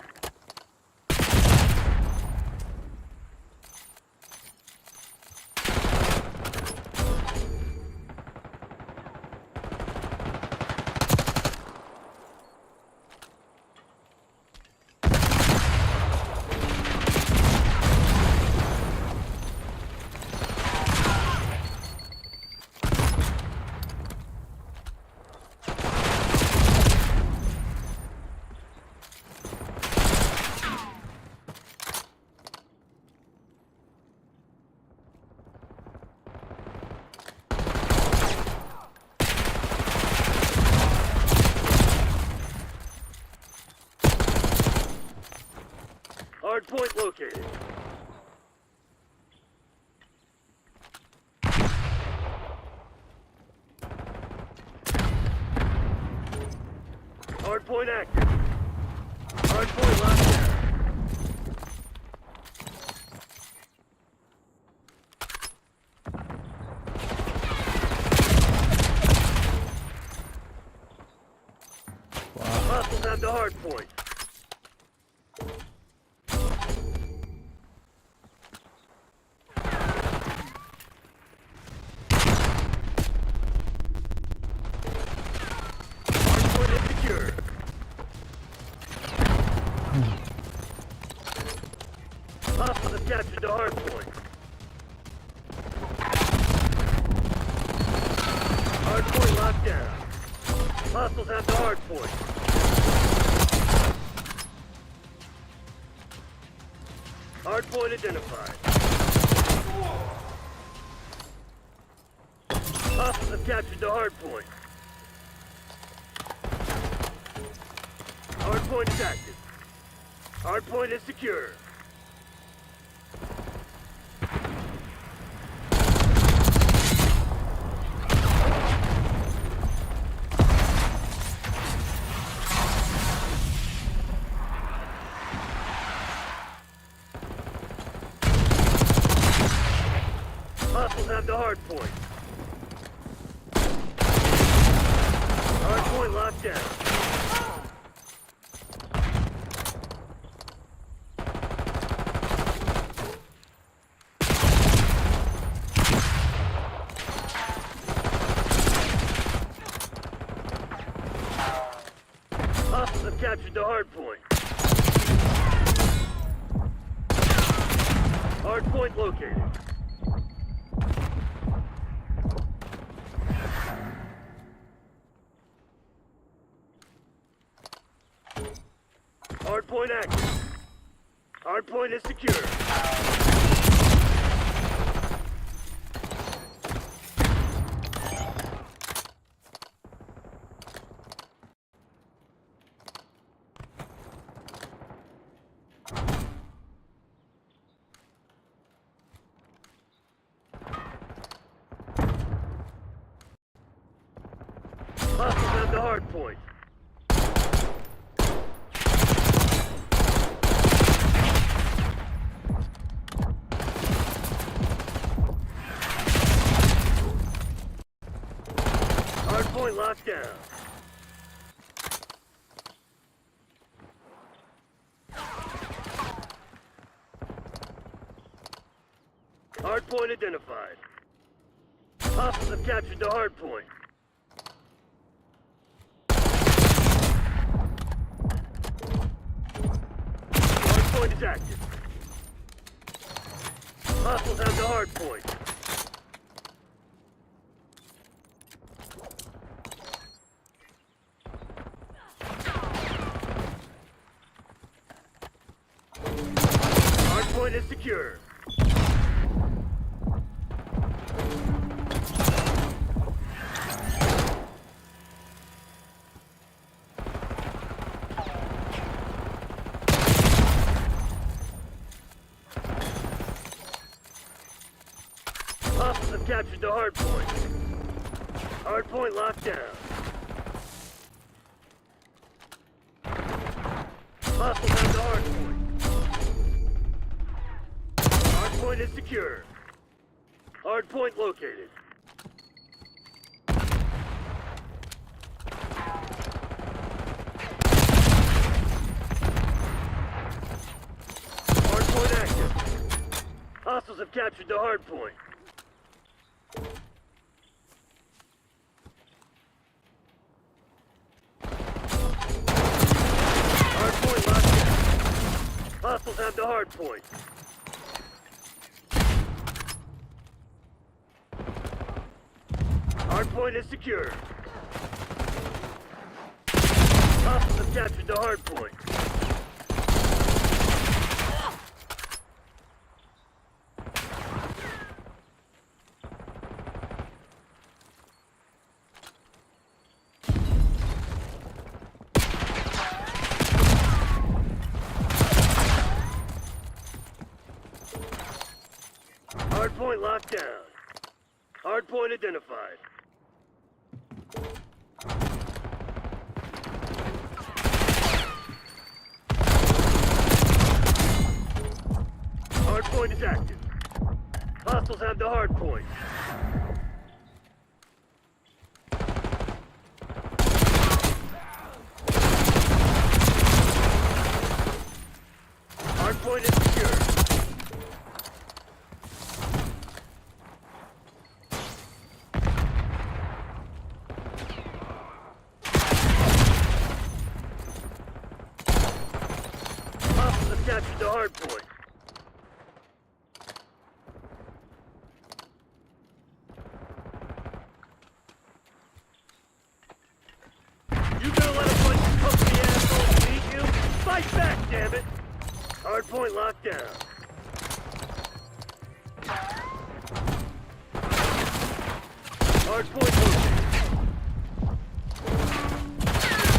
Hard point located. Hard point active. Hard point locked down. Hostiles have the hard point. Hostiles have captured the hard point. Hard point locked down. Hostiles have the hard point. Hard point identified. Hostiles have captured the hard point. Hard point is active. Hard point is secure. Hostiles have the hard point. Hard point locked down. Hostiles have captured the hard point. Hard point located. Hardpoint active. Hardpoint is secure. Hostiles have the hard point. Hard point locked down. Hard point identified. Hostiles have captured the hard point. Point is active. Hostiles have the hard point. Hard point is secure. Hostiles have captured the hard point. Hard point locked down. Hostiles have the hard point. Hard point is secure. Hard point located. Hard point active. Hostiles have captured the hard point. Hardpoint locked down. Hostiles have the hard point. Hardpoint is secure. Hostiles have captured the hard point. Hardpoint locked down. Hardpoint identified. Hardpoint is active. Hostiles have the hardpoint. Hardpoint is secure. Captured the hard point. You gonna let a bunch of company assholes beat you? Fight back, damn it! Hard point locked down. Hard point located.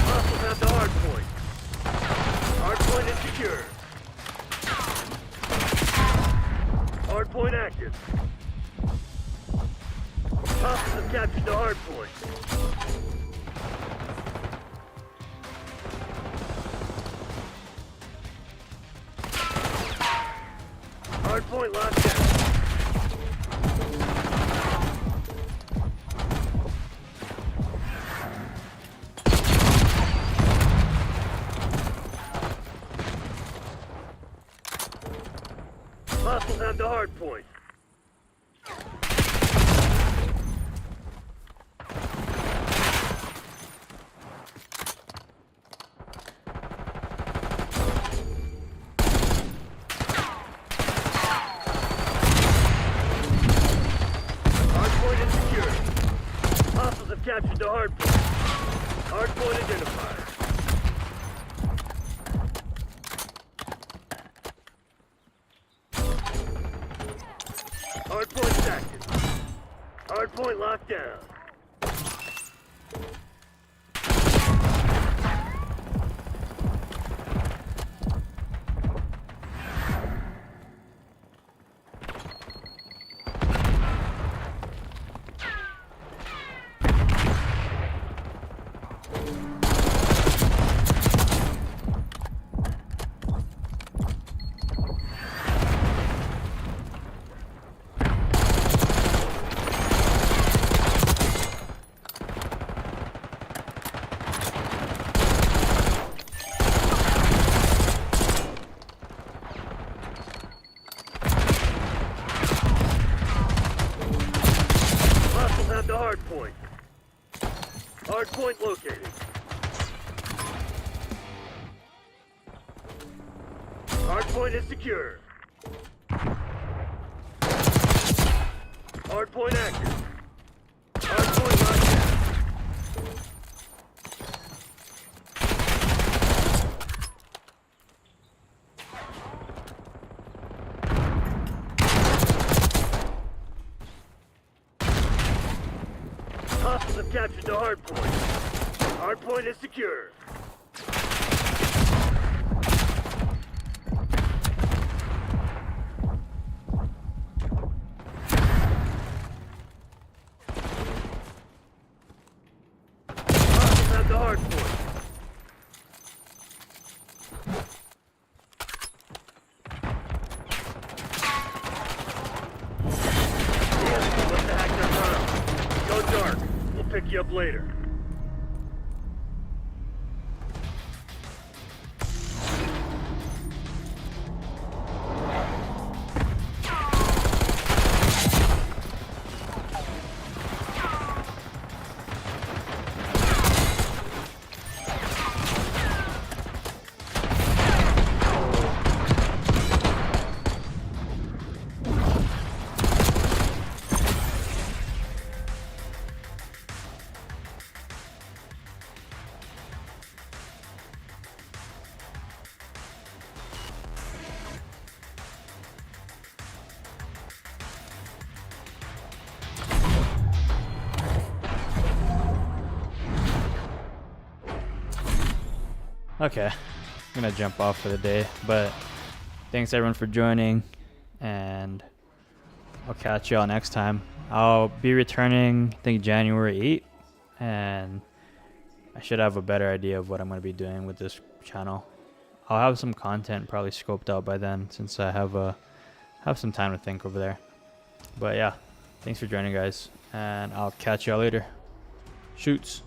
Hostiles have the hard point. Hard point is secure. Hardpoint active. Hostiles have captured the hardpoint. Hardpoint locked down. Hostiles have the hard point. Hardpoint is secure. Hostiles have captured the hard point. Hardpoint identified. Hardpoint locked down. The hardpoint. Hardpoint located. Hardpoint is secure. Hardpoint active. Hardpoint locked down. Hostiles have captured the hardpoint. Hardpoint is secure. Hostiles have the hardpoint. The enemy must have hacked their tunnel. Go dark. We'll pick you up later. Okay, I'm gonna jump off for the day, but thanks everyone for joining, and I'll catch y'all next time. I'll be returning, I think, January 8th, and I should have a better idea of what I'm gonna be doing with this channel. I'll have some content probably scoped out by then, since I have some time to think over there. But yeah, thanks for joining, guys, and I'll catch y'all later. Shoots.